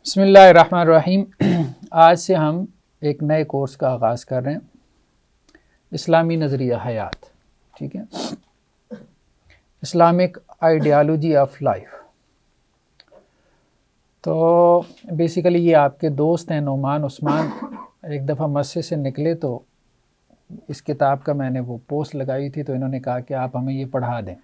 بسم اللہ الرحمن الرحیم۔ آج سے ہم ایک نئے کورس کا آغاز کر رہے ہیں، اسلامی نظریہ حیات۔ ٹھیک ہے، اسلامک آئیڈیالوجی آف لائف۔ تو بیسیکلی یہ آپ کے دوست ہیں نعمان عثمان، ایک دفعہ مسجد سے نکلے تو اس کتاب کا میں نے وہ پوسٹ لگائی تھی، تو انہوں نے کہا کہ آپ ہمیں یہ پڑھا دیں۔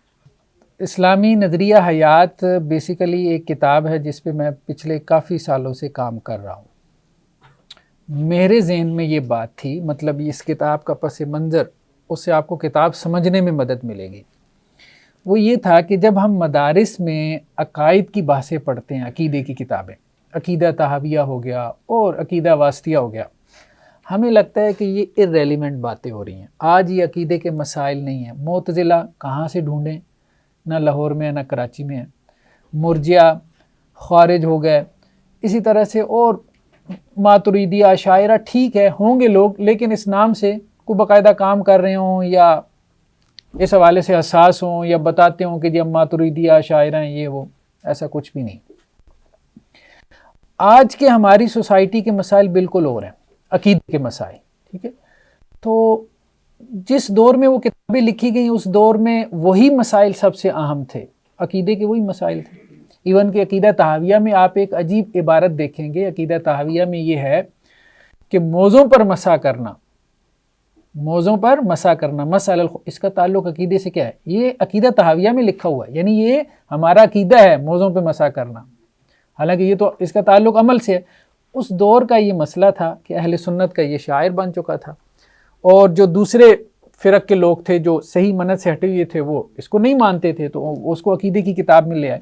اسلامی نظریہ حیات بیسیکلی ایک کتاب ہے جس پہ میں پچھلے کافی سالوں سے کام کر رہا ہوں۔ میرے ذہن میں یہ بات تھی، مطلب اس کتاب کا پس منظر، اس سے آپ کو کتاب سمجھنے میں مدد ملے گی، وہ یہ تھا کہ جب ہم مدارس میں عقائد کی بحثیں پڑھتے ہیں، عقیدے کی کتابیں، عقیدہ طحاویہ ہو گیا اور عقیدہ واسطیہ ہو گیا، ہمیں لگتا ہے کہ یہ irrelevant باتیں ہو رہی ہیں، آج یہ عقیدے کے مسائل نہیں ہیں۔ معتزلہ کہاں سے ڈھونڈیں؟ نہ لاہور میں نہ کراچی میں ہے۔ مرجیہ خوارج ہو گئے، اسی طرح سے اور ماتریدیہ اشاعرہ، ٹھیک ہے ہوں گے لوگ، لیکن اس نام سے کوئی باقاعدہ کام کر رہے ہوں یا اس حوالے سے حساس ہوں یا بتاتے ہوں کہ جی ہم ماتریدیہ اشاعرہ ہیں، یہ وہ، ایسا کچھ بھی نہیں۔ آج کے ہماری سوسائٹی کے مسائل بالکل اور ہیں، عقیدے کے مسائل۔ ٹھیک ہے، تو جس دور میں وہ کتابیں لکھی گئیں اس دور میں وہی مسائل سب سے اہم تھے، عقیدے کے وہی مسائل تھے۔ ایون کہ عقیدہ طحاویہ میں آپ ایک عجیب عبارت دیکھیں گے، عقیدہ طحاویہ میں یہ ہے کہ موضوع پر مسح کرنا، موضوع پر مسح کرنا، اس کا تعلق عقیدے سے کیا ہے؟ یہ عقیدہ طحاویہ میں لکھا ہوا ہے، یعنی یہ ہمارا عقیدہ ہے موضوع پہ مسح کرنا، حالانکہ یہ تو اس کا تعلق عمل سے ہے۔ اس دور کا یہ مسئلہ تھا کہ اہل سنت کا یہ شاعر بن چکا تھا، اور جو دوسرے فرق کے لوگ تھے جو صحیح منہج سے ہٹے ہوئے تھے وہ اس کو نہیں مانتے تھے، تو اس کو عقیدے کی کتاب میں لے آئے۔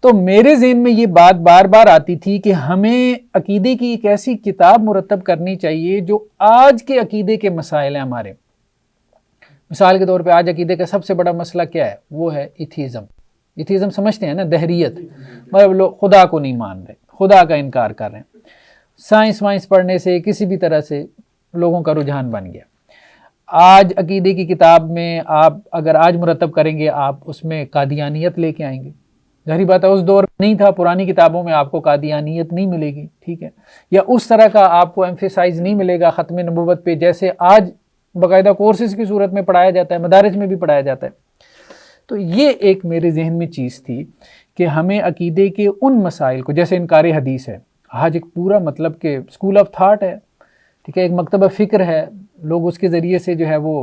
تو میرے ذہن میں یہ بات بار بار آتی تھی کہ ہمیں عقیدے کی ایک ایسی کتاب مرتب کرنی چاہیے جو آج کے عقیدے کے مسائل ہیں ہمارے۔ مثال کے طور پہ آج عقیدے کا سب سے بڑا مسئلہ کیا ہے؟ وہ ہے ایتھیزم۔ ایتھیزم سمجھتے ہیں نا، دہریت، مطلب لوگ خدا کو نہیں مان رہے، خدا کا انکار کر رہے ہیں۔ سائنس وائنس پڑھنے سے کسی بھی طرح سے لوگوں کا رجحان بن گیا۔ آج عقیدے کی کتاب میں آپ اگر آج مرتب کریں گے، آپ اس میں قادیانیت لے کے آئیں گے، ظاہری بات ہے اس دور میں نہیں تھا، پرانی کتابوں میں آپ کو قادیانیت نہیں ملے گی، ٹھیک ہے، یا اس طرح کا آپ کو ایمفیسائز نہیں ملے گا ختم نبوت پہ، جیسے آج باقاعدہ کورسز کی صورت میں پڑھایا جاتا ہے، مدارس میں بھی پڑھایا جاتا ہے۔ تو یہ ایک میرے ذہن میں چیز تھی کہ ہمیں عقیدے کے ان مسائل کو، جیسے انکار حدیث ہے، آج ایک پورا مطلب کہ اسکول آف تھاٹ ہے، ٹھیک ہے، ایک مکتبہ فکر ہے، لوگ اس کے ذریعے سے جو ہے وہ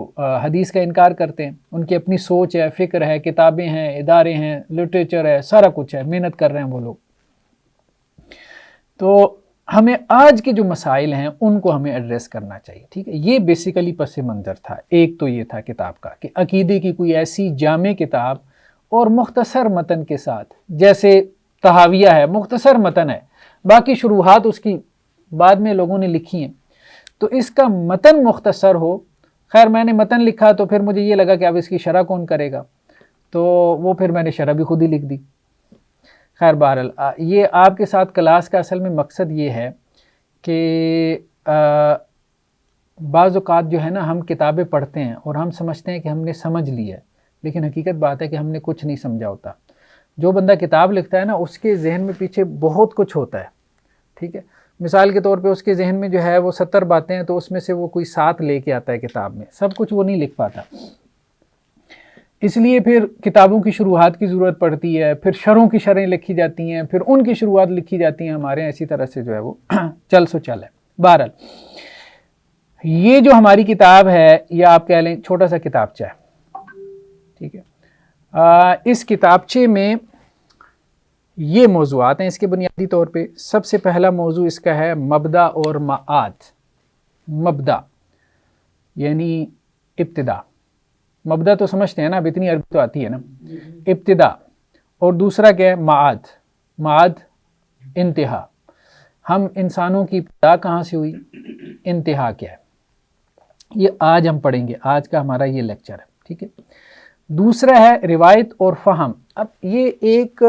حدیث کا انکار کرتے ہیں، ان کی اپنی سوچ ہے، فکر ہے، کتابیں ہیں، ادارے ہیں، لٹریچر ہے، سارا کچھ ہے، محنت کر رہے ہیں وہ لوگ۔ تو ہمیں آج کے جو مسائل ہیں ان کو ہمیں ایڈریس کرنا چاہیے، ٹھیک ہے۔ یہ بیسیکلی پس منظر تھا۔ ایک تو یہ تھا کتاب کا کہ عقیدے کی کوئی ایسی جامع کتاب اور مختصر متن کے ساتھ، جیسے طحاویہ ہے، مختصر متن ہے، باقی شروحات اس کی بعد میں لوگوں نے لکھی ہیں، تو اس کا متن مختصر ہو۔ خیر میں نے متن لکھا تو پھر مجھے یہ لگا کہ اب اس کی شرح کون کرے گا، تو وہ پھر میں نے شرح بھی خود ہی لکھ دی۔ خیر بہرحال یہ آپ کے ساتھ کلاس کا اصل میں مقصد یہ ہے کہ بعض اوقات جو ہے نا ہم کتابیں پڑھتے ہیں اور ہم سمجھتے ہیں کہ ہم نے سمجھ لی ہے، لیکن حقیقت بات ہے کہ ہم نے کچھ نہیں سمجھا ہوتا۔ جو بندہ کتاب لکھتا ہے نا اس کے ذہن میں پیچھے بہت کچھ ہوتا ہے، ٹھیک ہے۔ مثال کے طور پہ اس کے ذہن میں جو ہے وہ 70 باتیں ہیں، تو اس میں سے وہ کوئی 7 لے کے آتا ہے کتاب میں، سب کچھ وہ نہیں لکھ پاتا۔ اس لیے پھر کتابوں کی شروحات کی ضرورت پڑتی ہے، پھر شرحوں کی شرحیں لکھی جاتی ہیں، پھر ان کی شروحات لکھی جاتی ہیں ہمارے، اسی طرح سے جو ہے وہ چل سو چل ہے۔ بہرحال یہ جو ہماری کتاب ہے، یا آپ کہہ لیں چھوٹا سا کتابچہ ہے، ٹھیک ہے، اس کتابچے میں یہ موضوعات ہیں اس کے بنیادی طور پہ۔ سب سے پہلا موضوع اس کا ہے مبدأ اور معاد۔ مبدأ یعنی ابتدا، مبدأ تو سمجھتے ہیں نا، اب اتنی عربی تو آتی ہے نا، ابتدا۔ اور دوسرا کیا ہے؟ معاد۔ معاد انتہا، ہم انسانوں کی ابتدا کہاں سے ہوئی، انتہا کیا ہے، یہ آج ہم پڑھیں گے، آج کا ہمارا یہ لیکچر ہے، ٹھیک ہے۔ دوسرا ہے روایت اور فہم۔ اب یہ ایک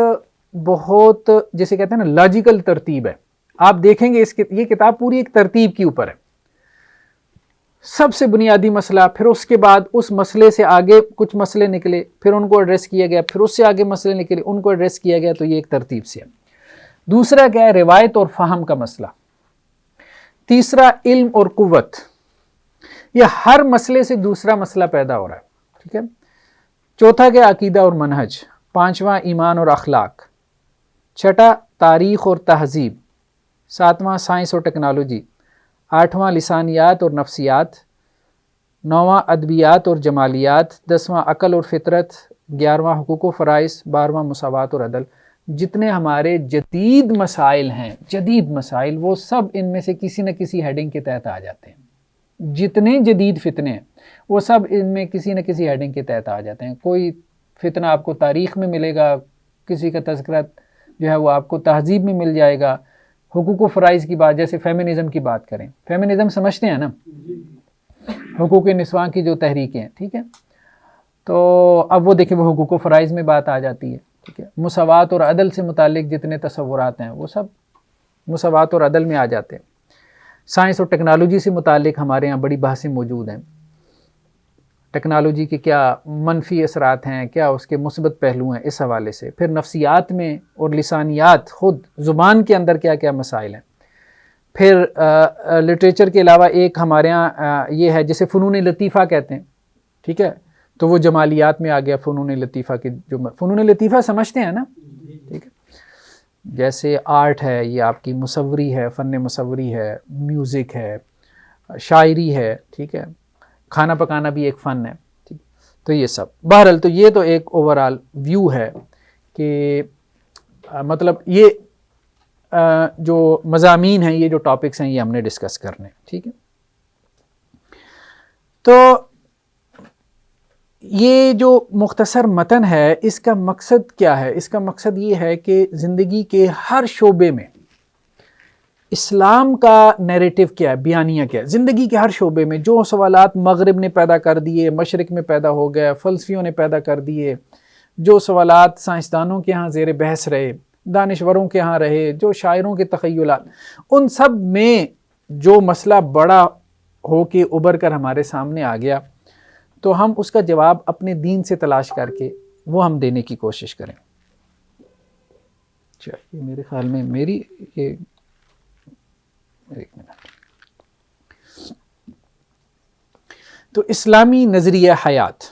بہت جیسے کہتے ہیں نا لاجیکل ترتیب ہے، آپ دیکھیں گے یہ کتاب پوری ایک ترتیب کے اوپر ہے۔ سب سے بنیادی مسئلہ، پھر اس کے بعد اس مسئلے سے آگے کچھ مسئلے نکلے، پھر ان کو ایڈریس کیا گیا، پھر اس سے آگے مسئلے نکلے، ان کو ایڈریس کیا گیا، تو یہ ایک ترتیب سے ہے۔ دوسرا کیا ہے؟ روایت اور فہم کا مسئلہ. تیسرا علم اور قوت. یہ ہر مسئلے سے دوسرا مسئلہ پیدا ہو رہا ہے. ٹھیک ہے. چوتھا کیا؟ عقیدہ اور منہج. پانچواں ایمان اور اخلاق. چھٹا تاریخ اور تہذیب. ساتواں سائنس اور ٹیکنالوجی. آٹھواں لسانیات اور نفسیات. نواں ادبیات اور جمالیات. دسواں عقل اور فطرت. گیارہواں حقوق و فرائض. بارہواں مساوات اور عدل. جتنے ہمارے جدید مسائل ہیں، جدید مسائل، وہ سب ان میں سے کسی نہ کسی ہیڈنگ کے تحت آ جاتے ہیں. جتنے جدید فتنے ہیں وہ سب ان میں کسی نہ کسی ہیڈنگ کے تحت آ جاتے ہیں. کوئی فتنہ آپ کو تاریخ میں ملے گا، کسی کا تذکرہ جو ہے وہ آپ کو تہذیب میں مل جائے گا. حقوق و فرائض کی بات، جیسے فیمنزم کی بات کریں، فیمنزم سمجھتے ہیں نا، حقوق نسواں کی جو تحریکیں ہیں. ٹھیک ہے. تو اب وہ دیکھیں، وہ حقوق و فرائض میں بات آ جاتی ہے. ٹھیک ہے. مساوات اور عدل سے متعلق جتنے تصورات ہیں وہ سب مساوات اور عدل میں آ جاتے ہیں. سائنس اور ٹیکنالوجی سے متعلق ہمارے ہاں بڑی بحثیں موجود ہیں. ٹیکنالوجی کے کیا منفی اثرات ہیں، کیا اس کے مثبت پہلو ہیں، اس حوالے سے. پھر نفسیات میں اور لسانیات، خود زبان کے اندر کیا کیا مسائل ہیں. پھر لٹریچر کے علاوہ ایک ہمارے ہاں یہ ہے جسے فنون لطیفہ کہتے ہیں. ٹھیک ہے. تو وہ جمالیات میں آ گیا. فنون لطیفہ کی جو فنون لطیفہ سمجھتے ہیں نا. ٹھیک ہے. جیسے آرٹ ہے، یہ آپ کی مصوری ہے، فن مصوری ہے، میوزک ہے، شاعری ہے. ٹھیک ہے. کھانا پکانا بھی ایک فن ہے. ٹھیک. تو یہ سب بہرحال، تو یہ تو ایک اوورال ویو ہے کہ مطلب یہ جو مضامین ہیں، یہ جو ٹاپکس ہیں، یہ ہم نے ڈسکس کرنے. ٹھیک ہے. تو یہ جو مختصر متن ہے، اس کا مقصد کیا ہے؟ اس کا مقصد یہ ہے کہ زندگی کے ہر شعبے میں اسلام کا نیریٹو کیا ہے، بیانیہ کیا ہے. زندگی کے ہر شعبے میں جو سوالات مغرب نے پیدا کر دیے، مشرق میں پیدا ہو گئے، فلسفیوں نے پیدا کر دیے، جو سوالات سائنسدانوں کے ہاں زیر بحث رہے، دانشوروں کے ہاں رہے، جو شاعروں کے تخیلات، ان سب میں جو مسئلہ بڑا ہو کے ابھر کر ہمارے سامنے آ گیا، تو ہم اس کا جواب اپنے دین سے تلاش کر کے وہ ہم دینے کی کوشش کریں. چلیے، میرے خیال میں میری یہ ایک منٹ. تو اسلامی نظریہ حیات،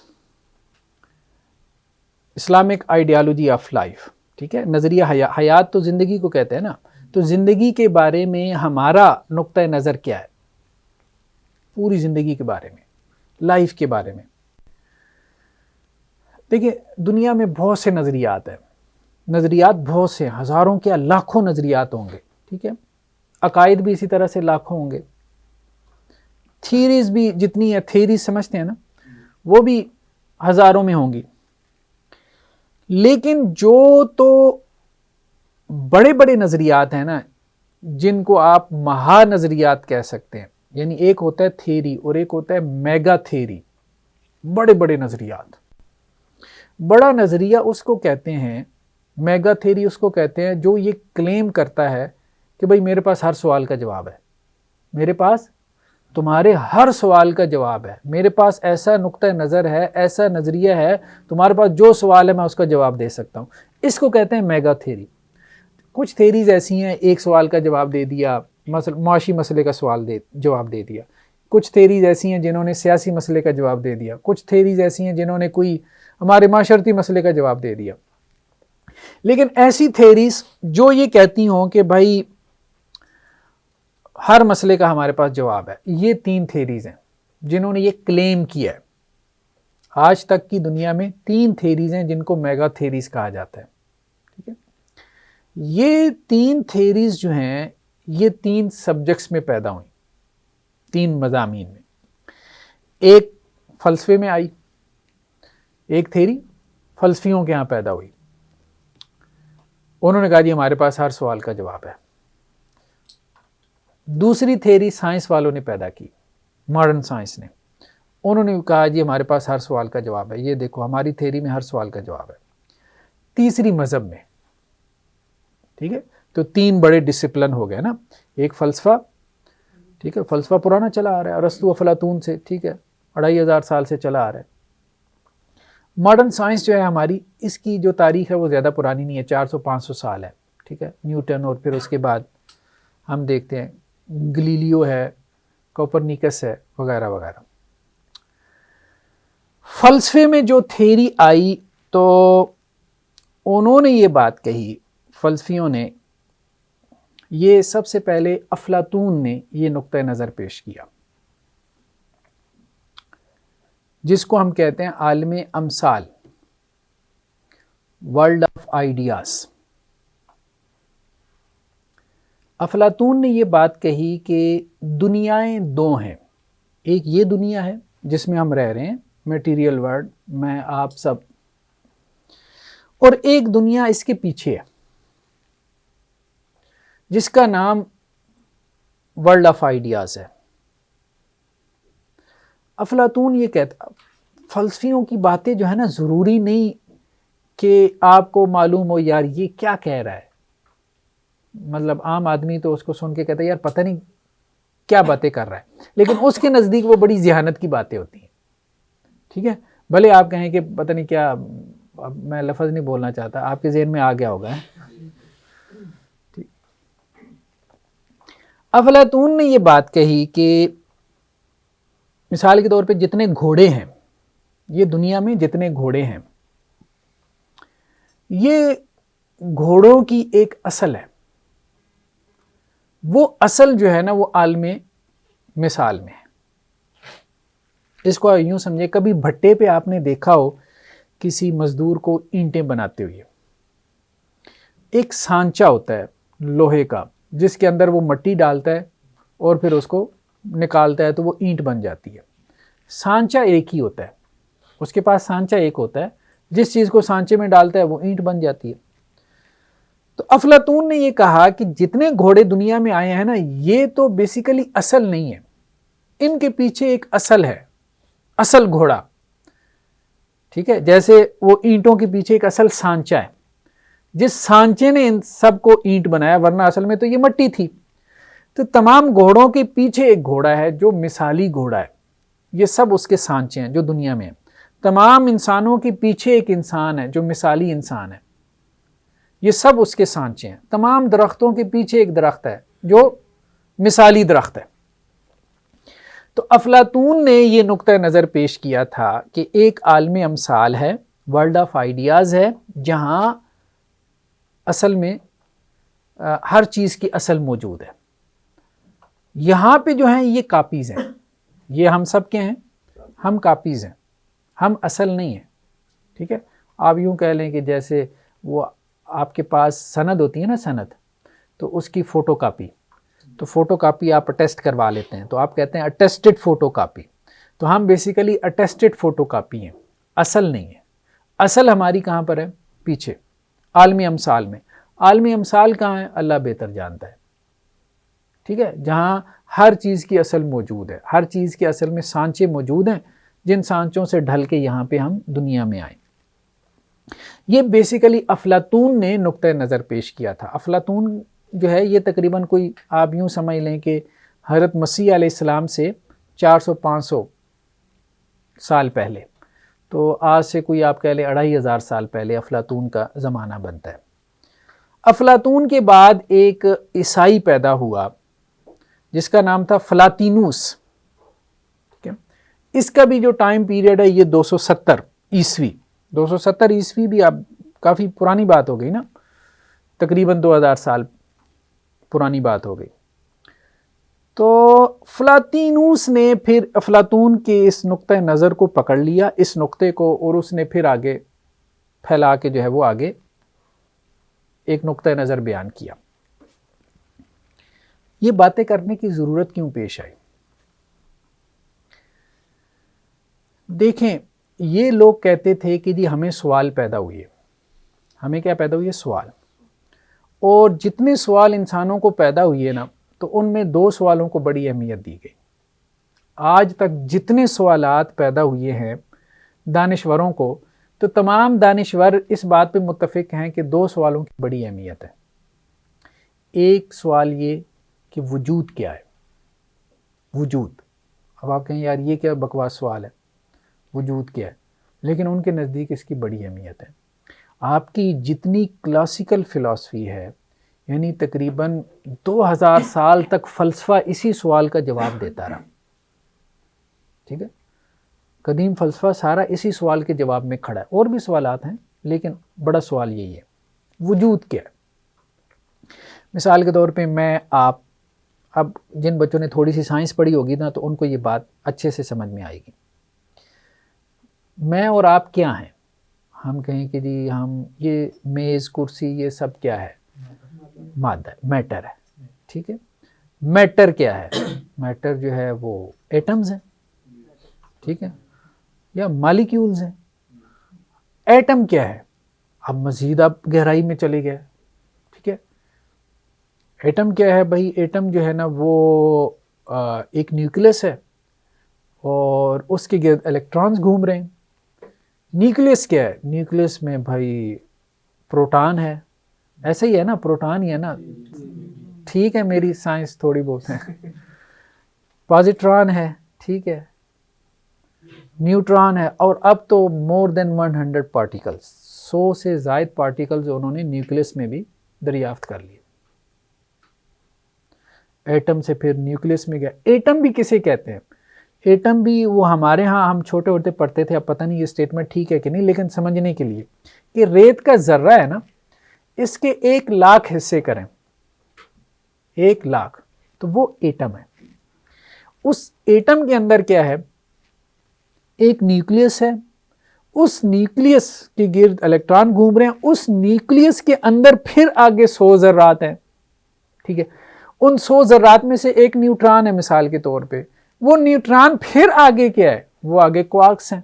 اسلامک آئیڈیالوجی آف لائف. ٹھیک ہے. نظریہ حیات تو زندگی کو کہتے ہیں نا. تو زندگی کے بارے میں ہمارا نقطہ نظر کیا ہے، پوری زندگی کے بارے میں، لائف کے بارے میں. دیکھیں، دنیا میں بہت سے نظریات ہیں، نظریات بہت سے، ہزاروں کیا لاکھوں نظریات ہوں گے. ٹھیک ہے. عقائد بھی اسی طرح سے لاکھوں ہوں گے. تھیریز بھی جتنی ہے، تھیریز سمجھتے ہیں نا، وہ بھی ہزاروں میں ہوں گی. لیکن جو تو بڑے بڑے نظریات ہیں نا، جن کو آپ مہا نظریات کہہ سکتے ہیں، یعنی ایک ہوتا ہے تھیری اور ایک ہوتا ہے میگا تھیری. بڑے بڑے نظریات. بڑا نظریہ اس کو کہتے ہیں، میگا تھیری اس کو کہتے ہیں جو یہ کلیم کرتا ہے کہ بھئی میرے پاس ہر سوال کا جواب ہے، میرے پاس تمہارے ہر سوال کا جواب ہے، میرے پاس ایسا نقطہ نظر ہے، ایسا نظریہ ہے، تمہارے پاس جو سوال ہے میں اس کا جواب دے سکتا ہوں. اس کو کہتے ہیں میگا تھیری. کچھ تھیریز ایسی ہیں، ایک سوال کا جواب دے دیا، معاشی مسئلے کا جواب دے دیا. کچھ تھیریز ایسی ہیں جنہوں نے سیاسی مسئلے کا جواب دے دیا. کچھ تھیریز ایسی ہیں جنہوں نے کوئی ہمارے معاشرتی مسئلے کا جواب دے دیا. لیکن ایسی تھیریز جو یہ کہتی ہوں کہ بھائی ہر مسئلے کا ہمارے پاس جواب ہے، یہ 3 تھیریز ہیں جنہوں نے یہ کلیم کیا ہے. آج تک کی دنیا میں 3 تھیریز ہیں جن کو میگا تھیریز کہا جاتا ہے. ٹھیک ہے. یہ 3 تھیریز جو ہیں، یہ 3 سبجیکٹس میں پیدا ہوئیں، 3 مضامین میں. ایک فلسفے میں آئی، ایک تھیری فلسفیوں کے ہاں پیدا ہوئی. انہوں نے کہا جی ہمارے پاس ہر سوال کا جواب ہے. دوسری تھیری سائنس والوں نے پیدا کی، ماڈرن سائنس نے. انہوں نے کہا جی ہمارے پاس ہر سوال کا جواب ہے، یہ دیکھو ہماری تھیری میں ہر سوال کا جواب ہے. تیسری مذہب میں. ٹھیک ہے. تو 3 بڑے ڈسپلن ہو گئے نا. ایک فلسفہ، ٹھیک ہے، فلسفہ پرانا چلا آ رہا ہے، ارسطو افلاطون سے. ٹھیک ہے. 2500 سال سے چلا آ رہا ہے. ماڈرن سائنس جو ہے ہماری، اس کی جو تاریخ ہے وہ زیادہ پرانی نہیں ہے، 400-500 سال ہے. ٹھیک ہے، نیوٹن، اور پھر اس کے بعد ہم دیکھتے ہیں گلیلیو ہے، کوپرنیکس ہے، وغیرہ وغیرہ۔ فلسفے میں جو تھیری آئی تو انہوں نے یہ بات کہی، فلسفیوں نے، یہ سب سے پہلے افلاطون نے یہ نقطہ نظر پیش کیا، جس کو ہم کہتے ہیں عالم امثال، ورلڈ آف آئیڈیاز۔ افلاطون نے یہ بات کہی کہ دنیائیں دو ہیں، ایک یہ دنیا ہے جس میں ہم رہ رہے ہیں، میٹیریل ورلڈ، میں آپ سب، اور ایک دنیا اس کے پیچھے ہے جس کا نام ورلڈ آف آئیڈیاز ہے۔ افلاطون یہ کہتا، فلسفیوں کی باتیں جو ہے نا، ضروری نہیں کہ آپ کو معلوم ہو یار یہ کیا کہہ رہا ہے، مطلب عام آدمی تو اس کو سن کے کہتا ہے یار پتہ نہیں کیا باتیں کر رہا ہے، لیکن اس کے نزدیک وہ بڑی ذہانت کی باتیں ہوتی ہیں، ٹھیک ہے، بھلے آپ کہیں کہ پتہ نہیں کیا، اب میں لفظ نہیں بولنا چاہتا، آپ کے ذہن میں آ گیا ہوگا۔ افلاطون نے یہ بات کہی کہ مثال کے طور پہ جتنے گھوڑے ہیں، یہ دنیا میں جتنے گھوڑے ہیں، یہ گھوڑوں کی ایک اصل ہے، وہ اصل جو ہے نا وہ عالم مثال میں ہے۔ اس کو یوں سمجھے، کبھی بھٹے پہ آپ نے دیکھا ہو کسی مزدور کو اینٹیں بناتے ہوئے، ایک سانچہ ہوتا ہے لوہے کا جس کے اندر وہ مٹی ڈالتا ہے اور پھر اس کو نکالتا ہے تو وہ اینٹ بن جاتی ہے۔ سانچہ ایک ہی ہوتا ہے، اس کے پاس سانچہ ایک ہوتا ہے، جس چیز کو سانچے میں ڈالتا ہے وہ اینٹ بن جاتی ہے۔ تو افلاطون نے یہ کہا کہ جتنے گھوڑے دنیا میں آئے ہیں نا، یہ تو بیسیکلی اصل نہیں ہے، ان کے پیچھے ایک اصل ہے، اصل گھوڑا، ٹھیک ہے، جیسے وہ اینٹوں کے پیچھے ایک اصل سانچہ ہے، جس سانچے نے ان سب کو اینٹ بنایا، ورنہ اصل میں تو یہ مٹی تھی۔ تو تمام گھوڑوں کے پیچھے ایک گھوڑا ہے جو مثالی گھوڑا ہے، یہ سب اس کے سانچے ہیں جو دنیا میں ہیں۔ تمام انسانوں کے پیچھے ایک انسان ہے جو مثالی انسان ہے، یہ سب اس کے سانچے ہیں۔ تمام درختوں کے پیچھے ایک درخت ہے جو مثالی درخت ہے۔ تو افلاطون نے یہ نقطہ نظر پیش کیا تھا کہ ایک عالم امثال ہے، ورلڈ آف آئیڈیاز ہے، جہاں اصل میں ہر چیز کی اصل موجود ہے۔ یہاں پہ جو ہیں یہ کاپیز ہیں، یہ ہم سب کے ہیں، ہم کاپیز ہیں، ہم اصل نہیں ہیں، ٹھیک ہے۔ آپ یوں کہہ لیں کہ جیسے وہ آپ کے پاس سند ہوتی ہے نا، سند، تو اس کی فوٹو کاپی، تو فوٹو کاپی آپ اٹیسٹ کروا لیتے ہیں تو آپ کہتے ہیں اٹیسٹڈ فوٹو کاپی، تو ہم بیسیکلی اٹیسٹڈ فوٹو کاپی ہیں، اصل نہیں ہے۔ اصل ہماری کہاں پر ہے؟ پیچھے، عالم امثال میں۔ عالم امثال کہاں ہے؟ اللہ بہتر جانتا ہے، ٹھیک ہے، جہاں ہر چیز کی اصل موجود ہے، ہر چیز کے اصل میں سانچے موجود ہیں، جن سانچوں سے ڈھل کے یہاں پہ ہم دنیا میں آئے۔ یہ بیسیکلی افلاطون نے نقطہ نظر پیش کیا تھا۔ افلاطون جو ہے یہ تقریباً کوئی آپ یوں سمجھ لیں کہ حضرت مسیح علیہ السلام سے 400-500 سال پہلے، تو آج سے کوئی آپ کہہ لیں 2500 سال پہلے افلاطون کا زمانہ بنتا ہے۔ افلاطون کے بعد ایک عیسائی پیدا ہوا جس کا نام تھا فلاطینوس، اس کا بھی جو ٹائم پیریڈ ہے یہ 270 عیسوی، 270 عیسوی بھی آپ کافی پرانی بات ہو گئی نا، تقریباً 2000 سال پرانی بات ہو گئی۔ تو فلاطینوس نے پھر افلاطون کے اس نقطہ نظر کو پکڑ لیا، اس نقطے کو، اور اس نے پھر آگے پھیلا کے جو ہے وہ آگے ایک نقطہ نظر بیان کیا۔ یہ باتیں کرنے کی ضرورت کیوں پیش آئی؟ دیکھیں، یہ لوگ کہتے تھے کہ جی ہمیں سوال پیدا ہوئی ہے، ہمیں کیا پیدا ہوئی ہے؟ سوال، اور جتنے سوال انسانوں کو پیدا ہوئی ہے نا، تو ان میں 2 سوالوں کو بڑی اہمیت دی گئی۔ آج تک جتنے سوالات پیدا ہوئے ہیں دانشوروں کو، تو تمام دانشور اس بات پہ متفق ہیں کہ 2 سوالوں کی بڑی اہمیت ہے۔ ایک سوال یہ کہ وجود کیا ہے؟ وجود، اب آپ کہیں یار یہ کیا بکواس سوال ہے، وجود کیا ہے؟ لیکن ان کے نزدیک اس کی بڑی اہمیت ہے۔ آپ کی جتنی کلاسیکل فلسفی ہے، یعنی تقریباً 2000 سال تک فلسفہ اسی سوال کا جواب دیتا رہا. ٹھیک ہے, قدیم فلسفہ سارا اسی سوال کے جواب میں کھڑا ہے. اور بھی سوالات ہیں لیکن بڑا سوال یہی ہے, وجود کیا ہے. مثال کے طور پہ میں آپ, اب جن بچوں نے تھوڑی سی سائنس پڑھی ہوگی نا تو ان کو یہ بات اچھے سے سمجھ میں آئے گی. میں اور آپ کیا ہیں؟ ہم کہیں کہ جی ہم یہ میز کرسی یہ سب کیا ہے؟ مادہ, میٹر ہے. ٹھیک ہے, میٹر کیا ہے؟ میٹر جو ہے وہ ایٹمز ہیں. ٹھیک ہے, یا مالیکیولز ہیں. ایٹم کیا ہے؟ اب مزید آپ گہرائی میں چلے گئے. ٹھیک ہے, ایٹم کیا ہے بھائی؟ ایٹم جو ہے نا وہ ایک نیوکلس ہے اور اس کے گرد الیکٹرانز گھوم رہے ہیں. نیوکلس کیا ہے؟ نیوکلس میں بھائی پروٹان ہے. ایسا ہی ہے نا, پروٹان ہی ہے نا. ٹھیک ہے, میری سائنس تھوڑی بہت ہے. پازیٹران ہے. ٹھیک ہے, نیوٹران ہے. اور اب تو مور دین 100 پارٹیکلز, 100 سے زائد پارٹیکلز انہوں نے نیوکلس میں بھی دریافت کر لیے. ایٹم سے پھر نیوکلس میں گیا. ایٹم بھی کسے کہتے ہیں؟ ایٹم بھی وہ ہمارے ہاں ہم چھوٹے ہوتے پڑھتے تھے, اب پتہ نہیں یہ سٹیٹمنٹ ٹھیک ہے کہ نہیں, لیکن سمجھنے کے لیے کہ ریت کا ذرہ ہے نا, اس کے 1,00,000 حصے کریں, 1,00,000 تو وہ ایٹم ہے. اس ایٹم کے اندر کیا ہے؟ ایک نیوکلیس ہے. اس نیوکلیس کے گرد الیکٹران گھوم رہے ہیں. اس نیوکلیس کے اندر پھر آگے 100 ذرات ہیں. ٹھیک ہے, ان 100 ذرات میں سے ایک نیوٹران ہے مثال کے طور پہ. وہ نیوٹران پھر آگے کیا ہے؟ وہ آگے کوارکس ہیں.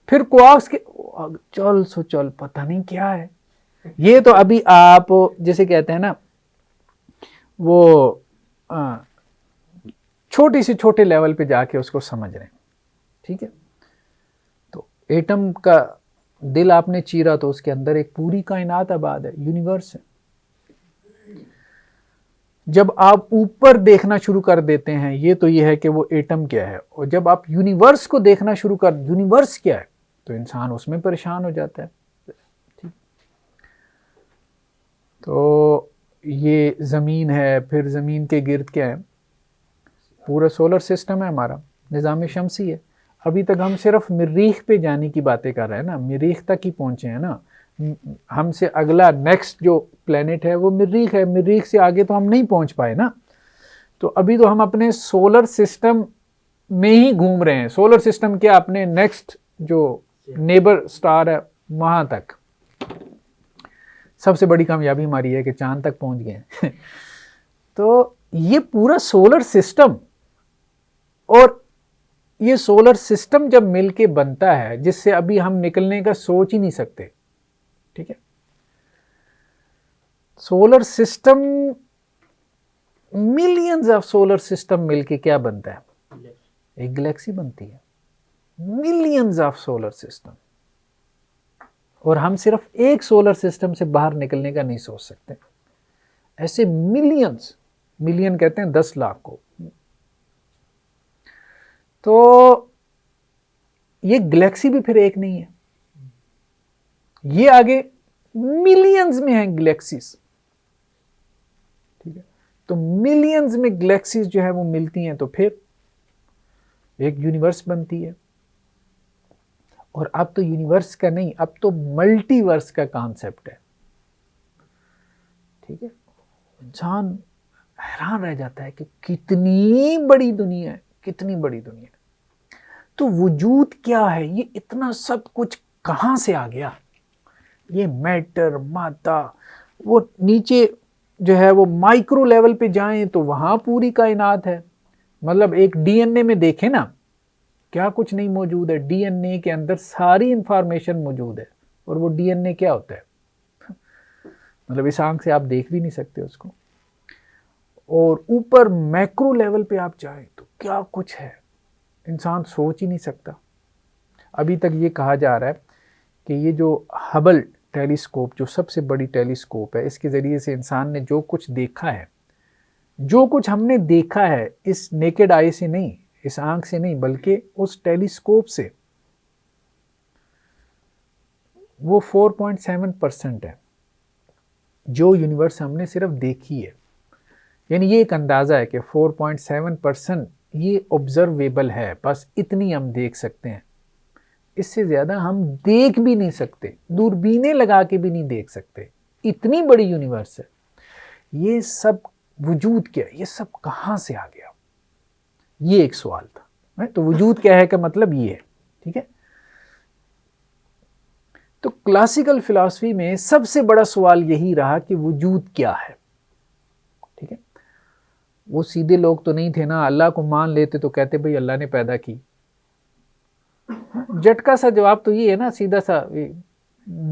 پھر کوارکس کے چل سو چل پتہ نہیں کیا ہے یہ. تو ابھی آپ جیسے کہتے ہیں نا وہ چھوٹی سی چھوٹے لیول پہ جا کے اس کو سمجھ رہے ہیں. ٹھیک ہے, تو ایٹم کا دل آپ نے چیرا تو اس کے اندر ایک پوری کائنات آباد ہے, یونیورس ہے. جب آپ اوپر دیکھنا شروع کر دیتے ہیں یہ تو یہ ہے کہ وہ ایٹم کیا ہے, اور جب آپ یونیورس کو دیکھنا شروع کر یونیورس کیا ہے تو انسان اس میں پریشان ہو جاتا ہے. ٹھیک, تو یہ زمین ہے, پھر زمین کے گرد کیا ہے؟ پورا سولر سسٹم ہے ہمارا, نظام شمسی ہے. ابھی تک ہم صرف مریخ پہ جانے کی باتیں کر رہے ہیں نا, مریخ تک ہی پہنچے ہیں نا. ہم سے اگلا نیکسٹ جو پلینٹ ہے وہ مریخ ہے, مریخ سے آگے تو ہم نہیں پہنچ پائے نا. تو ابھی تو ہم اپنے سولر سسٹم میں ہی گھوم رہے ہیں. سولر سسٹم کیا, اپنے نیکسٹ جو نیبر سٹار ہے وہاں تک. سب سے بڑی کامیابی ہماری ہے کہ چاند تک پہنچ گئے ہیں. تو یہ پورا سولر سسٹم, اور یہ سولر سسٹم جب مل کے بنتا ہے جس سے ابھی ہم نکلنے کا سوچ ہی نہیں سکتے. ٹھیک ہے, solar system millions of solar system مل کے کیا بنتا ہے؟ ایک گلیکسی بنتی ہے. ملینز آف سولر سسٹم, اور ہم صرف ایک سولر سسٹم سے باہر نکلنے کا نہیں سوچ سکتے. ایسے ملینز, ملین کہتے ہیں 10 لاکھ کو. تو یہ گلیکسی بھی پھر ایک نہیں ہے, یہ آگے ملینز میں ہیں گلیکسیز. ٹھیک ہے, تو ملینز میں گلیکسیز جو ہے وہ ملتی ہیں تو پھر ایک یونیورس بنتی ہے. اور اب تو یونیورس کا نہیں, اب تو ملٹی ورس کا کانسیپٹ ہے. ٹھیک ہے, انسان حیران رہ جاتا ہے کہ کتنی بڑی دنیا ہے, کتنی بڑی دنیا ہے. تو وجود کیا ہے؟ یہ اتنا سب کچھ کہاں سے آ گیا؟ یہ میٹر, مادہ, وہ نیچے جو ہے وہ مائکرو لیول پہ جائیں تو وہاں پوری کائنات ہے. مطلب ایک ڈی این اے میں دیکھیں نا, کیا کچھ نہیں موجود ہے. ڈی این اے کے اندر ساری انفارمیشن موجود ہے. اور وہ ڈی این اے کیا ہوتا ہے؟ مطلب اس آنکھ سے آپ دیکھ بھی نہیں سکتے اس کو. اور اوپر میکرو لیول پہ آپ جائیں تو کیا کچھ ہے, انسان سوچ ہی نہیں سکتا. ابھی تک یہ کہا جا رہا ہے کہ یہ جو ہبل ٹیلیسکوپ, جو سب سے بڑی ٹیلیسکوپ ہے, اس کے ذریعے سے انسان نے جو کچھ دیکھا ہے, جو کچھ ہم نے دیکھا ہے اس نیکڈ آئی سے نہیں, اس آنکھ سے نہیں, بلکہ اس ٹیلیسکوپ سے, وہ 4.7% ہے. جو یونیورس ہم نے صرف دیکھی ہے، یعنی یہ ایک اندازہ ہے کہ 4.7% یہ آبزرویبل ہے، بس اتنی ہم دیکھ سکتے ہیں، اس سے زیادہ ہم دیکھ بھی نہیں سکتے، دوربینیں لگا کے بھی نہیں دیکھ سکتے، اتنی بڑی یونیورس ہے۔ یہ سب وجود کیا ہے؟ یہ سب کہاں سے آ گیا؟ یہ ایک سوال تھا۔ تو وجود کیا ہے کا مطلب یہ ہے، ٹھیک ہے؟ تو کلاسیکل فلسفی میں سب سے بڑا سوال یہی رہا کہ وجود کیا ہے، ٹھیک ہے؟ وہ سیدھے لوگ تو نہیں تھے نا، اللہ کو مان لیتے تو کہتے بھئی اللہ نے پیدا کی۔ جھٹکا سا جواب تو یہ ہے نا، سیدھا سا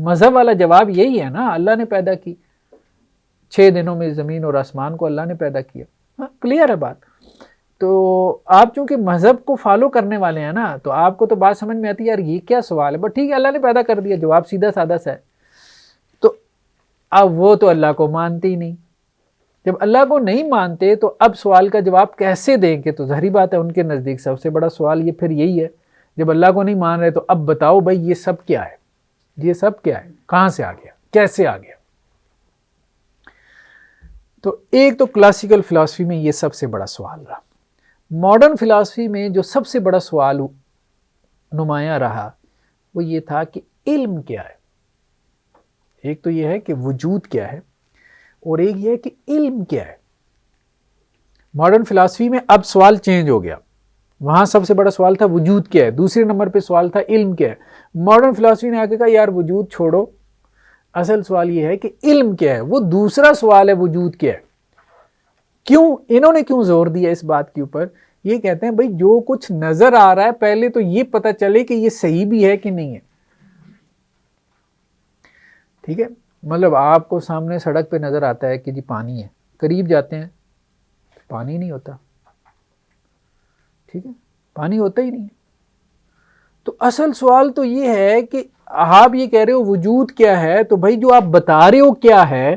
مذہب والا جواب یہی ہے نا، اللہ نے پیدا کی، 6 دنوں میں زمین اور آسمان کو اللہ نے پیدا کیا۔ ہاں کلیئر ہے بات۔ تو آپ چونکہ مذہب کو فالو کرنے والے ہیں نا، تو آپ کو تو بات سمجھ میں آتی ہے یار یہ کیا سوال ہے، بٹ ٹھیک ہے اللہ نے پیدا کر دیا، جواب سیدھا سادہ سا ہے۔ تو اب وہ تو اللہ کو مانتے ہی نہیں، جب اللہ کو نہیں مانتے تو اب سوال کا جواب کیسے دیں گے؟ تو ظاہری بات ہے ان کے نزدیک سب سے بڑا سوال یہ پھر یہی ہے، جب اللہ کو نہیں مان رہے تو اب بتاؤ بھائی یہ سب کیا ہے، یہ سب کیا ہے، کہاں سے آ گیا، کیسے آ گیا؟ تو ایک تو کلاسیکل فلسفی میں یہ سب سے بڑا سوال رہا۔ ماڈرن فلسفی میں جو سب سے بڑا سوال نمایاں رہا وہ یہ تھا کہ علم کیا ہے۔ ایک تو یہ ہے کہ وجود کیا ہے، اور ایک یہ ہے کہ علم کیا ہے۔ ماڈرن فلسفی میں اب سوال چینج ہو گیا، وہاں سب سے بڑا سوال تھا وجود کیا ہے، دوسرے نمبر پہ سوال تھا علم کیا ہے۔ ماڈرن فلسفی نے آگے کہا یار وجود چھوڑو، اصل سوال یہ ہے کہ علم کیا ہے، وہ دوسرا سوال ہے وجود کیا ہے۔ کیوں انہوں نے کیوں زور دیا اس بات کے اوپر؟ یہ کہتے ہیں بھئی جو کچھ نظر آ رہا ہے پہلے تو یہ پتہ چلے کہ یہ صحیح بھی ہے کہ نہیں ہے، ٹھیک ہے؟ مطلب آپ کو سامنے سڑک پہ نظر آتا ہے کہ جی پانی ہے، قریب جاتے ہیں پانی نہیں ہوتا، ٹھیک ہے؟ پانی ہوتا ہی نہیں۔ تو اصل سوال تو یہ ہے کہ آپ یہ کہہ رہے ہو وجود کیا ہے، تو بھائی جو آپ بتا رہے ہو کیا ہے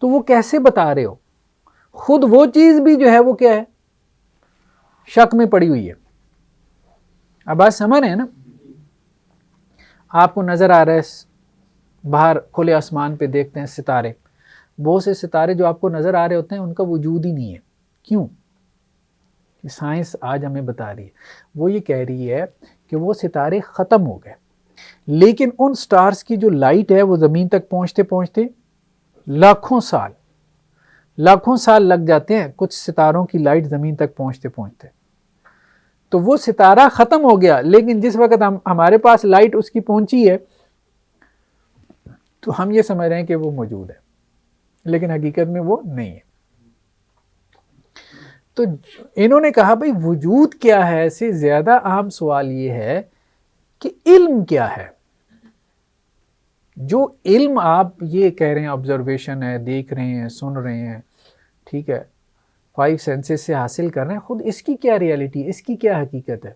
تو وہ کیسے بتا رہے ہو؟ خود وہ چیز بھی جو ہے وہ کیا ہے، شک میں پڑی ہوئی ہے۔ اب بات سمجھ رہے ہیں نا؟ آپ کو نظر آ رہا ہے باہر کھلے آسمان پہ دیکھتے ہیں ستارے، بہت سے ستارے جو آپ کو نظر آ رہے ہوتے ہیں ان کا وجود ہی نہیں ہے۔ کیوں؟ سائنس آج ہمیں بتا رہی ہے، وہ یہ کہہ رہی ہے کہ وہ ستارے ختم ہو گئے، لیکن ان سٹارز کی جو لائٹ ہے وہ زمین تک پہنچتے پہنچتے لاکھوں سال لگ جاتے ہیں، کچھ ستاروں کی لائٹ زمین تک پہنچتے پہنچتے۔ تو وہ ستارہ ختم ہو گیا، لیکن جس وقت ہمارے پاس لائٹ اس کی پہنچی ہے تو ہم یہ سمجھ رہے ہیں کہ وہ موجود ہے، لیکن حقیقت میں وہ نہیں ہے۔ تو انہوں نے کہا بھئی وجود کیا ہے سے زیادہ اہم سوال یہ ہے کہ علم کیا ہے۔ جو علم آپ یہ کہہ رہے ہیں آبزرویشن ہے، دیکھ رہے ہیں، سن رہے ہیں، ٹھیک ہے، 5 سینسز سے حاصل کر رہے ہیں، خود اس کی کیا ریالٹی، اس کی کیا حقیقت ہے؟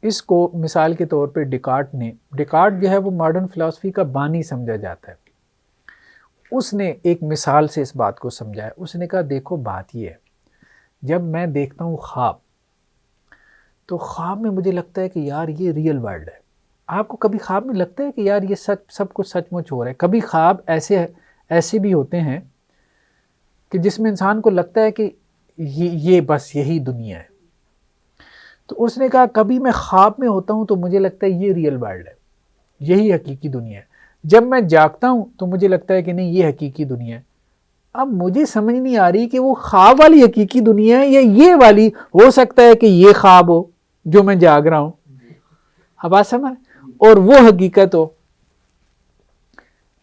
اس کو مثال کے طور پہ ڈیکارٹ جو ہے وہ ماڈرن فلسفی کا بانی سمجھا جاتا ہے۔ اس نے ایک مثال سے اس بات کو سمجھایا، اس نے کہا دیکھو بات یہ ہے، جب میں دیکھتا ہوں خواب تو خواب میں مجھے لگتا ہے کہ یار یہ ریئل ورلڈ ہے۔ آپ کو کبھی خواب میں لگتا ہے کہ یار یہ سب کچھ سچ مچ ہو رہا ہے؟ کبھی خواب ایسے بھی ہوتے ہیں کہ جس میں انسان کو لگتا ہے کہ یہ بس یہی دنیا ہے۔ تو اس نے کہا کبھی میں خواب میں ہوتا ہوں تو مجھے لگتا ہے یہ ریئل ورلڈ ہے، یہی حقیقی دنیا ہے۔ جب میں جاگتا ہوں تو مجھے لگتا ہے کہ نہیں یہ حقیقی دنیا ہے۔ اب مجھے سمجھ نہیں آ رہی کہ وہ خواب والی حقیقی دنیا ہے یا یہ والی، ہو سکتا ہے کہ یہ خواب ہو جو میں جاگ رہا ہوں، اب بات سمجھ، اور وہ حقیقت ہو۔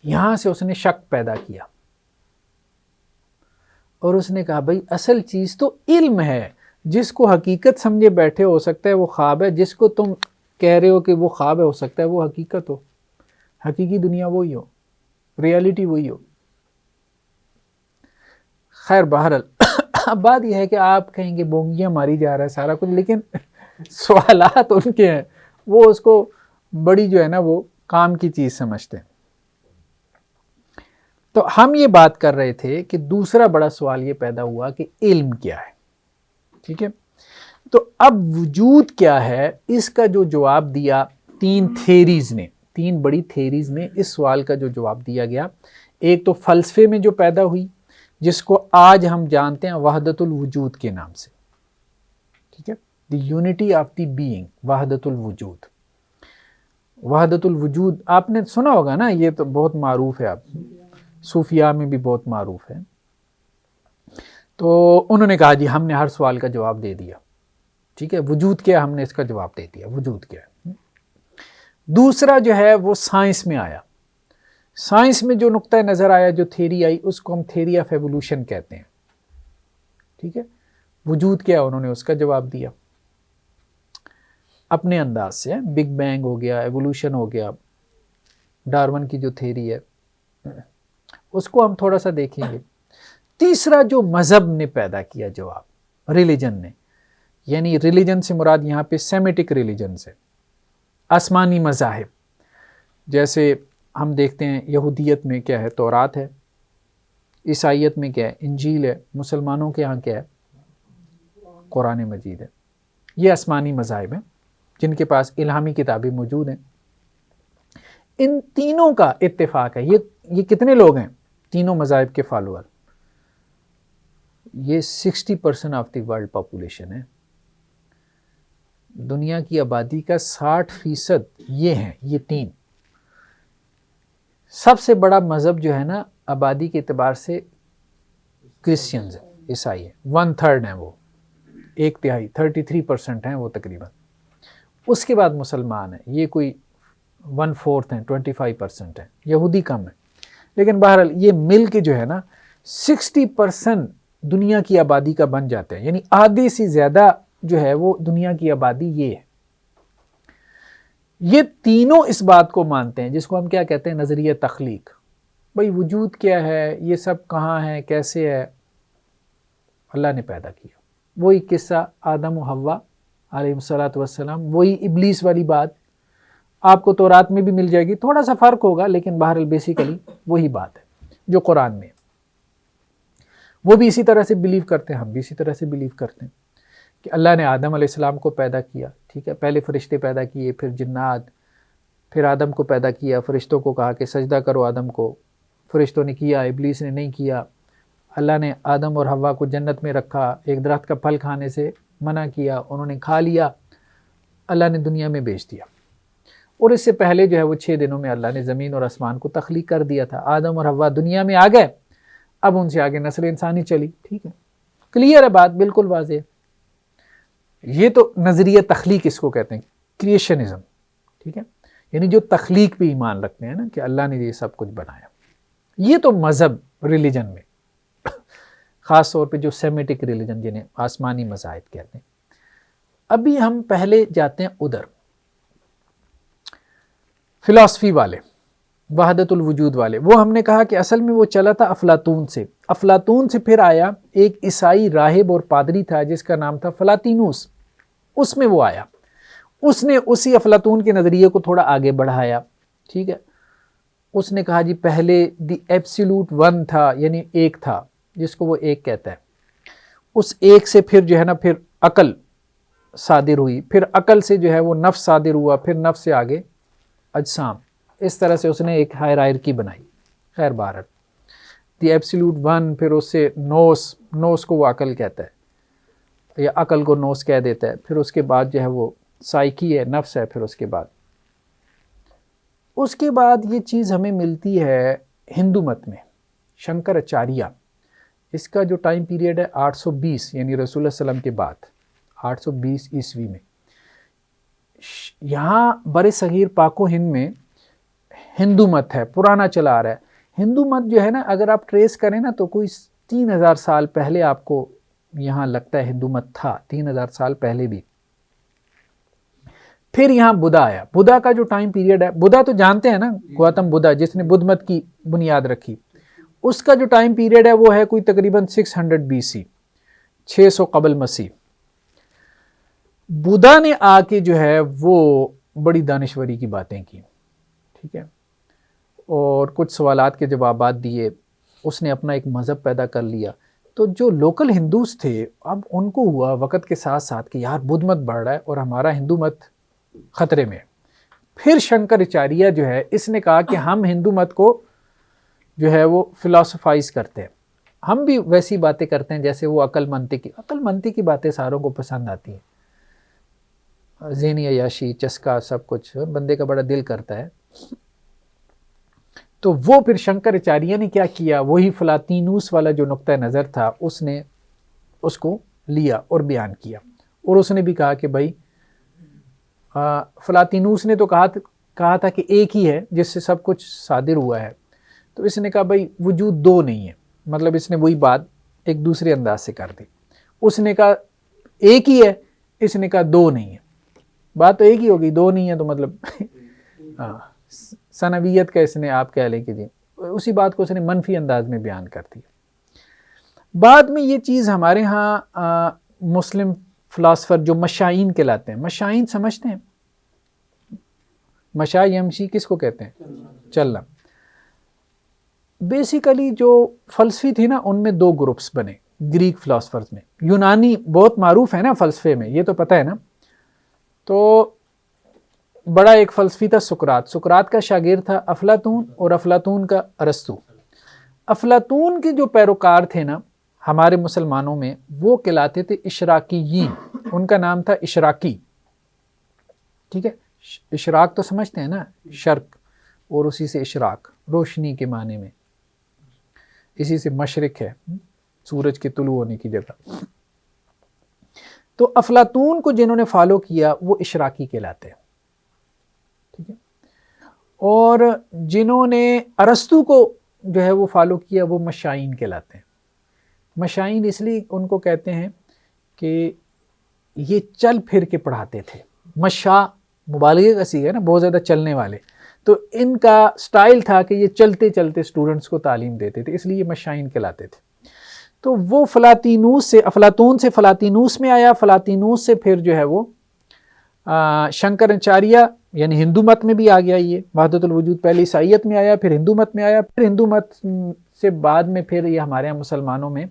یہاں سے اس نے شک پیدا کیا اور اس نے کہا بھائی اصل چیز تو علم ہے، جس کو حقیقت سمجھے بیٹھے ہو سکتا ہے وہ خواب ہے، جس کو تم کہہ رہے ہو کہ وہ خواب ہے ہو سکتا ہے وہ حقیقت ہو، حقیقی دنیا وہی ہو، ریالٹی وہی ہو۔ خیر بہرحال اب بات یہ ہے کہ آپ کہیں گے بونگیاں ماری جا رہا ہے سارا کچھ، لیکن سوالات ان کے ہیں، وہ اس کو بڑی جو ہے نا وہ کام کی چیز سمجھتے ہیں۔ تو ہم یہ بات کر رہے تھے کہ دوسرا بڑا سوال یہ پیدا ہوا کہ علم کیا ہے، ٹھیک ہے؟ تو اب وجود کیا ہے، اس کا جو جواب دیا 3 تھیریز نے، 3 بڑی تھیریز میں اس سوال کا جو جواب دیا گیا، ایک تو فلسفے میں جو پیدا ہوئی جس کو آج ہم جانتے ہیں وحدت الوجود کے نام سے، ٹھیک ہے، the unity of the being, وحدت الوجود۔ وحدت الوجود آپ نے سنا ہوگا نا، یہ تو بہت معروف ہے، آپ صوفیاء میں بھی بہت معروف ہے۔ تو انہوں نے کہا جی ہم نے ہر سوال کا جواب دے دیا، ٹھیک ہے، وجود کیا، ہم نے اس کا جواب دے دیا، وجود کیا ہے۔ دوسرا جو ہے وہ سائنس میں آیا، سائنس میں جو نقطہ نظر آیا، جو تھیری آئی، اس کو ہم تھیری آف ایوولوشن کہتے ہیں، ٹھیک ہے، وجود کیا، انہوں نے اس کا جواب دیا اپنے انداز سے، بگ بینگ ہو گیا، ایوولوشن ہو گیا، ڈارون کی جو تھیری ہے اس کو ہم تھوڑا سا دیکھیں گے۔ تیسرا جو مذہب نے پیدا کیا جواب، ریلیجن نے، یعنی ریلیجن سے مراد یہاں پہ سیمیٹک ریلیجن سے، آسمانی مذاہب، جیسے ہم دیکھتے ہیں یہودیت میں کیا ہے، تورات ہے، عیسائیت میں کیا ہے، انجیل ہے، مسلمانوں کے ہاں کیا ہے، قرآن مجید ہے۔ یہ آسمانی مذاہب ہیں جن کے پاس الہامی کتابیں موجود ہیں۔ ان تینوں کا اتفاق ہے، یہ کتنے لوگ ہیں تینوں مذاہب کے فالوور؟ یہ 60% آف دی ورلڈ پاپولیشن ہے، دنیا کی آبادی کا 60% یہ ہیں، یہ تین۔ سب سے بڑا مذہب جو ہے نا آبادی کے اعتبار سے کرسچنز ہیں، عیسائی ہیں، 1/3 ہیں، وہ 1/3، 33% ہیں وہ تقریباً۔ اس کے بعد مسلمان ہیں، یہ کوئی 1/4 ہیں، 25% ہیں، یہودی کم ہیں۔ لیکن بہرحال یہ مل کے جو ہے نا 60% دنیا کی آبادی کا بن جاتے ہیں، یعنی آدھی سے زیادہ جو ہے وہ دنیا کی آبادی یہ ہے۔ یہ تینوں اس بات کو مانتے ہیں جس کو ہم کیا کہتے ہیں، نظریہ تخلیق۔ بھئی وجود کیا ہے، یہ سب کہاں ہے، کیسے ہے؟ اللہ نے پیدا کیا۔ وہی قصہ آدم و حوا علیہ السلام، وہی ابلیس والی بات آپ کو تورات میں بھی مل جائے گی، تھوڑا سا فرق ہوگا لیکن بہرحال بیسیکلی وہی بات ہے جو قرآن میں ہے۔ وہ بھی اسی طرح سے بلیو کرتے ہیں، ہم بھی اسی طرح سے بلیو کرتے ہیں کہ اللہ نے آدم علیہ السلام کو پیدا کیا، ٹھیک ہے، پہلے فرشتے پیدا کیے، پھر جنات، پھر آدم کو پیدا کیا، فرشتوں کو کہا کہ سجدہ کرو آدم کو، فرشتوں نے کیا، ابلیس نے نہیں کیا۔ اللہ نے آدم اور حوا کو جنت میں رکھا، ایک درخت کا پھل کھانے سے منع کیا، انہوں نے کھا لیا، اللہ نے دنیا میں بھیج دیا۔ اور اس سے پہلے جو ہے وہ 6 دنوں میں اللہ نے زمین اور آسمان کو تخلیق کر دیا تھا۔ آدم اور حوا دنیا میں آ گئے، اب ان سے آگے نسل انسانی چلی، ٹھیک ہے، کلیئر ہے بات، بالکل واضح ہے۔ یہ تو نظریہ تخلیق اس کو کہتے ہیں، کریشنزم، ٹھیک ہے، یعنی جو تخلیق پہ ایمان رکھتے ہیں نا کہ اللہ نے یہ سب کچھ بنایا۔ یہ تو مذہب ریلیجن میں، خاص طور پہ جو سیمیٹک ریلیجن جنہیں آسمانی مذاہب کہتے ہیں۔ ابھی ہم پہلے جاتے ہیں ادھر فلاسفی والے، وحدت الوجود والے۔ وہ ہم نے کہا کہ اصل میں وہ چلا تھا افلاطون سے، افلاطون سے پھر آیا ایک عیسائی راہب اور پادری تھا جس کا نام تھا فلاطینوس، اس میں وہ آیا، اس نے اسی افلاطون کے نظریے کو تھوڑا آگے بڑھایا، ٹھیک ہے۔ اس نے کہا جی پہلے دی ایبسولوٹ ون تھا، یعنی ایک تھا جس کو وہ ایک کہتا ہے، اس ایک سے پھر جو ہے نا پھر عقل صادر ہوئی، پھر عقل سے جو ہے وہ نفس صادر ہوا، پھر نفس سے آگے اجسام، اس طرح سے اس نے ایک ہائرارکی بنائی۔ خیر بہرحال دی ایبسولوٹ ون، پھر اس سے نوس کو وہ عقل کہتا ہے یا عقل کو نوس کہہ دیتا ہے، پھر اس کے بعد جو ہے وہ سائیکی ہے، نفس ہے، پھر اس کے بعد یہ چیز ہمیں ملتی ہے ہندو مت میں، شنکراچاریہ، اس کا جو ٹائم پیریڈ ہے 820، یعنی رسول اللہ صلی اللہ علیہ وسلم کے بعد 820 عیسوی میں۔ یہاں بر صغیر پاک و ہند میں ہندو مت ہے، پرانا چلا آ رہا ہے۔ ہندو مت جو ہے نا اگر آپ ٹریس کریں نا تو کوئی 3000 سال پہلے آپ کو یہاں لگتا ہے ہندو مت تھا، 3000 سال پہلے بھی۔ پھر یہاں بدھا آیا، بدھا کا جو ٹائم پیریڈ ہے، بدھا تو جانتے ہیں نا، گوتم بدھا جس نے بدھ مت کی بنیاد رکھی، اس کا جو ٹائم پیریڈ ہے وہ ہے کوئی تقریباً 600 BC، 600 قبل مسیح۔ بدھا نے آ کے جو ہے وہ بڑی دانشوری کی باتیں کی، ٹھیک ہے، اور کچھ سوالات کے جوابات دیے، اس نے اپنا ایک مذہب پیدا کر لیا۔ تو جو لوکل ہندوز تھے اب ان کو ہوا وقت کے ساتھ ساتھ کہ یار بدھ مت بڑھ رہا ہے اور ہمارا ہندو مت خطرے میں ہے، پھر شنکراچاریہ جو ہے اس نے کہا کہ ہم ہندو مت کو جو ہے وہ فلاسفائز کرتے ہیں، ہم بھی ویسی باتیں کرتے ہیں جیسے وہ عقل مندی کی باتیں ساروں کو پسند آتی ہیں، ذہنی عیاشی، چسکا، سب کچھ بندے کا بڑا دل کرتا ہے۔ تو وہ پھر شنکراچاریہ نے کیا کیا، وہی فلاطینوس والا جو نقطہ نظر تھا اس نے اس کو لیا اور بیان کیا، اور اس نے بھی کہا کہ بھائی فلاطینوس نے تو کہا تھا کہ ایک ہی ہے جس سے سب کچھ صادر ہوا ہے، تو اس نے کہا بھائی وجود دو نہیں ہے، مطلب اس نے وہی بات ایک دوسرے انداز سے کر دی۔ اس نے کہا ایک ہی ہے، اس نے کہا دو نہیں ہے، بات تو ایک ہی ہوگی، دو نہیں ہے تو مطلب ثانویت کا اس نے آپ کہہ لیں کہ جی اسی بات کو اس نے منفی انداز میں بیان کر دیا۔ بعد میں یہ چیز ہمارے ہاں مسلم فلاسفر جو مشائین کہلاتے ہیں، مشائین سمجھتے ہیں، مشا یمشی کس کو کہتے ہیں؟ چلنا۔ بیسیکلی جو فلسفی تھی نا ان میں دو گروپس بنے گریک فلاسفرز میں، یونانی بہت معروف ہے نا فلسفے میں، یہ تو پتہ ہے نا۔ تو بڑا ایک فلسفی تھا سقراط کا شاگرد تھا افلاطون، اور افلاطون کا ارسطو۔ افلاطون کے جو پیروکار تھے نا ہمارے مسلمانوں میں، وہ کہلاتے تھے اشراقیین، ان کا نام تھا اشراقی، ٹھیک ہے۔ اشراق تو سمجھتے ہیں نا، شرق، اور اسی سے اشراق روشنی کے معنی میں، اسی سے مشرق ہے سورج کے طلوع ہونے کی جگہ۔ تو افلاطون کو جنہوں نے فالو کیا وہ اشراقی کہلاتے ہیں، ٹھیک ہے، اور جنہوں نے ارسطو کو جو ہے وہ فالو کیا وہ مشائین کہلاتے ہیں۔ مشائین اس لیے ان کو کہتے ہیں کہ یہ چل پھر کے پڑھاتے تھے، مشا مبالغے کا صیغہ ہے نا، بہت زیادہ چلنے والے، تو ان کا سٹائل تھا کہ یہ چلتے چلتے سٹوڈنٹس کو تعلیم دیتے تھے، اس لیے یہ مشائین کہلاتے تھے۔ تو وہ افلاطون سے فلاطینوس میں آیا، فلاطینوس سے پھر جو ہے وہ شنکراچاریہ یعنی ہندو مت میں بھی آ گیا، یہ وحدت الوجود پہلے عیسائیت میں آیا، پھر ہندو مت میں آیا، پھر ہندو مت سے بعد میں پھر یہ ہمارے یہاں مسلمانوں میں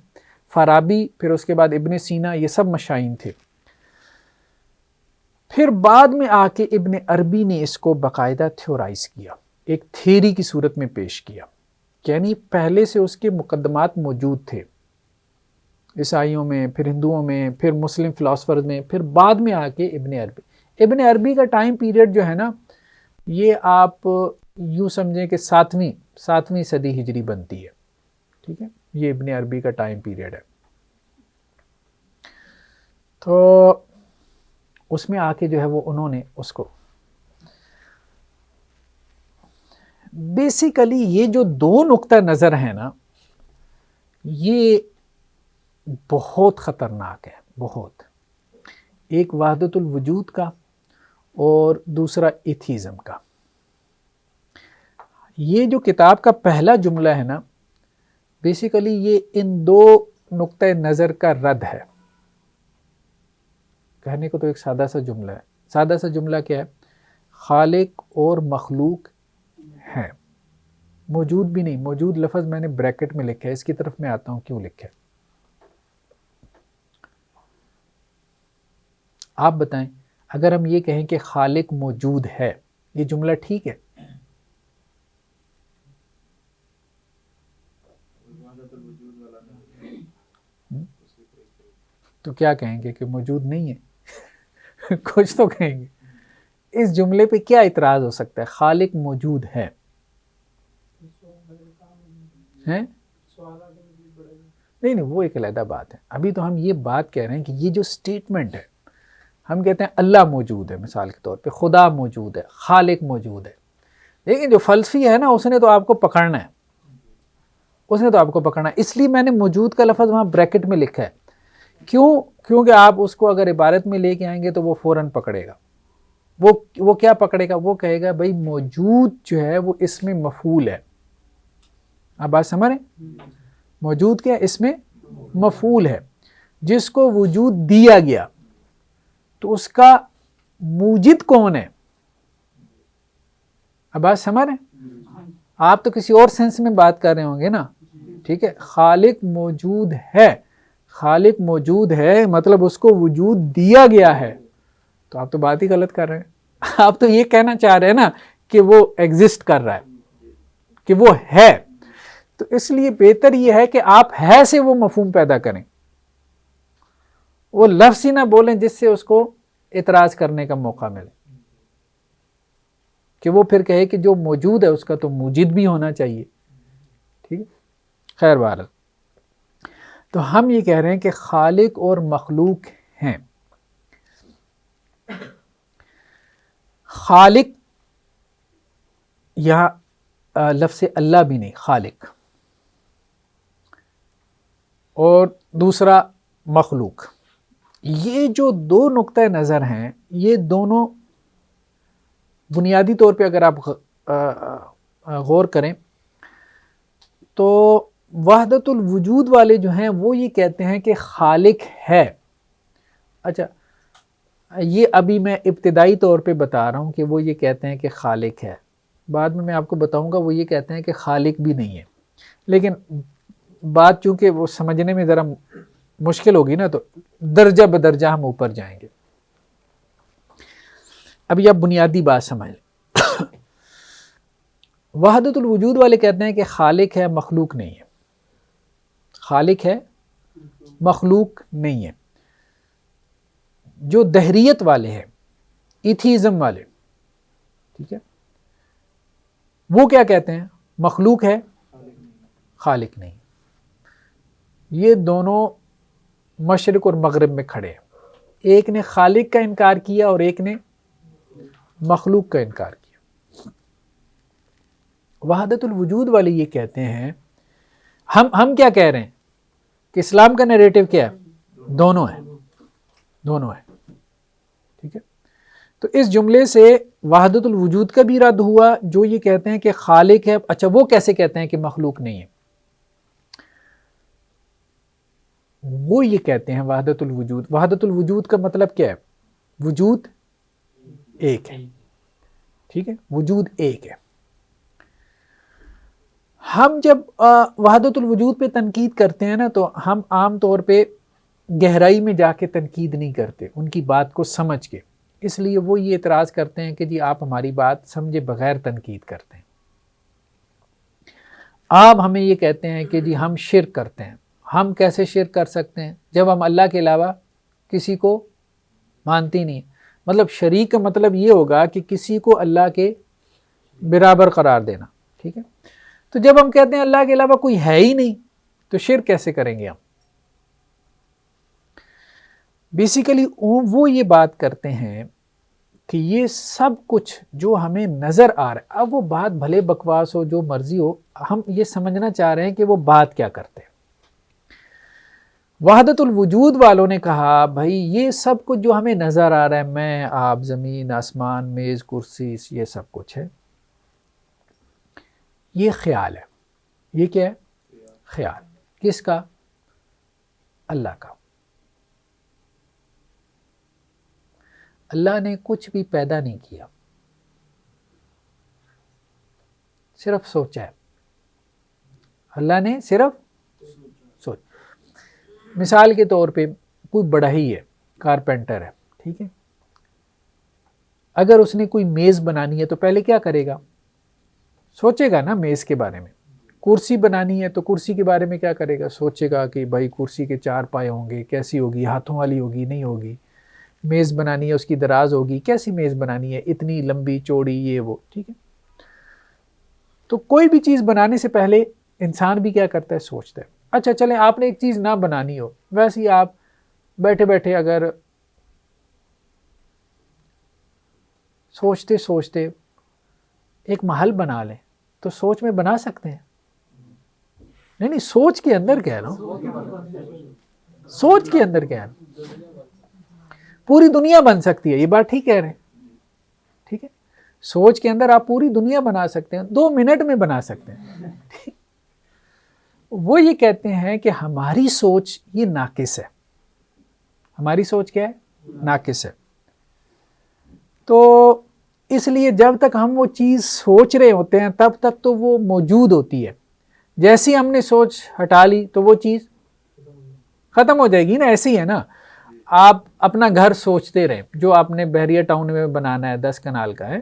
فارابی، پھر اس کے بعد ابن سینا، یہ سب مشائین تھے۔ پھر بعد میں آ کے ابن عربی نے اس کو باقاعدہ تھیورائز کیا، ایک تھیوری کی صورت میں پیش کیا، یعنی پہلے سے اس کے مقدمات موجود تھے عیسائیوں میں، پھر ہندوؤں میں، پھر مسلم فلاسفرز میں، پھر بعد میں آ کے ابن عربی کا ٹائم پیریڈ جو ہے نا، یہ آپ یوں سمجھیں کہ ساتویں صدی ہجری بنتی ہے، ٹھیک ہے، یہ ابن عربی کا ٹائم پیریڈ ہے۔ تو اس میں آ کے جو ہے وہ انہوں نے اس کو بیسیکلی یہ جو دو نقطہ نظر ہیں نا، یہ بہت خطرناک ہے، بہت، ایک وحدت الوجود کا اور دوسرا ایتھیزم کا۔ یہ جو کتاب کا پہلا جملہ ہے نا، بیسیکلی یہ ان دو نقطہ نظر کا رد ہے۔ کہنے کو تو ایک سادہ سا جملہ ہے، سادہ سا جملہ کیا ہے؟ خالق اور مخلوق ہیں، موجود بھی نہیں، موجود لفظ میں نے بریکٹ میں لکھا ہے، اس کی طرف میں آتا ہوں کیوں لکھا ہے۔ آپ بتائیں اگر ہم یہ کہیں کہ خالق موجود ہے، یہ جملہ ٹھیک ہے؟ تو کیا کہیں گے کہ موجود نہیں ہے؟ کچھ تو کہیں گے۔ اس جملے پہ کیا اعتراض ہو سکتا ہے؟ خالق موجود ہے، نہیں وہ ایک علیحدہ بات ہے۔ ابھی تو ہم یہ بات کہہ رہے ہیں کہ یہ جو سٹیٹمنٹ ہے، ہم کہتے ہیں اللہ موجود ہے، مثال کے طور پہ خدا موجود ہے، خالق موجود ہے، لیکن جو فلسفی ہے نا اس نے تو آپ کو پکڑنا ہے، اس لیے میں نے موجود کا لفظ وہاں بریکٹ میں لکھا ہے۔ کیونکہ آپ اس کو اگر عبارت میں لے کے آئیں گے تو وہ فوراً پکڑے گا۔ وہ کیا پکڑے گا؟ وہ کہے گا بھائی موجود جو ہے وہ اس میں مفعول ہے۔ آپ بات سمجھ رہے ہیں؟ موجود کیا اس میں مفعول ہے، جس کو وجود دیا گیا، تو اس کا موجد کون ہے؟ اب بات سمجھ رہے ہیں؟ آپ تو کسی اور سینس میں بات کر رہے ہوں گے نا، ٹھیک ہے۔ خالق موجود ہے، مطلب اس کو وجود دیا گیا ہے، تو آپ تو بات ہی غلط کر رہے ہیں۔ آپ تو یہ کہنا چاہ رہے ہیں نا کہ وہ ایگزسٹ کر رہا ہے، کہ وہ ہے. تو اس لیے بہتر یہ ہے کہ آپ ہے سے وہ مفہوم پیدا کریں، وہ لفظ ہی نہ بولیں جس سے اس کو اعتراض کرنے کا موقع ملے، کہ وہ پھر کہے کہ جو موجود ہے اس کا تو موجود بھی ہونا چاہیے. ٹھیک ہے، خیر بہرحال تو ہم یہ کہہ رہے ہیں کہ خالق اور مخلوق ہیں. خالق یہاں لفظ اللہ بھی نہیں، خالق، اور دوسرا مخلوق. یہ جو دو نقطۂ نظر ہیں، یہ دونوں بنیادی طور پہ اگر آپ غور کریں تو وحدت الوجود والے جو ہیں وہ یہ کہتے ہیں کہ خالق ہے. اچھا، یہ ابھی میں ابتدائی طور پہ بتا رہا ہوں کہ وہ یہ کہتے ہیں کہ خالق ہے، بعد میں آپ کو بتاؤں گا وہ یہ کہتے ہیں کہ خالق بھی نہیں ہے. لیکن بات چونکہ وہ سمجھنے میں ذرا مشکل ہوگی نا، تو درجہ بدرجہ ہم اوپر جائیں گے. ابھی آپ بنیادی بات سمجھ لیں. وحدت الوجود والے کہتے ہیں کہ خالق ہے، مخلوق نہیں ہے. خالق ہے، مخلوق نہیں ہے. جو دہریت والے ہیں، ایتھیزم والے، ٹھیک ہے، وہ کیا کہتے ہیں؟ مخلوق ہے، خالق نہیں. یہ دونوں مشرق اور مغرب میں کھڑے ہیں. ایک نے خالق کا انکار کیا اور ایک نے مخلوق کا انکار کیا. وحدت الوجود والے یہ کہتے ہیں، ہم کیا کہہ رہے ہیں کہ اسلام کا نیریٹو کیا ہے؟ دونوں ہیں، دونوں ہیں. ٹھیک ہے، تو اس جملے سے وحدت الوجود کا بھی رد ہوا جو یہ کہتے ہیں کہ خالق ہے. اچھا، وہ کیسے کہتے ہیں کہ مخلوق نہیں ہے؟ وہ یہ کہتے ہیں وحدت الوجود کا مطلب کیا ہے؟ وجود ایک ہے. ٹھیک ہے، وجود ایک ہے. ہم جب وحدت الوجود پہ تنقید کرتے ہیں نا، تو ہم عام طور پہ گہرائی میں جا کے تنقید نہیں کرتے ان کی بات کو سمجھ کے. اس لیے وہ یہ اعتراض کرتے ہیں کہ جی آپ ہماری بات سمجھے بغیر تنقید کرتے ہیں. آپ ہمیں یہ کہتے ہیں کہ جی ہم شرک کرتے ہیں. ہم کیسے شرک کر سکتے ہیں جب ہم اللہ کے علاوہ کسی کو مانتے نہیں؟ مطلب شریک کا مطلب یہ ہوگا کہ کسی کو اللہ کے برابر قرار دینا. ٹھیک ہے، تو جب ہم کہتے ہیں اللہ کے علاوہ کوئی ہے ہی نہیں تو شرک کیسے کریں گے ہم؟ بیسیکلی وہ یہ بات کرتے ہیں کہ یہ سب کچھ جو ہمیں نظر آ رہا ہے، اب وہ بات بھلے بکواس ہو، جو مرضی ہو، ہم یہ سمجھنا چاہ رہے ہیں کہ وہ بات کیا کرتے ہیں. وحدت الوجود والوں نے کہا بھائی یہ سب کچھ جو ہمیں نظر آ رہا ہے، میں، آپ، زمین، آسمان، میز، کرسی، یہ سب کچھ ہے، یہ خیال ہے. یہ کیا ہے؟ خیال. کس کا؟ اللہ کا. اللہ نے کچھ بھی پیدا نہیں کیا، صرف سوچا ہے. اللہ نے صرف سوچ. مثال کے طور پہ کوئی بڑھئی ہے، کارپینٹر ہے، ٹھیک ہے، اگر اس نے کوئی میز بنانی ہے تو پہلے کیا کرے گا؟ سوچے گا نا میز کے بارے میں. کرسی بنانی ہے تو کرسی کے بارے میں کیا کرے گا؟ سوچے گا کہ بھائی کرسی کے 4 پائے ہوں گے، کیسی ہوگی، ہاتھوں والی ہوگی نہیں ہوگی. میز بنانی ہے، اس کی دراز ہوگی، کیسی میز بنانی ہے، اتنی لمبی چوڑی، یہ وہ. ٹھیک ہے، تو کوئی بھی چیز بنانے سے پہلے انسان بھی کیا کرتا ہے؟ سوچتا ہے. اچھا چلیں آپ نے ایک چیز نہ بنانی ہو، ویسے ہی آپ بیٹھے بیٹھے اگر سوچتے سوچتے ایک محل بنا لیں تو سوچ میں بنا سکتے ہیں؟ نہیں، سوچ کے اندر کہہ رہا ہوں، سوچ کے اندر کہہ رہا ہوں. پوری دنیا بن سکتی ہے، یہ بات ٹھیک کہہ رہے ہیں. ٹھیک ہے، سوچ کے اندر آپ پوری دنیا بنا سکتے ہیں، 2 منٹ میں بنا سکتے ہیں. وہ یہ کہتے ہیں کہ ہماری سوچ یہ ناقص ہے. ہماری سوچ کیا ہے؟ ناقص ہے. تو اس لیے جب تک ہم وہ چیز سوچ رہے ہوتے ہیں تب تک تو وہ موجود ہوتی ہے. جیسی ہم نے سوچ ہٹا لی تو وہ چیز ختم ہو جائے گی نا. ایسی ہے نا، آپ اپنا گھر سوچتے رہیں جو آپ نے بحریہ ٹاؤن میں بنانا ہے 10 کنال کا ہے،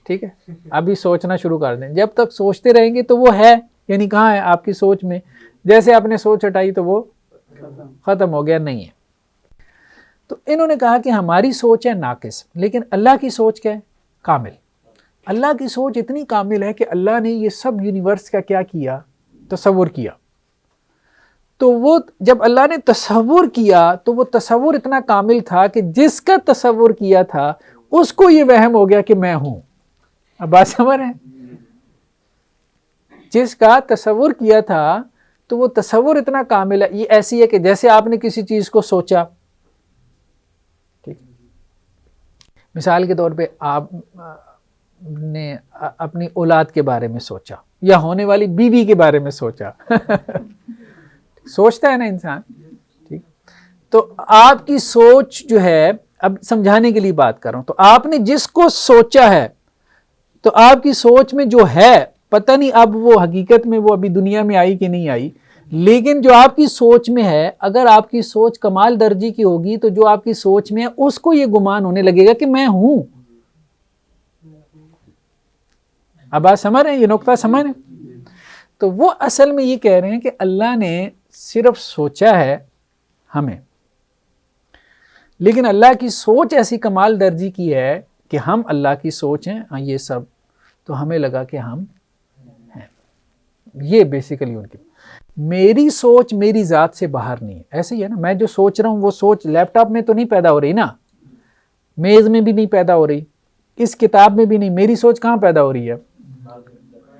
ٹھیک ہے، ابھی سوچنا شروع کر دیں، جب تک سوچتے رہیں گے تو وہ ہے، یعنی کہاں ہے آپ کی سوچ میں، جیسے آپ نے سوچ ہٹائی تو وہ ختم ہو گیا، نہیں ہے۔ تو انہوں نے کہا کہ ہماری سوچ ہے ناقص، لیکن اللہ کی سوچ کیا ہے؟ کامل۔ اللہ کی سوچ اتنی کامل ہے کہ اللہ نے یہ سب یونیورس کا کیا کیا؟ تصور کیا۔ تو وہ جب اللہ نے تصور کیا تو وہ تصور اتنا کامل تھا کہ جس کا تصور کیا تھا اس کو یہ وہم ہو گیا کہ میں ہوں۔ اب بات سمجھ رہے ہیں؟ جس کا تصور کیا تھا تو وہ تصور اتنا کامل ہے، یہ ایسی ہے کہ جیسے آپ نے کسی چیز کو سوچا، ٹھیک، مثال کے طور پہ آپ نے اپنی اولاد کے بارے میں سوچا یا ہونے والی بیوی کے بارے میں سوچا سوچتا ہے نا انسان، ٹھیک، تو آپ کی سوچ جو ہے، اب سمجھانے کے لیے بات کر رہا ہوں، تو آپ نے جس کو سوچا ہے تو آپ کی سوچ میں جو ہے، پتہ نہیں اب وہ حقیقت میں وہ ابھی دنیا میں آئی کہ نہیں آئی، لیکن جو آپ کی سوچ میں ہے، اگر آپ کی سوچ کمال درجے کی ہوگی تو جو آپ کی سوچ میں ہے اس کو یہ گمان ہونے لگے گا کہ میں ہوں۔ اب آپ سمجھ رہے ہیں، یہ نقطہ سمجھ رہے ہیں؟ تو وہ اصل میں یہ کہہ رہے ہیں کہ اللہ نے صرف سوچا ہے ہمیں، لیکن اللہ کی سوچ ایسی کمال درجے کی ہے کہ ہم اللہ کی سوچ ہیں، ہاں یہ سب، تو ہمیں لگا کہ ہم ہیں۔ یہ بیسیکلی ان کی میری سوچ میری ذات سے باہر نہیں ہے، ایسے ہی ہے نا، میں جو سوچ رہا ہوں وہ سوچ لیپ ٹاپ میں تو نہیں پیدا ہو رہی نا، میز میں بھی نہیں پیدا ہو رہی، اس کتاب میں بھی نہیں، میری سوچ کہاں پیدا ہو رہی ہے؟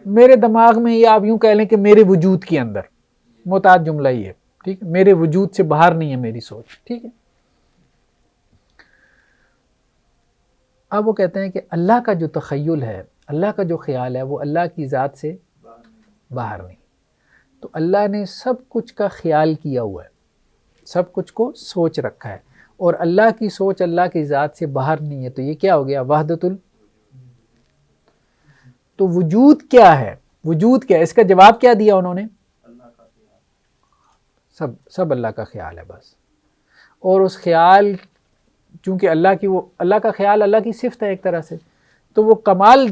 میرے دماغ میں، یا آپ یوں کہہ لیں کہ میرے وجود کے اندر، محتاط جملہ ہی ہے، ٹھیک ہے، میرے وجود سے باہر نہیں ہے میری سوچ، ٹھیک ہے۔ اب وہ کہتے ہیں کہ اللہ کا جو تخیل ہے، اللہ کا جو خیال ہے، وہ اللہ کی ذات سے باہر نہیں، تو اللہ نے سب کچھ کا خیال کیا ہوا ہے، سب کچھ کو سوچ رکھا ہے، اور اللہ کی سوچ اللہ کی ذات سے باہر نہیں ہے، تو یہ کیا ہو گیا؟ وحدت تو وجود کیا ہے؟ وجود کیا ہے؟ اس کا جواب کیا دیا انہوں نے؟ سب اللہ کا خیال ہے بس، اور اس خیال چونکہ اللہ کا خیال اللہ کی صفت ہے ایک طرح سے، تو وہ کمال،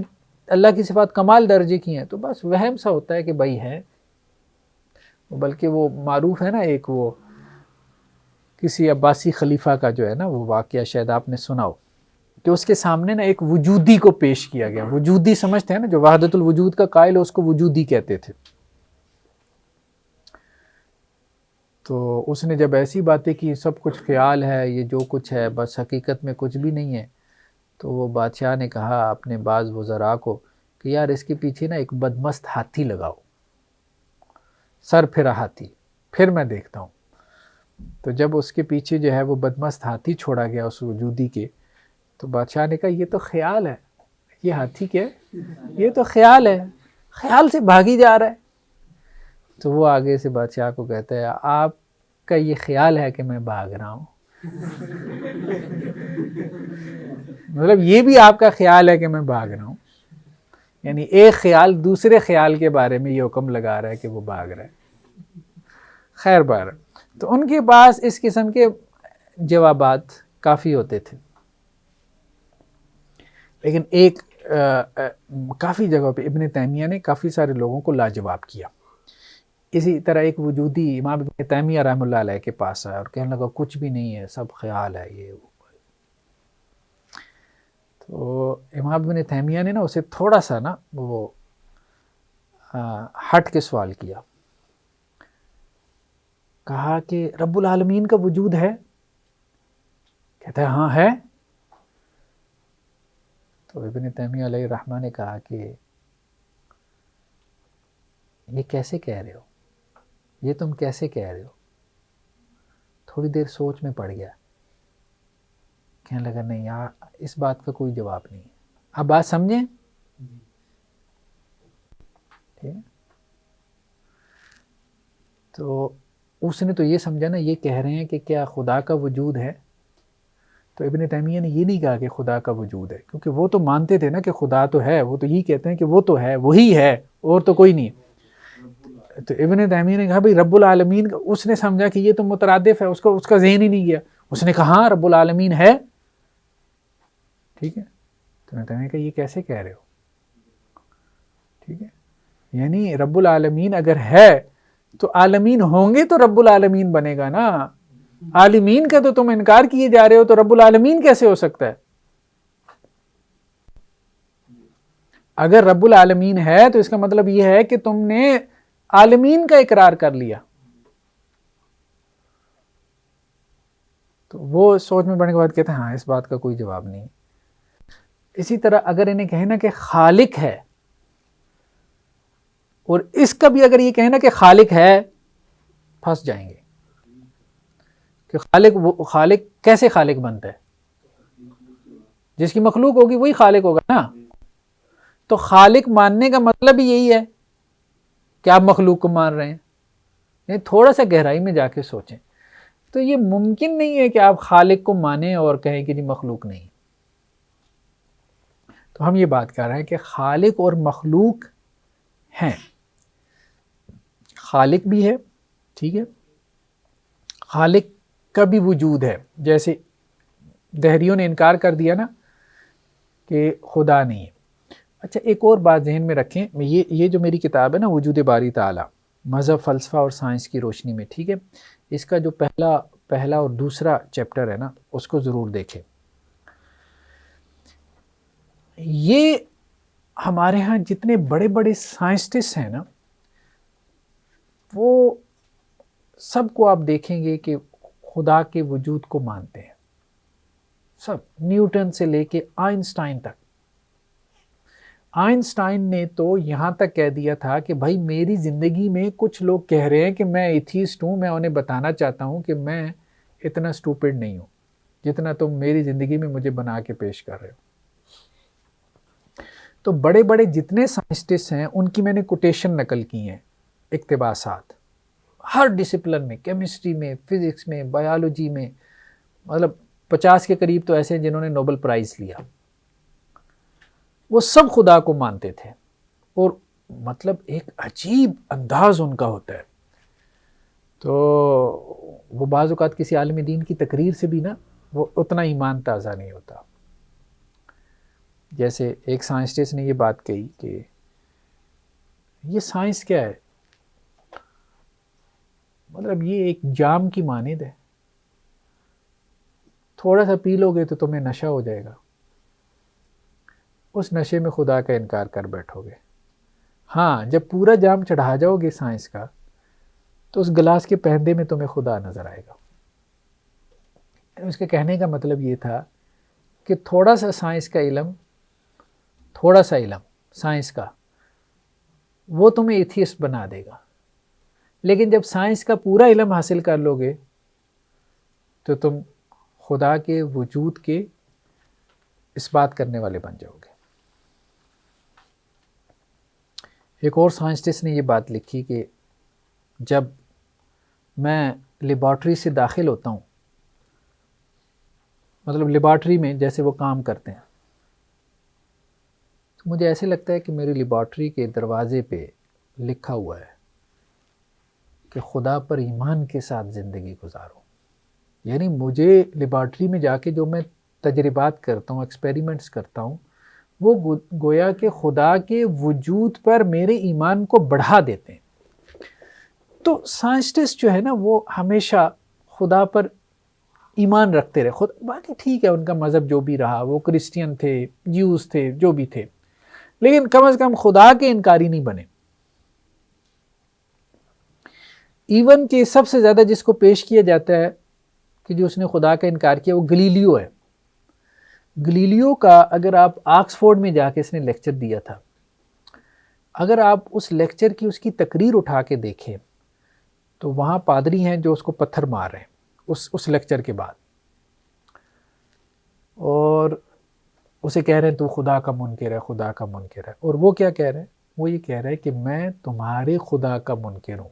اللہ کی صفات کمال درجے کی ہیں، تو بس وہم سا ہوتا ہے کہ بھائی ہے، بلکہ وہ معروف ہے نا، ایک وہ کسی عباسی خلیفہ کا جو ہے نا وہ واقعہ، شاید آپ نے سنا ہو، کہ اس کے سامنے نا ایک وجودی کو پیش کیا گیا، وجودی سمجھتے ہیں نا، جو وحدت الوجود کا قائل ہے اس کو وجودی کہتے تھے، تو اس نے جب ایسی باتیں کی، سب کچھ خیال ہے، یہ جو کچھ ہے بس حقیقت میں کچھ بھی نہیں ہے، تو وہ بادشاہ نے کہا اپنے بعض وزراء کو کہ یار اس کے پیچھے نا ایک بدمست ہاتھی لگاؤ، سر پھرا ہاتھی، پھر میں دیکھتا ہوں۔ تو جب اس کے پیچھے جو ہے وہ بدمست ہاتھی چھوڑا گیا اس وجودی کے، تو بادشاہ نے کہا یہ تو خیال ہے، یہ ہاتھی کیا ہے؟ یہ تو خیال ہے، خیال سے بھاگی جا رہا ہے۔ تو وہ آگے سے بادشاہ کو کہتا ہے آپ کا یہ خیال ہے کہ میں بھاگ رہا ہوں، مطلب یہ بھی آپ کا خیال ہے کہ میں بھاگ رہا ہوں، یعنی ایک خیال دوسرے خیال کے بارے میں یہ حکم لگا رہا ہے کہ وہ بھاگ رہا ہے۔ خیر بار، تو ان کے پاس اس قسم کے جوابات کافی ہوتے تھے، لیکن ایک کافی جگہ پہ ابن تیمیہ نے کافی سارے لوگوں کو لاجواب کیا۔ اسی طرح ایک وجودی امام ابن تیمیہ رحمہ اللہ علیہ کے پاس آیا اور کہنے لگا کچھ بھی نہیں ہے، سب خیال ہے یہ وہ۔ تو امام ابن تیمیہ نے نا اسے تھوڑا سا نا وہ ہٹ کے سوال کیا، کہا کہ رب العالمین کا وجود ہے؟ کہتا ہے ہاں ہے۔ تو ابن تیمیہ علیہ الرحمہ نے کہا کہ یہ کیسے کہہ رہے ہو، یہ تم کیسے کہہ رہے ہو؟ تھوڑی دیر سوچ میں پڑ گیا، کہنے لگا نہیں یار اس بات کا کوئی جواب نہیں ہے۔ اب بات سمجھیں؟ ٹھیک ہے، تو اس نے تو یہ سمجھا نا، یہ کہہ رہے ہیں کہ کیا خدا کا وجود ہے؟ تو ابن تیمیہ نے یہ نہیں کہا کہ خدا کا وجود ہے، کیونکہ وہ تو مانتے تھے نا کہ خدا تو ہے، وہ تو یہ کہتے ہیں کہ وہ تو ہے، وہی ہے اور تو کوئی نہیں۔ تو ابن تیمیہ نے کہا بھئی رب العالمین کا، اس نے سمجھا کہ یہ تو مترادف ہے، اس کا ذہن ہی نہیں گیا، اس نے کہا ہاں رب العالمین ہے. ٹھیک ہے, تو نے کہا یہ کیسے کہہ رہے ہو؟ ٹھیک ہے, یعنی رب العالمین اگر ہے تو عالمین ہوں گے تو رب العالمین بنے گا نا. عالمین کا تو تم انکار کیے جا رہے ہو, تو رب العالمین کیسے ہو سکتا ہے؟ اگر رب العالمین ہے تو اس کا مطلب یہ ہے کہ تم نے عالمین کا اقرار کر لیا. تو وہ سوچ میں پڑنے کے بعد کہتے ہیں ہاں اس بات کا کوئی جواب نہیں. اسی طرح اگر انہیں کہنا کہ خالق ہے, اور اس کا بھی اگر یہ کہنا کہ خالق ہے, پھنس جائیں گے. کہ خالق کیسے خالق بنتا ہے؟ جس کی مخلوق ہوگی وہی خالق ہوگا نا. تو خالق ماننے کا مطلب ہی یہی ہے کہ آپ مخلوق کو مان رہے ہیں. یعنی تھوڑا سا گہرائی میں جا کے سوچیں تو یہ ممکن نہیں ہے کہ آپ خالق کو مانیں اور کہیں کہ جی مخلوق نہیں. تو ہم یہ بات کر رہے ہیں کہ خالق اور مخلوق ہیں. خالق بھی ہے, ٹھیک ہے, خالق کا بھی وجود ہے. جیسے دہریوں نے انکار کر دیا نا کہ خدا نہیں ہے. اچھا ایک اور بات ذہن میں رکھیں, یہ جو میری کتاب ہے نا وجود باری تعالی مذہب, فلسفہ اور سائنس کی روشنی میں, ٹھیک ہے, اس کا جو پہلا اور دوسرا چیپٹر ہے نا اس کو ضرور دیکھیں. یہ ہمارے ہاں جتنے بڑے بڑے سائنسٹسٹ ہیں نا وہ سب کو آپ دیکھیں گے کہ خدا کے وجود کو مانتے ہیں. سب, نیوٹن سے لے کے آئنسٹائن تک. آئنسٹائن نے تو یہاں تک کہہ دیا تھا کہ بھائی میری زندگی میں کچھ لوگ کہہ رہے ہیں کہ میں ایتھیسٹ ہوں, میں انہیں بتانا چاہتا ہوں کہ میں اتنا سٹوپڈ نہیں ہوں جتنا تم میری زندگی میں مجھے بنا کے پیش کر رہے ہو. تو بڑے بڑے جتنے سائنسٹسٹ ہیں ان کی میں نے کوٹیشن نقل کی ہیں, اقتباسات, ہر ڈسپلن میں, کیمسٹری میں, فزکس میں, بایولوجی میں, مطلب 50 کے قریب تو ایسے ہیں جنہوں نے نوبل پرائز لیا. وہ سب خدا کو مانتے تھے اور مطلب ایک عجیب انداز ان کا ہوتا ہے. تو وہ بعض اوقات کسی عالم دین کی تقریر سے بھی نا وہ اتنا ایمان تازہ نہیں ہوتا. جیسے ایک سائنسٹسٹ نے یہ بات کہی کہ یہ سائنس کیا ہے, مطلب یہ ایک جام کی مانند ہے, تھوڑا سا پی لو گے تو تمہیں نشہ ہو جائے گا, اس نشے میں خدا کا انکار کر بیٹھو گے. ہاں جب پورا جام چڑھا جاؤ گے سائنس کا تو اس گلاس کے پہندے میں تمہیں خدا نظر آئے گا. اس کے کہنے کا مطلب یہ تھا کہ تھوڑا سا سائنس کا علم, تھوڑا سا علم سائنس کا, وہ تمہیں ایتھیسٹ بنا دے گا. لیکن جب سائنس کا پورا علم حاصل کر لو گے تو تم خدا کے وجود کے اس بات کرنے والے بن جاؤ گے. ایک اور سائنسٹسٹ نے یہ بات لکھی کہ جب میں لیبارٹری سے داخل ہوتا ہوں, مطلب لیبارٹری میں جیسے وہ کام کرتے ہیں, تو مجھے ایسے لگتا ہے کہ میری لیبارٹری کے دروازے پہ لکھا ہوا ہے کہ خدا پر ایمان کے ساتھ زندگی گزارو. یعنی مجھے لیبارٹری میں جا کے جو میں تجربات کرتا ہوں, ایکسپیریمنٹس کرتا ہوں, وہ گویا کہ خدا کے وجود پر میرے ایمان کو بڑھا دیتے ہیں. تو سائنسٹسٹ جو ہے نا وہ ہمیشہ خدا پر ایمان رکھتے رہے. باقی ٹھیک ہے ان کا مذہب جو بھی رہا, وہ کرسچین تھے, جیوز تھے, جو بھی تھے, لیکن کم از کم خدا کے انکاری نہیں بنے. ایون کہ سب سے زیادہ جس کو پیش کیا جاتا ہے کہ جو اس نے خدا کا انکار کیا وہ گلیلیو ہے. گلیلیو کا اگر آپ آکسفورڈ میں جا کے اس نے لیکچر دیا تھا, اگر آپ اس لیکچر کی اس کی تقریر اٹھا کے دیکھیں تو وہاں پادری ہیں جو اس کو پتھر مار رہے ہیں اس لیکچر کے بعد, اور اسے کہہ رہے ہیں تو خدا کا منکر ہے, خدا کا منکر ہے. اور وہ کیا کہہ رہے ہیں؟ وہ یہ کہہ رہے ہیں کہ میں تمہارے خدا کا منکر ہوں,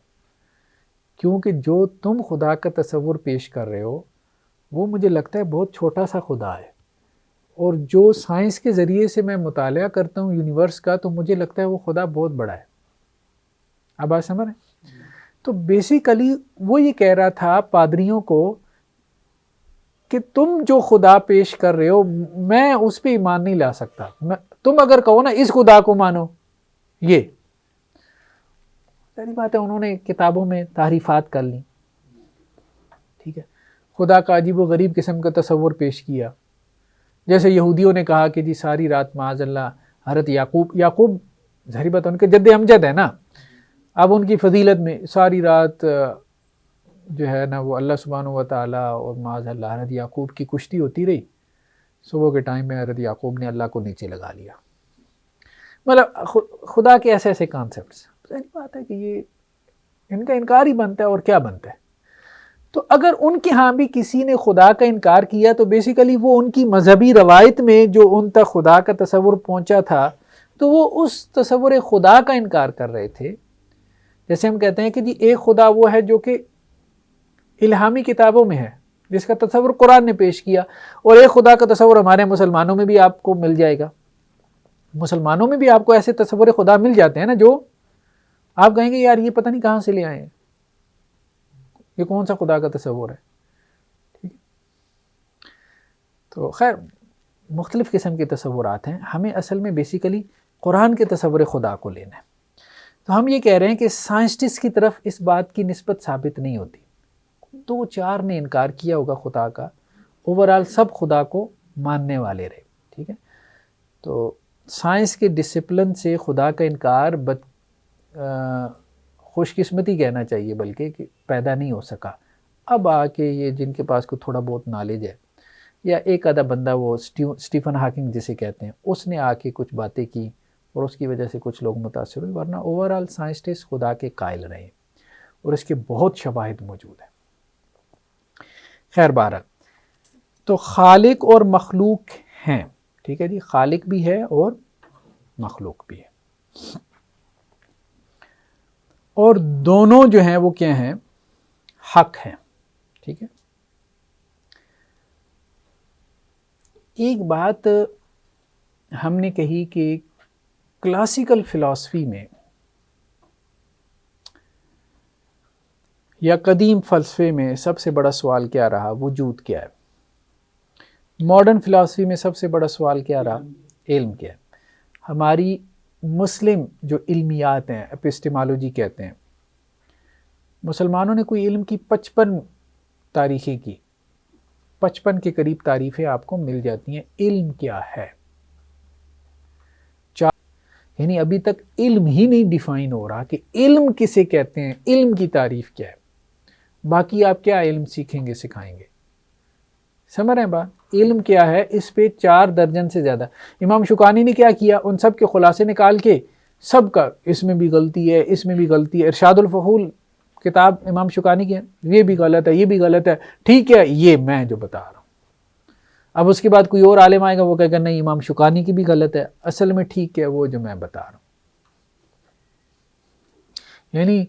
کیونکہ جو تم خدا کا تصور پیش کر رہے ہو وہ مجھے لگتا ہے بہت چھوٹا سا خدا ہے, اور جو سائنس کے ذریعے سے میں مطالعہ کرتا ہوں یونیورس کا تو مجھے لگتا ہے وہ خدا بہت بڑا ہے. اب بات سمجھ رہے ہیں؟ تو بیسیکلی وہ یہ کہہ رہا تھا پادریوں کو کہ تم جو خدا پیش کر رہے ہو میں اس پہ ایمان نہیں لا سکتا، تم اگر کہو نا اس خدا کو مانو، یہ پہلی بات ہے انہوں نے کتابوں میں تعریفات کر لی، ٹھیک ہے، خدا کا عجیب و غریب قسم کا تصور پیش کیا. جیسے یہودیوں نے کہا کہ جی ساری رات معاذ اللہ حضرت یعقوب ظاہری بات ان کے جد امجد ہے نا، اب ان کی فضیلت میں ساری رات جو ہے نا وہ اللہ سبحانہ و تعالیٰ اور معاذ اللہ حضرت یعقوب کی کشتی ہوتی رہی. صبح کے ٹائم میں حضرت یعقوب نے اللہ کو نیچے لگا لیا. مطلب خدا کے ایسے ایسے کانسیپٹس، ظاہری بات ہے کہ یہ ان کا انکار ہی بنتا ہے اور کیا بنتا ہے. تو اگر ان کے ہاں بھی کسی نے خدا کا انکار کیا تو بیسیکلی وہ ان کی مذہبی روایت میں جو ان تک خدا کا تصور پہنچا تھا تو وہ اس تصور خدا کا انکار کر رہے تھے. جیسے ہم کہتے ہیں کہ جی ایک خدا وہ ہے جو کہ الہامی کتابوں میں ہے، جس کا تصور قرآن نے پیش کیا، اور ایک خدا کا تصور ہمارے مسلمانوں میں بھی آپ کو مل جائے گا. مسلمانوں میں بھی آپ کو ایسے تصور خدا مل جاتے ہیں نا جو آپ کہیں گے یار یہ پتہ نہیں کہاں سے لے آئے ہیں، یہ کون سا خدا کا تصور ہے. ٹھیک ہے، تو خیر مختلف قسم کے تصورات ہیں، ہمیں اصل میں بیسیکلی قرآن کے تصور خدا کو لینا ہے. تو ہم یہ کہہ رہے ہیں کہ سائنسٹسٹ کی طرف اس بات کی نسبت ثابت نہیں ہوتی. 2-4 نے انکار کیا ہوگا خدا کا، اوورال سب خدا کو ماننے والے رہے. ٹھیک ہے، تو سائنس کے ڈسپلن سے خدا کا انکار خوش قسمتی کہنا چاہیے بلکہ کہ پیدا نہیں ہو سکا. اب آ کے یہ جن کے پاس کو تھوڑا بہت نالج ہے یا ایک آدھا بندہ وہ اسٹیفن ہاکنگ جسے کہتے ہیں اس نے آ کے کچھ باتیں کی اور اس کی وجہ سے کچھ لوگ متاثر ہوئے، ورنہ اوورال سائنسٹسٹ خدا کے قائل رہے اور اس کے بہت شواہد موجود ہیں. خیر بہرحال تو خالق اور مخلوق ہیں، ٹھیک ہے جی، خالق بھی ہے اور مخلوق بھی ہے، اور دونوں جو ہیں وہ کیا ہیں، حق ہیں. ٹھیک ہے، ایک بات ہم نے کہی کہ کلاسیکل فلسفی میں یا قدیم فلسفے میں سب سے بڑا سوال کیا رہا، وجود کیا ہے. ماڈرن فلسفی میں سب سے بڑا سوال کیا رہا، علم کیا ہے. ہماری مسلم جو علمیات ہیں، اپسٹیمالوجی کہتے ہیں، مسلمانوں نے کوئی علم کی 55 تاریخیں کی، 55 کے قریب تعریفیں آپ کو مل جاتی ہیں. علم کیا ہے، یعنی ابھی تک علم ہی نہیں ڈیفائن ہو رہا کہ علم کسے کہتے ہیں، علم کی تعریف کیا ہے. باقی آپ کیا علم سیکھیں گے سکھائیں گے، سمجھ رہے ہیں بات، علم کیا ہے اس پہ 4 درجن سے زیادہ. امام شوکانی نے کیا کیا، ان سب کے خلاصے نکال کے سب کا اس میں بھی غلطی ہے، اس میں بھی غلطی ہے. ارشاد الفحول کتاب امام شوکانی کی ہے، یہ بھی غلط ہے، یہ بھی غلط ہے. ٹھیک ہے، یہ میں جو بتا رہا ہوں. اب اس کے بعد کوئی اور عالم آئے گا وہ کہے گا نہیں امام شوکانی کی بھی غلط ہے، اصل میں ٹھیک ہے وہ جو میں بتا رہا ہوں. یعنی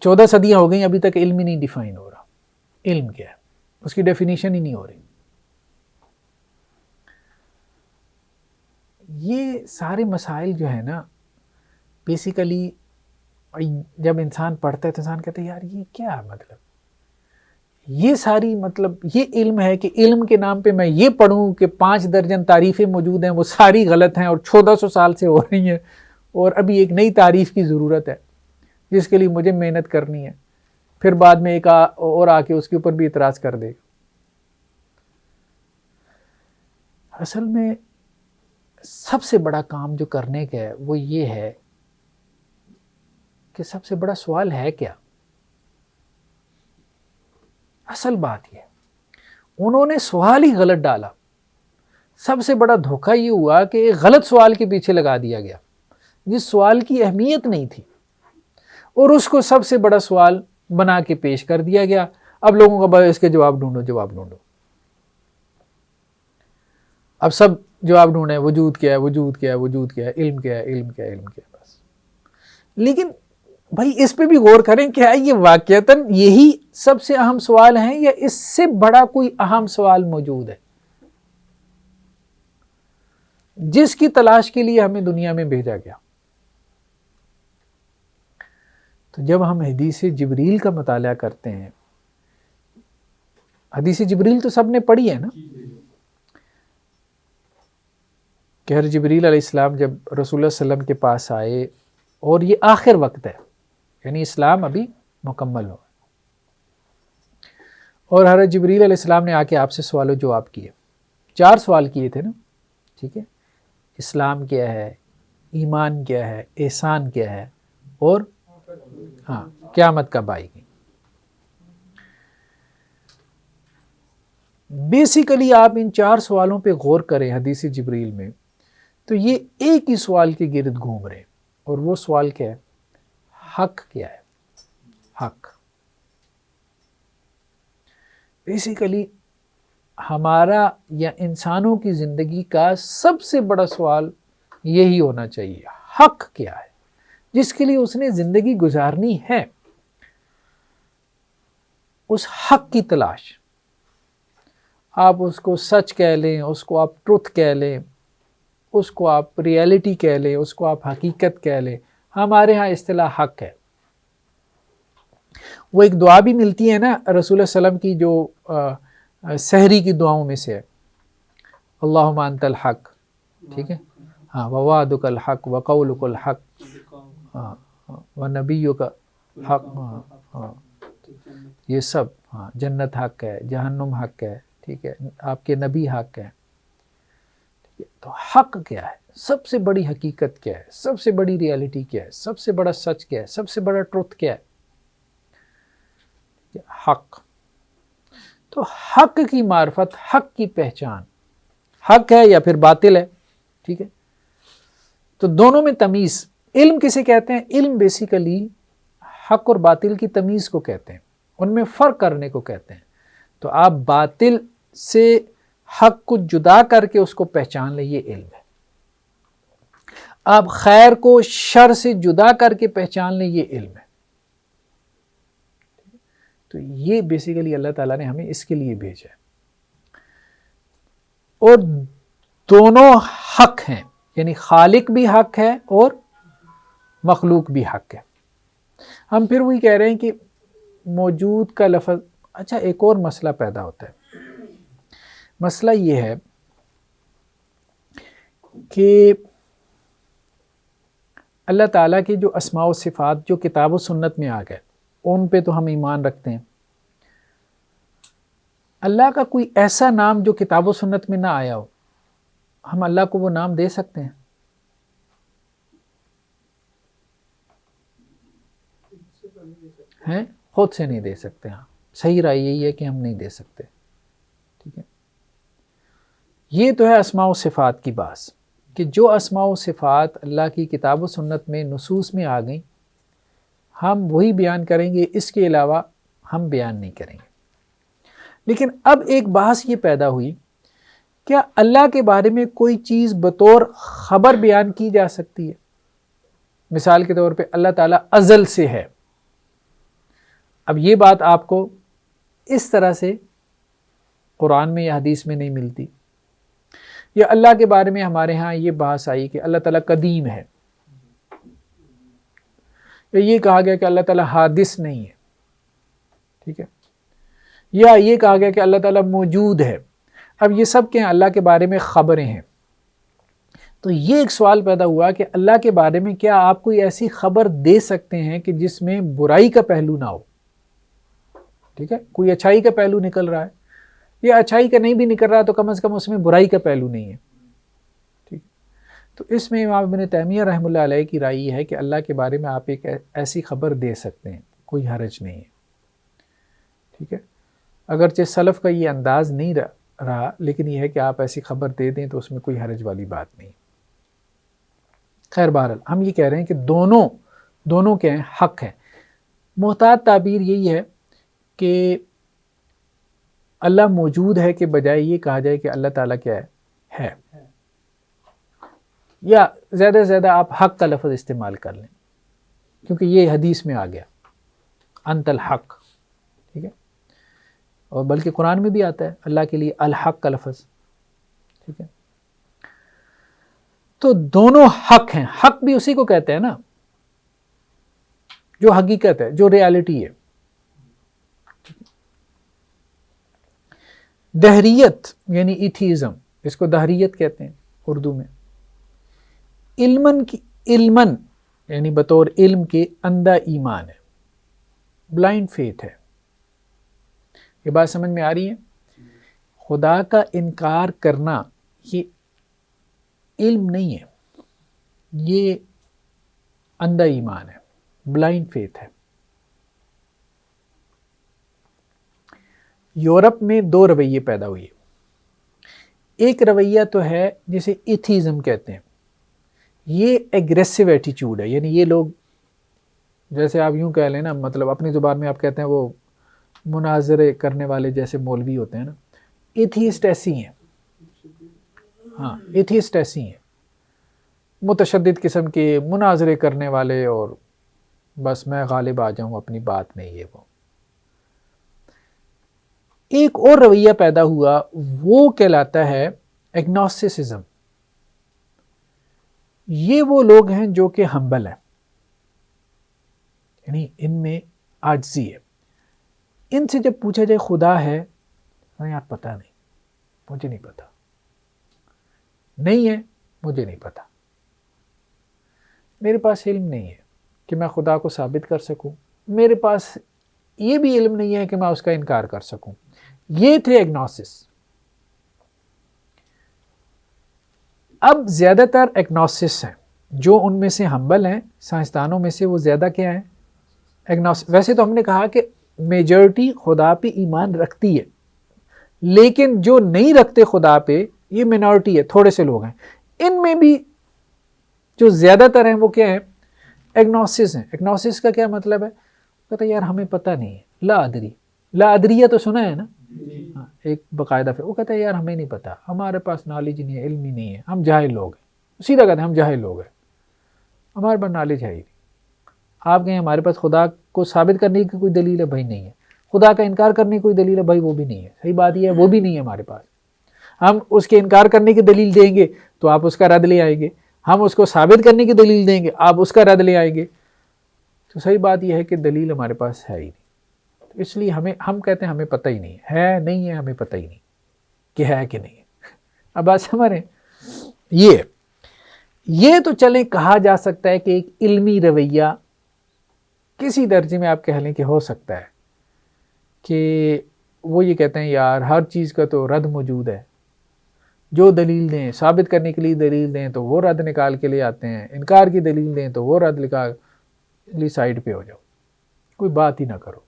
14 صدیاں ہو گئیں ابھی تک علم ہی نہیں ڈیفائن ہو رہا، علم کیا ہے اس کی ڈیفینیشن ہی نہیں ہو رہی. یہ سارے مسائل جو ہیں نا بیسیکلی جب انسان پڑھتا ہے تو انسان کہتا ہے یار یہ کیا مطلب، یہ ساری مطلب یہ علم ہے کہ علم کے نام پہ میں یہ پڑھوں کہ 5 درجن تعریفیں موجود ہیں وہ ساری غلط ہیں اور 1400 سال سے ہو رہی ہیں اور ابھی ایک نئی تعریف کی ضرورت ہے جس کے لیے مجھے محنت کرنی ہے، پھر بعد میں ایک اور آ کے اس کے اوپر بھی اعتراض کر دے گا. اصل میں سب سے بڑا کام جو کرنے کا ہے وہ یہ ہے کہ سب سے بڑا سوال ہے کیا. اصل بات یہ انہوں نے سوال ہی غلط ڈالا. سب سے بڑا دھوکہ یہ ہوا کہ ایک غلط سوال کے پیچھے لگا دیا گیا جس سوال کی اہمیت نہیں تھی اور اس کو سب سے بڑا سوال بنا کے پیش کر دیا گیا. اب لوگوں کا بس اس کے جواب ڈھونڈو، جواب ڈھونڈو. اب سب جواب ڈھونڈے وجود کیا ہے، وجود کیا ہے، وجود کیا ہے، علم کیا ہے، علم کیا ہے، علم کیا ہے، بس. لیکن بھائی اس پہ بھی غور کریں کیا یہ واقعتاً یہی سب سے اہم سوال ہیں یا اس سے بڑا کوئی اہم سوال موجود ہے جس کی تلاش کے لیے ہمیں دنیا میں بھیجا گیا. تو جب ہم حدیث جبریل کا مطالعہ کرتے ہیں حدیث جبریل تو سب نے پڑھی ہے نا، کہ ہر جبریل علیہ السلام جب رسول اللہ صلی اللہ علیہ وسلم کے پاس آئے، اور یہ آخر وقت ہے، یعنی اسلام ابھی مکمل ہو، اور حضرت جبریل علیہ السلام نے آ کے آپ سے سوال و جواب کیے، 4 سوال کیے تھے نا، ٹھیک ہے، اسلام کیا ہے، ایمان کیا ہے، احسان کیا ہے، اور ہاں قیامت کب آئے گی۔ بیسیکلی آپ ان 4 سوالوں پہ غور کریں حدیث جبریل میں، تو یہ ایک ہی سوال کے گرد گھوم رہے ہیں، اور وہ سوال کیا ہے؟ حق کیا ہے؟ حق۔ بیسیکلی ہمارا یا انسانوں کی زندگی کا سب سے بڑا سوال یہی ہونا چاہیے، حق کیا ہے جس کے لیے اس نے زندگی گزارنی ہے، اس حق کی تلاش۔ آپ اس کو سچ کہہ لیں، اس کو آپ ٹروتھ کہہ لیں، اس کو آپ ریئلٹی کہہ لیں، اس کو آپ حقیقت کہہ لیں، ہمارے ہاں اصطلاح حق ہے۔ وہ ایک دعا بھی ملتی ہے نا رسول اللہ علیہ وسلم کی، جو سحری کی دعاؤں میں سے ہے، اللہم انت الحق، ٹھیک ہے، ہاں، ووعدک الحق وقولک الحق، ہاں، ونبیک حق، ہاں، یہ سب، ہاں، جنت حق ہے، جہنم حق ہے، ٹھیک ہے، آپ کے نبی حق ہے۔ تو حق کیا ہے؟ سب سے بڑی حقیقت کیا ہے؟ سب سے بڑی ریالٹی کیا ہے؟ سب سے بڑا سچ کیا ہے؟ سب سے بڑا ٹروتھ کیا ہے؟ حق۔ تو حق کی معرفت، حق کی پہچان، حق ہے یا پھر باطل ہے، ٹھیک ہے، تو دونوں میں تمیز۔ علم کسے کہتے ہیں؟ علم بیسیکلی حق اور باطل کی تمیز کو کہتے ہیں، ان میں فرق کرنے کو کہتے ہیں۔ تو آپ باطل سے حق کو جدا کر کے اس کو پہچان لیں، یہ علم ہے۔ آپ خیر کو شر سے جدا کر کے پہچان لیں، یہ علم ہے۔ تو یہ بیسیکلی اللہ تعالیٰ نے ہمیں اس کے لیے بھیجا ہے، اور دونوں حق ہیں، یعنی خالق بھی حق ہے اور مخلوق بھی حق ہے۔ ہم پھر وہی کہہ رہے ہیں کہ موجود کا لفظ، اچھا ایک اور مسئلہ پیدا ہوتا ہے۔ مسئلہ یہ ہے کہ اللہ تعالیٰ کے جو اسماء و صفات جو کتاب و سنت میں آ گئے، ان پہ تو ہم ایمان رکھتے ہیں۔ اللہ کا کوئی ایسا نام جو کتاب و سنت میں نہ آیا ہو، ہم اللہ کو وہ نام دے سکتے ہیں؟ خود سے نہیں دے سکتے۔ ہاں، صحیح رائے یہی ہے کہ ہم نہیں دے سکتے، ٹھیک ہے۔ یہ تو ہے اسماء و صفات کی بات، کہ جو اسماء و صفات اللہ کی کتاب و سنت میں نصوص میں آ گئیں، ہم وہی بیان کریں گے، اس کے علاوہ ہم بیان نہیں کریں گے۔ لیکن اب ایک بحث یہ پیدا ہوئی، کیا اللہ کے بارے میں کوئی چیز بطور خبر بیان کی جا سکتی ہے؟ مثال کے طور پہ اللہ تعالیٰ ازل سے ہے۔ اب یہ بات آپ کو اس طرح سے قرآن میں یا حدیث میں نہیں ملتی۔ یا اللہ کے بارے میں ہمارے ہاں یہ بحث آئی کہ اللہ تعالیٰ قدیم ہے، یا یہ کہا گیا کہ اللہ تعالیٰ حادث نہیں ہے، ٹھیک ہے، یا یہ کہا گیا کہ اللہ تعالیٰ موجود ہے۔ اب یہ سب کے اللہ کے بارے میں خبریں ہیں۔ تو یہ ایک سوال پیدا ہوا کہ اللہ کے بارے میں کیا آپ کوئی ایسی خبر دے سکتے ہیں کہ جس میں برائی کا پہلو نہ ہو؟ ٹھیک ہے، کوئی اچھائی کا پہلو نکل رہا ہے، یا اچھائی کا نہیں بھی نکل رہا تو کم از کم اس میں برائی کا پہلو نہیں ہے، ٹھیک۔ تو اس میں امام ابن تیمیہ رحمہ اللہ علیہ کی رائے یہ ہے کہ اللہ کے بارے میں آپ ایک ایسی خبر دے سکتے ہیں، کوئی حرج نہیں ہے، ٹھیک ہے۔ اگرچہ سلف کا یہ انداز نہیں رہا، لیکن یہ ہے کہ آپ ایسی خبر دے دیں تو اس میں کوئی حرج والی بات نہیں۔ خیر بہرحال ہم یہ کہہ رہے ہیں کہ دونوں کے ہیں، حق ہے۔ محتاط تعبیر یہی ہے کہ اللہ موجود ہے کے بجائے یہ کہا جائے کہ اللہ تعالیٰ کیا ہے، یا زیادہ سے زیادہ آپ حق کا لفظ استعمال کر لیں، کیونکہ یہ حدیث میں آ گیا، انت الحق، ٹھیک ہے، اور بلکہ قرآن میں بھی آتا ہے اللہ کے لیے الحق کا لفظ، ٹھیک ہے۔ تو دونوں حق ہیں۔ حق بھی اسی کو کہتے ہیں نا جو حقیقت ہے، جو ریالٹی ہے۔ دہریت یعنی ایتھیزم، اس کو دہریت کہتے ہیں اردو میں. علمن یعنی بطور علم کے اندھا ایمان ہے، بلائنڈ فیتھ ہے. یہ بات سمجھ میں آ رہی ہے؟ خدا کا انکار کرنا یہ علم نہیں ہے، یہ اندھا ایمان ہے، بلائنڈ فیتھ ہے. یورپ میں دو رویے پیدا ہوئے. ایک رویہ تو ہے جسے ایتھیزم کہتے ہیں، یہ ایگریسو ایٹیچیوڈ ہے، یعنی یہ لوگ جیسے آپ یوں کہہ لیں نا، مطلب اپنی زبان میں آپ کہتے ہیں وہ مناظرے کرنے والے جیسے مولوی ہوتے ہیں نا، ایتھیسٹ ایسی ہیں. ہاں ایتھیسٹ ایسی ہیں، متشدد قسم کے مناظرے کرنے والے، اور بس میں غالب آ جاؤں اپنی بات میں. یہ وہ ایک اور رویہ پیدا ہوا، وہ کہلاتا ہے ایگنوسٹسزم. یہ وہ لوگ ہیں جو کہ ہمبل ہیں، یعنی ان میں عاجزی ہے. ان سے جب پوچھا جائے خدا ہے، یار پتہ نہیں، مجھے نہیں پتا، نہیں ہے مجھے نہیں پتا، میرے پاس علم نہیں ہے کہ میں خدا کو ثابت کر سکوں، میرے پاس یہ بھی علم نہیں ہے کہ میں اس کا انکار کر سکوں. یہ تھے ایگنوسس. اب زیادہ تر ایگنوسس ہیں، جو ان میں سے ہمبل ہیں سائنسدانوں میں سے، وہ زیادہ کیا ہیں؟ ایگنوسس. ویسے تو ہم نے کہا کہ میجورٹی خدا پہ ایمان رکھتی ہے، لیکن جو نہیں رکھتے خدا پہ یہ مینورٹی ہے، تھوڑے سے لوگ ہیں. ان میں بھی جو زیادہ تر ہیں وہ کیا ہیں؟ ایگنوسس ہیں. ایگنوسس کا کیا مطلب ہے؟ کہتا ہے یار ہمیں پتہ نہیں ہے، لا ادری. لا ادریہ تو سنا ہے نا، ہاں ایک باقاعدہ. پھر وہ کہتا ہے یار ہمیں نہیں پتا، ہمارے پاس نالج نہیں ہے، علم ہی نہیں ہے، ہم جاہل لوگ ہیں. سیدھا کہتے ہیں ہم جاہل لوگ ہیں، ہمارے پاس نالج ہے ہی نہیں. آپ کہیں ہمارے پاس خدا کو ثابت کرنے کی کوئی دلیل ہے؟ بھائی نہیں ہے. خدا کا انکار کرنے کی کوئی دلیل ہے؟ بھائی وہ بھی نہیں ہے. صحیح بات یہ ہے، وہ بھی نہیں ہے ہمارے پاس. ہم اس کے انکار کرنے کی دلیل دیں گے تو آپ اس کا رد لے آئیں گے، ہم اس کو ثابت کرنے کی دلیل دیں گے آپ اس کا رد لے آئیں گے. تو صحیح بات یہ ہے کہ دلیل ہمارے پاس ہے ہی نہیں. تو اس لیے ہم کہتے ہیں ہمیں پتہ ہی نہیں ہے، نہیں ہے، ہمیں پتہ ہی نہیں کہ ہے کہ نہیں ہے. اب بات سمجھ رہے ہیں؟ یہ تو چلیں کہا جا سکتا ہے کہ ایک علمی رویہ کسی درجے میں آپ کہہ لیں کہ ہو سکتا ہے کہ وہ یہ کہتے ہیں یار ہر چیز کا تو رد موجود ہے، جو دلیل دیں ثابت کرنے کے لیے دلیل دیں تو وہ رد نکال کے لے آتے ہیں، انکار کی دلیل دیں تو وہ رد نکال لی، سائڈ پہ ہو جاؤ، کوئی بات ہی نہ کرو،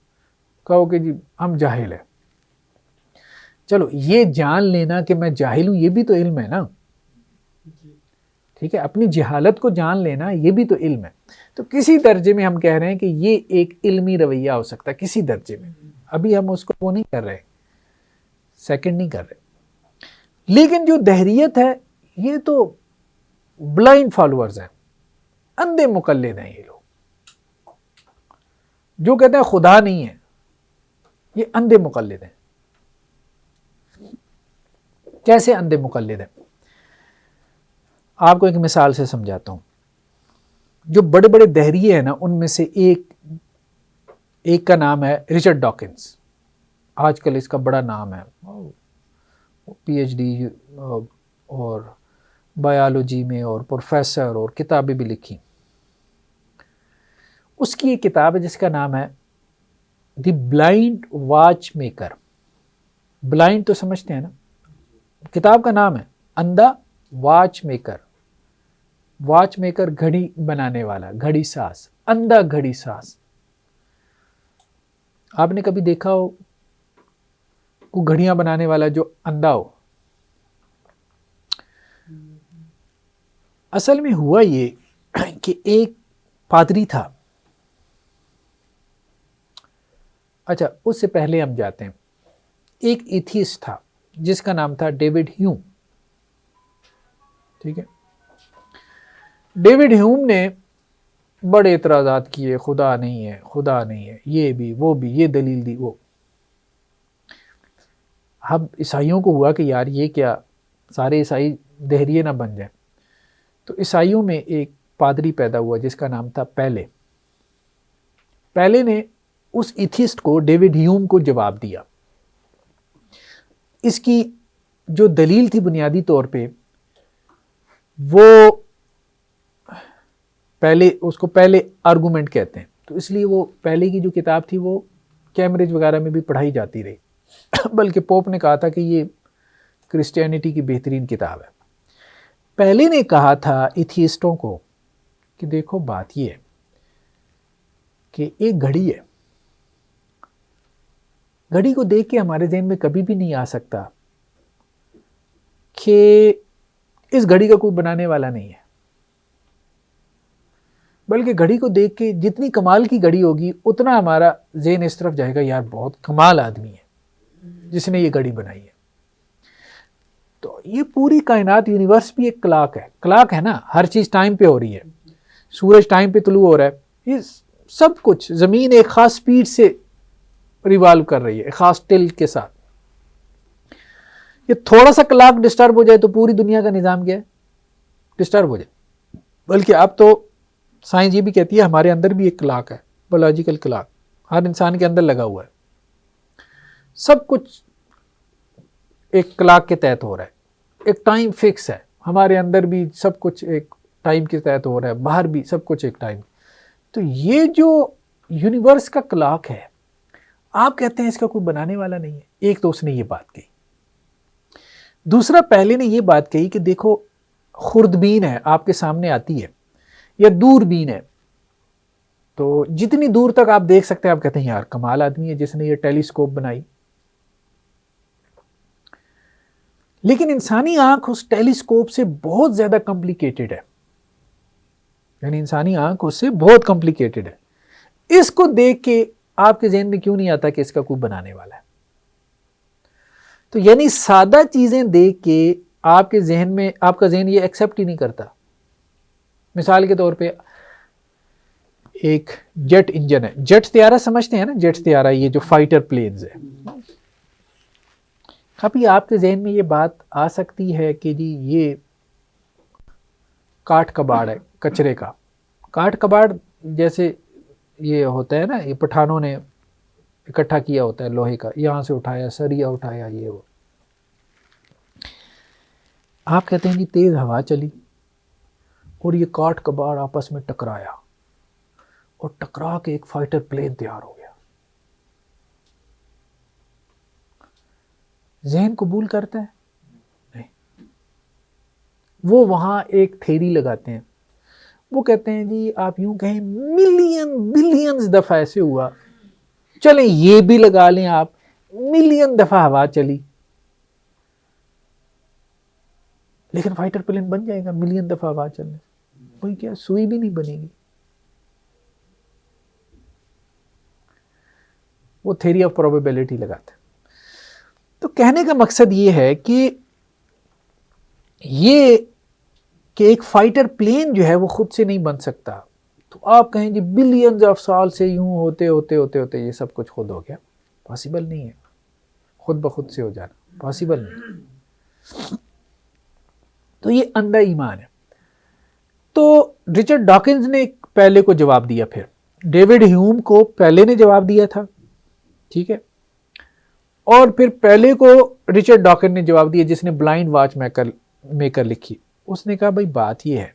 کہو کہ جی ہم جاہل ہیں. چلو یہ جان لینا کہ میں جاہل ہوں یہ بھی تو علم ہے نا، ٹھیک ہے، اپنی جہالت کو جان لینا یہ بھی تو علم ہے. تو کسی درجے میں ہم کہہ رہے ہیں کہ یہ ایک علمی رویہ ہو سکتا ہے کسی درجے میں. ابھی ہم اس کو وہ نہیں کر رہے، سیکنڈ نہیں کر رہے. لیکن جو دہریت ہے یہ تو بلائنڈ فالوورز ہیں، اندھے مقلد ہیں. یہ لوگ جو کہتے ہیں خدا نہیں ہے، یہ اندھے مقلد ہیں. کیسے اندھے مقلد ہیں؟ آپ کو ایک مثال سے سمجھاتا ہوں. جو بڑے بڑے دہریے ہیں نا، ان میں سے ایک کا نام ہے رچرڈ ڈاکنز. آج کل اس کا بڑا نام ہے، پی ایچ ڈی اور بایولوجی میں اور پروفیسر، اور کتابیں بھی لکھی. اس کی ایک کتاب ہے جس کا نام ہے دی بلائنڈ واچ میکر. بلائنڈ تو سمجھتے ہیں نا، کتاب کا نام ہے اندھا واچ میکر. واچ میکر گھڑی بنانے والا، گھڑی ساز، اندھا گھڑی ساز. آپ نے کبھی دیکھا ہو کوئی گھڑیاں بنانے والا جو اندھا ہو؟ اصل میں ہوا یہ کہ ایک پادری تھا. اچھا اس سے پہلے ہم جاتے ہیں. ایک ایتھیسٹ تھا جس کا نام تھا ڈیوڈ ہیوم. ٹھیک ہے، ڈیوڈ ہیوم نے بڑے اعتراضات کیے، خدا نہیں ہے، خدا نہیں ہے، یہ بھی وہ بھی، یہ دلیل دی وہ. اب عیسائیوں کو ہوا کہ یار یہ کیا، سارے عیسائی دہریے نہ بن جائیں. تو عیسائیوں میں ایک پادری پیدا ہوا جس کا نام تھا پیلے. پیلے نے اس ایتھیسٹ کو، ڈیوڈ ہیوم کو جواب دیا. اس کی جو دلیل تھی بنیادی طور پہ وہ اس کو پہلے آرگومنٹ کہتے ہیں، تو اس لیے وہ پہلے کی جو کتاب تھی وہ کیمبرج وغیرہ میں بھی پڑھائی جاتی رہی بلکہ پوپ نے کہا تھا کہ یہ کرسچینٹی کی بہترین کتاب ہے۔ پہلے نے کہا تھا ایتھیسٹوں کو کہ دیکھو بات یہ ہے کہ ایک گھڑی ہے، گھڑی کو دیکھ کے ہمارے ذہن میں کبھی بھی نہیں آ سکتا کہ اس گھڑی کا کوئی بنانے والا نہیں ہے، بلکہ گھڑی کو دیکھ کے جتنی کمال کی گھڑی ہوگی اتنا ہمارا ذہن اس طرف جائے گا، یار بہت کمال آدمی ہے جس نے یہ گھڑی بنائی ہے۔ تو یہ پوری کائنات، یونیورس بھی ایک کلاک ہے نا، ہر چیز ٹائم پہ ہو رہی ہے، سورج ٹائم پہ طلوع ہو رہا ہے، یہ سب کچھ، زمین ایک خاص سپیڈ سے ریوالو کر رہی ہے، ایک خاص ٹلٹ کے ساتھ۔ یہ تھوڑا سا کلاک ڈسٹرب ہو جائے تو پوری دنیا کا نظام کیا ہے، ڈسٹرب ہو جائے۔ بلکہ اب تو سائنس یہ بھی کہتی ہے ہمارے اندر بھی ایک کلاک ہے، بایولوجیکل کلاک ہر انسان کے اندر لگا ہوا ہے، سب کچھ ایک کلاک کے تحت ہو رہا ہے، ایک ٹائم فکس ہے، ہمارے اندر بھی سب کچھ ایک ٹائم کے تحت ہو رہا ہے، باہر بھی سب کچھ ایک ٹائم۔ تو یہ جو یونیورس کا کلاک ہے، آپ کہتے ہیں اس کا کوئی بنانے والا نہیں ہے، ایک تو اس نے یہ بات کہی۔ دوسرا، پہلے نے یہ بات کہی کہ دیکھو خوردبین ہے آپ کے سامنے آتی ہے یا دوربین ہے، تو جتنی دور تک آپ دیکھ سکتے ہیں آپ کہتے ہیں یار کمال آدمی ہے جس نے یہ ٹیلیسکوپ بنائی۔ لیکن انسانی آنکھ اس ٹیلیسکوپ سے بہت زیادہ کمپلیکیٹڈ ہے، یعنی انسانی آنکھ اس سے بہت کمپلیکیٹڈ ہے۔ اس کو دیکھ کے آپ کے ذہن میں کیوں نہیں آتا کہ اس کا کوئی بنانے والا ہے؟ تو یعنی سادہ چیزیں دیکھ کے آپ کے ذہن میں، آپ کا ذہن یہ ایکسیپٹ ہی نہیں کرتا۔ مثال کے طور پہ ایک جیٹ انجن ہے، جیٹ طیارہ سمجھتے ہیں نا، جیٹ طیارہ یہ جو فائٹر پلینز ہے، کبھی آپ کے ذہن میں یہ بات آ سکتی ہے کہ جی یہ کاٹ کباڑ ہے، کچرے کا کاٹ کباڑ جیسے یہ ہوتا ہے نا، یہ پٹھانوں نے اکٹھا کیا ہوتا ہے لوہے کا، یہاں سے اٹھایا، سریا اٹھایا، یہ وہ، آپ کہتے ہیں جی تیز ہوا چلی اور یہ کاٹ کباڑ آپس میں ٹکرایا اور ٹکرا کے ایک فائٹر پلین تیار ہو گیا۔ ذہن قبول کرتا ہے؟ نہیں۔ وہ وہاں ایک تھیری لگاتے ہیں، وہ کہتے ہیں جی آپ یوں کہیں بلینز دفعہ ایسے ہوا، چلیں یہ بھی لگا لیں آپ، ملین دفعہ ہوا چلی، لیکن فائٹر پلین بن جائے گا ملین دفعہ ہوا چلنے سے؟ وہی کیا، سوئی بھی نہیں بنے گی۔ وہ تھیری آف پروبیبلٹی لگاتے ہیں۔ تو کہنے کا مقصد یہ ہے کہ ایک فائٹر پلین جو ہے وہ خود سے نہیں بن سکتا، تو آپ کہیں جی بلینز آف سال سے یوں ہوتے ہوتے ہوتے ہوتے یہ سب کچھ خود ہو گیا، پاسبل نہیں ہے، خود بخود سے ہو جانا پاسبل نہیں۔ تو یہ اندھا ایمان ہے۔ تو رچرڈ ڈاکنز نے پہلے کو جواب دیا، پھر ڈیوڈ ہیوم کو پہلے نے جواب دیا تھا، ٹھیک ہے، اور پھر پہلے کو رچرڈ ڈاکن نے جواب دیا جس نے بلائنڈ واچ میکر لکھی۔ اس نے کہا بھائی بات یہ ہے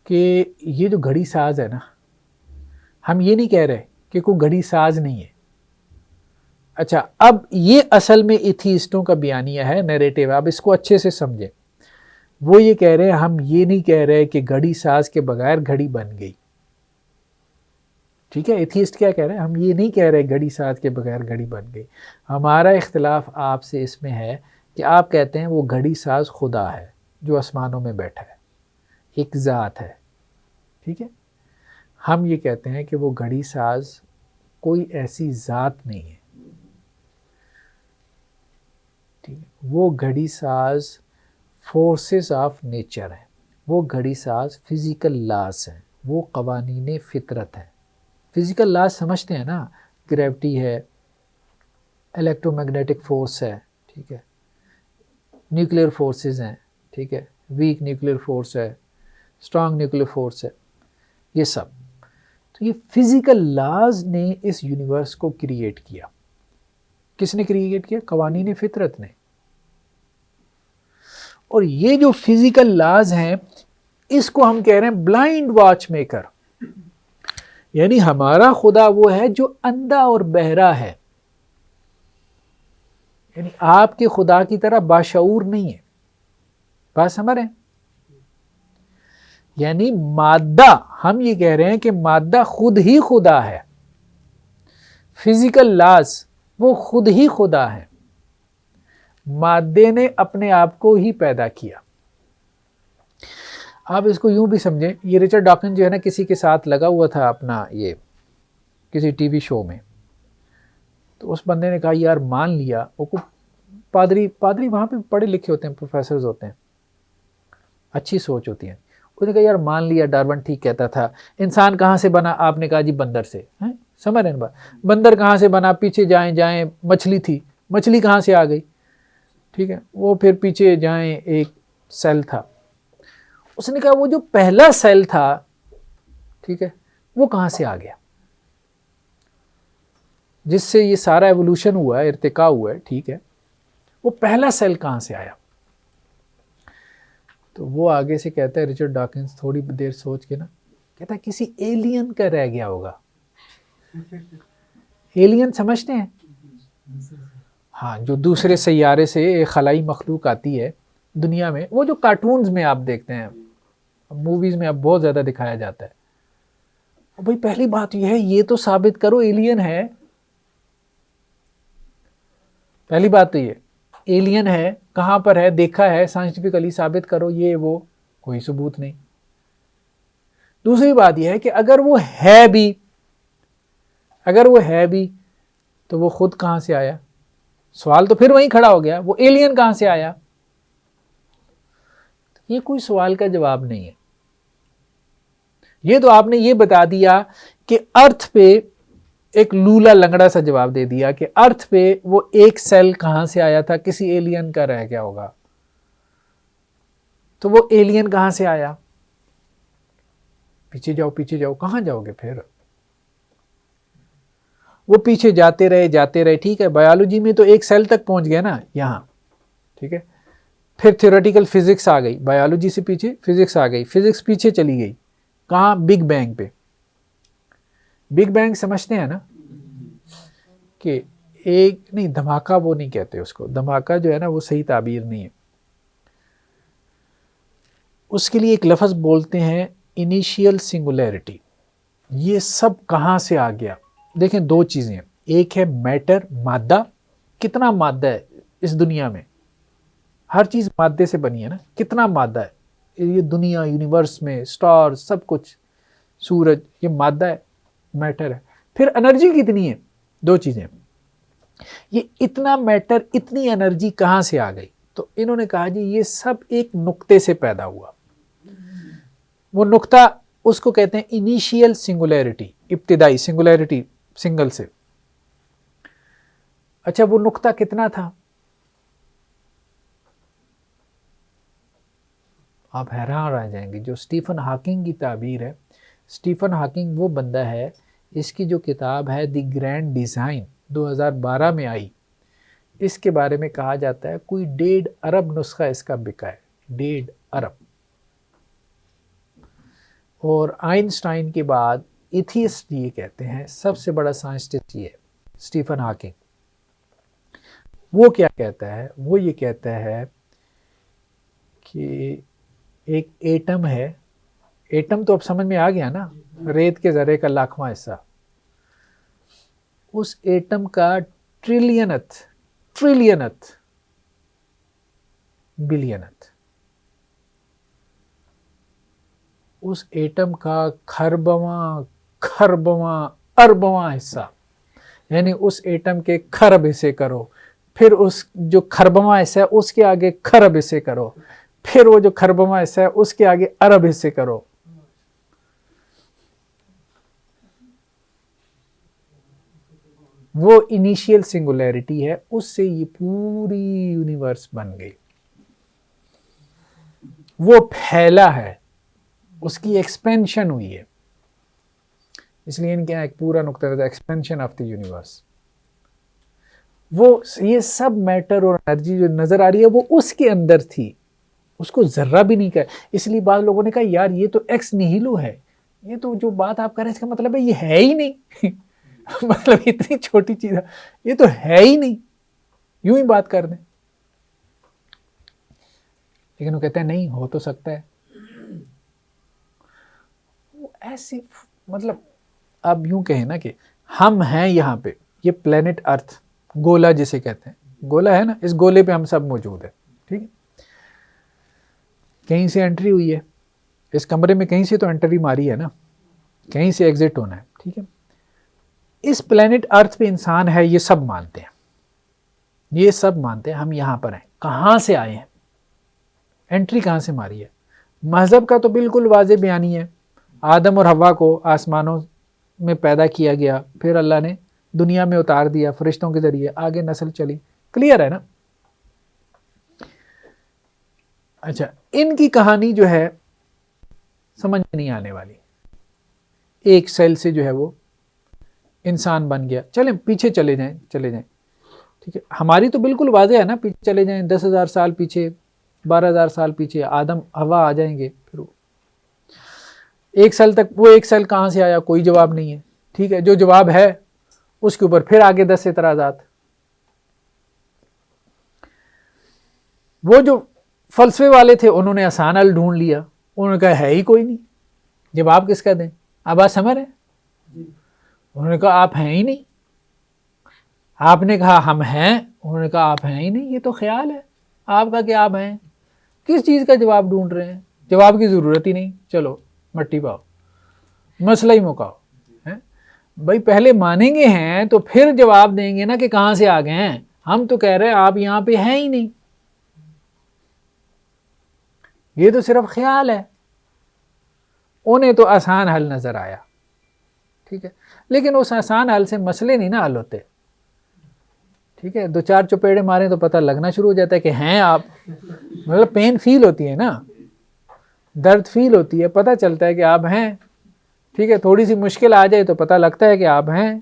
کہ یہ جو گھڑی ساز ہے نا، ہم یہ نہیں کہہ رہے کہ کوئی گھڑی ساز نہیں ہے۔ اچھا، اب یہ اصل میں ایتھیسٹوں کا بیانیہ ہے، نیریٹو، اب اس کو اچھے سے سمجھیں۔ وہ یہ کہہ رہے ہیں، ہم یہ نہیں کہہ رہے کہ گھڑی ساز کے بغیر گھڑی بن گئی، ٹھیک ہے۔ ایتھیسٹ کیا کہہ رہے ہیں؟ ہم یہ نہیں کہہ رہے گھڑی ساز کے بغیر گھڑی بن گئی۔ ہمارا اختلاف آپ سے اس میں ہے کہ آپ کہتے ہیں وہ گھڑی ساز خدا ہے جو آسمانوں میں بیٹھا ہے، ایک ذات ہے، ٹھیک ہے۔ ہم یہ کہتے ہیں کہ وہ گھڑی ساز کوئی ایسی ذات نہیں ہے، ٹھیک ہے۔ وہ گھڑی ساز فورسز آف نیچر ہیں، وہ گھڑی ساز فزیکل لاز ہیں، وہ قوانین فطرت ہیں۔ فزیکل لاز سمجھتے ہیں نا، گریوٹی ہے، الیکٹرو میگنیٹک فورس ہے، ٹھیک ہے، نیوکلیر فورسز ہیں، ٹھیک ہے، ویک نیوکلیر فورس ہے، اسٹرانگ نیوکلیر فورس ہے، یہ سب۔ تو یہ فزیکل لاز نے اس یونیورس کو کریٹ کیا، کس نے کریٹ کیا؟ قوانین فطرت نے. اور یہ جو فزیکل لاز ہیں اس کو ہم کہہ رہے ہیں بلائنڈ واچ میکر. یعنی ہمارا خدا وہ ہے جو اندھا اور بہرا ہے. یعنی آپ کے خدا کی طرح باشعور نہیں ہے. بات سمجھ رہے ہیں؟ یعنی مادہ، ہم یہ کہہ رہے ہیں کہ مادہ خود ہی خدا ہے. فزیکل لاز وہ خود ہی خدا ہے. مادے نے اپنے آپ کو ہی پیدا کیا. آپ اس کو یوں بھی سمجھیں، یہ رچرڈ ڈاکن جو ہے نا کسی کے ساتھ لگا ہوا تھا اپنا یہ کسی ٹی وی شو میں، تو اس بندے نے کہا یار مان لیا، وہ پادری وہاں پہ پڑھے لکھے ہوتے ہیں، پروفیسرز ہوتے ہیں، اچھی سوچ ہوتی ہے. اس نے کہا یار مان لیا ڈارون ٹھیک کہتا تھا، انسان کہاں سے بنا؟ آپ نے کہا جی بندر سے. سمجھ رہے ہیں بات؟ بندر کہاں سے بنا؟ پیچھے جائیں مچھلی تھی، مچھلی کہاں سے آ گئی؟ ٹھیک ہے، وہ پھر پیچھے جائیں ایک سیل تھا. اس نے کہا وہ جو پہلا سیل تھا، ٹھیک ہے، وہ کہاں سے آ گیا جس سے یہ سارا ایوولوشن ہوا ہے، ارتقاء ہوا ہے، ٹھیک ہے، وہ پہلا سیل کہاں سے آیا؟ تو وہ آگے سے کہتا ہے رچرڈ ڈاکنز تھوڑی دیر سوچ کے نا، کہتا ہے کسی ایلین کا رہ گیا ہوگا. ایلین سمجھتے ہیں؟ ہاں، جو دوسرے سیارے سے ایک خلائی مخلوق آتی ہے دنیا میں، وہ جو کارٹونز میں آپ دیکھتے ہیں، موویز میں اب بہت زیادہ دکھایا جاتا ہے. بھئی پہلی بات یہ ہے، یہ تو ثابت کرو ایلین ہے. پہلی بات تو یہ ایلین ہے، کہاں پر ہے، دیکھا ہے، سائنٹیفکلی ثابت کرو. یہ وہ کوئی ثبوت نہیں. دوسری بات یہ ہے کہ اگر وہ ہے بھی تو وہ خود کہاں سے آیا؟ سوال تو پھر وہیں کھڑا ہو گیا، وہ ایلین کہاں سے آیا؟ یہ کوئی سوال کا جواب نہیں ہے. یہ تو آپ نے یہ بتا دیا کہ ارتھ پہ ایک لولا لنگڑا سا جواب دے دیا کہ ارتھ پہ وہ ایک سیل کہاں سے آیا تھا؟ کسی ایلین کا رہ گیا ہوگا. تو وہ ایلین کہاں سے آیا؟ پیچھے جاؤ، کہاں جاؤ گے پھر؟ وہ پیچھے جاتے رہے، ٹھیک ہے. بایولوجی میں تو ایک سیل تک پہنچ گیا نا یہاں، ٹھیک ہے. پھر تھیوریٹیکل فزکس آ گئی، بایولوجی سے پیچھے فزکس آ گئی، فزکس پیچھے چلی گئی کہاں؟ بگ بینگ پہ. بگ بینگ سمجھتے ہیں نا کہ ایک نہیں، دھماکہ وہ نہیں کہتے اس کو، دھماکہ جو ہے نا وہ صحیح تعبیر نہیں ہے. اس کے لیے ایک لفظ بولتے ہیں انیشیل سنگولیرٹی. یہ سب کہاں سے آ گیا؟ دیکھیں دو چیزیں، ایک ہے میٹر، مادہ. کتنا مادہ ہے اس دنیا میں؟ ہر چیز مادے سے بنی ہے نا. کتنا مادہ ہے یہ دنیا، یونیورس میں سٹار، سب کچھ، سورج، یہ مادہ ہے، میٹر ہے. پھر انرجی کتنی ہے؟ دو چیزیں. یہ اتنا میٹر، اتنی انرجی کہاں سے آ گئی؟ تو انہوں نے کہا جی یہ سب ایک نقطے سے پیدا ہوا. وہ نقطہ اس کو کہتے ہیں انیشیل سنگولیرٹی، ابتدائی سنگولیرٹی، سنگل سے. اچھا وہ نقطہ کتنا تھا؟ آپ حیران رہ جائیں گے. جو اسٹیفن ہاکنگ کی تعبیر ہے، اسٹیفن ہاکنگ وہ بندہ ہے، اس کی جو کتاب ہے دی گرینڈ ڈیزائن 2012 میں آئی، اس کے بارے میں کہا جاتا ہے کوئی 1.5 ارب نسخہ اس کا بکا ہے، 1.5 ارب. اور آئنسٹائن کے بعد ایتھیسٹ یہ کہتے ہیں سب سے بڑا سائنسٹسٹ یہ ہے اسٹیفن ہاکنگ. وہ کیا کہتا ہے؟ وہ یہ کہتا ہے کہ ایک ایٹم ہے، ایٹم تو اب سمجھ میں آ گیا نا، ریت کے ذرے کا لاکھواں حصہ. اس ایٹم کا ٹریلینتھ بلینتھ، اس ایٹم کا کھربواں اربواں حصہ، یعنی اس ایٹم کے کھرب حصے کرو، پھر اس جو کھربواں حصہ ہے اس کے آگے کھرب حصے کرو، پھر وہ جو کھربواں حصہ ہے اس کے آگے ارب حصے کرو. وہ انیشیل سنگولیرٹی ہے، اس سے یہ پوری یونیورس بن گئی. وہ پھیلا ہے، اس کی ایکسپینشن ہوئی ہے، اس لیے ان کے ایک پورا نقطہ تھا ایکسپینشن آف دی یونیورس. وہ یہ سب میٹر اور انرجی جو نظر آ رہی ہے وہ اس کے اندر تھی، اس کو ذرہ بھی نہیں کہا. اس لیے بعض لوگوں نے کہا یار یہ تو ایکس نیہیلو ہے، یہ تو جو بات آپ کر رہے ہیں اس کا مطلب ہے یہ ہے ہی نہیں مطلب اتنی چھوٹی چیز ہے، یہ تو ہے ہی نہیں، یوں ہی بات کر دیں. لیکن وہ کہتے ہیں نہیں، ہو تو سکتا ہے. وہ ایسی مطلب آپ یوں کہیں نا کہ ہم ہیں یہاں پہ، یہ پلینٹ ارتھ، گولا جسے کہتے ہیں، گولا ہے نا، اس گولے پہ ہم سب موجود ہیں. ٹھیک ہے، کہیں سے انٹری ہوئی ہے، اس کمرے میں کہیں سے تو انٹری ماری ہے نا، کہیں سے ایگزٹ ہونا ہے. ٹھیک ہے، اس پلینٹ ارتھ پہ انسان ہے، یہ سب مانتے ہیں، یہ سب مانتے ہیں ہم یہاں پر ہیں. کہاں سے آئے ہیں، انٹری کہاں سے ماری ہے؟ مذہب کا تو بالکل واضح بیانی ہے، آدم اور حوا کو آسمانوں میں پیدا کیا گیا، پھر اللہ نے دنیا میں اتار دیا فرشتوں کے ذریعے، آگے نسل چلی. کلیئر ہے نا؟ اچھا، ان کی کہانی جو ہے سمجھ نہیں آنے والی. ایک سیل سے جو ہے وہ انسان بن گیا. چلیں پیچھے چلے جائیں. ٹھیک ہے، ہماری تو بالکل واضح ہے نا، پیچھے چلے جائیں 10,000 سال پیچھے، 12,000 سال پیچھے، آدم حوا آ جائیں گے. پھر ایک سال تک وہ ایک سال کہاں سے آیا، کوئی جواب نہیں ہے. ٹھیک ہے، جو جواب ہے اس کے اوپر پھر آگے 10 اعتراضات. وہ جو فلسفے والے تھے انہوں نے آسان حل ڈھونڈ لیا، انہوں نے کہا ہے ہی کوئی نہیں. جواب کس کا دیں؟ آپ بات سمجھ رہے ہیں؟ انہوں نے کہا آپ ہیں ہی نہیں. آپ نے کہا ہم ہیں، انہوں نے کہا آپ ہیں ہی نہیں، یہ تو خیال ہے آپ کا کہ آپ ہیں. کس چیز کا جواب ڈھونڈ رہے ہیں؟ جواب کی ضرورت ہی نہیں، چلو مٹی پاؤ، مسئلہ ہی مکاؤ. بھائی پہلے مانیں گے ہیں تو پھر جواب دیں گے نا کہ کہاں سے آ گئے ہیں. ہم تو کہہ رہے ہیں آپ یہاں پہ ہیں ہی نہیں، یہ تو صرف خیال ہے. انہیں تو آسان حل نظر آیا. ٹھیک ہے، لیکن اس آسان حل سے مسئلے نہیں نا حل ہوتے. ٹھیک ہے، 2-4 چپیڑے ماریں تو پتہ لگنا شروع ہو جاتا ہے کہ ہیں آپ، مطلب پین فیل ہوتی ہے نا، درد فیل ہوتی ہے، پتہ چلتا ہے کہ آپ ہیں. ٹھیک ہے، تھوڑی سی مشکل آ جائے تو پتہ لگتا ہے کہ آپ ہیں.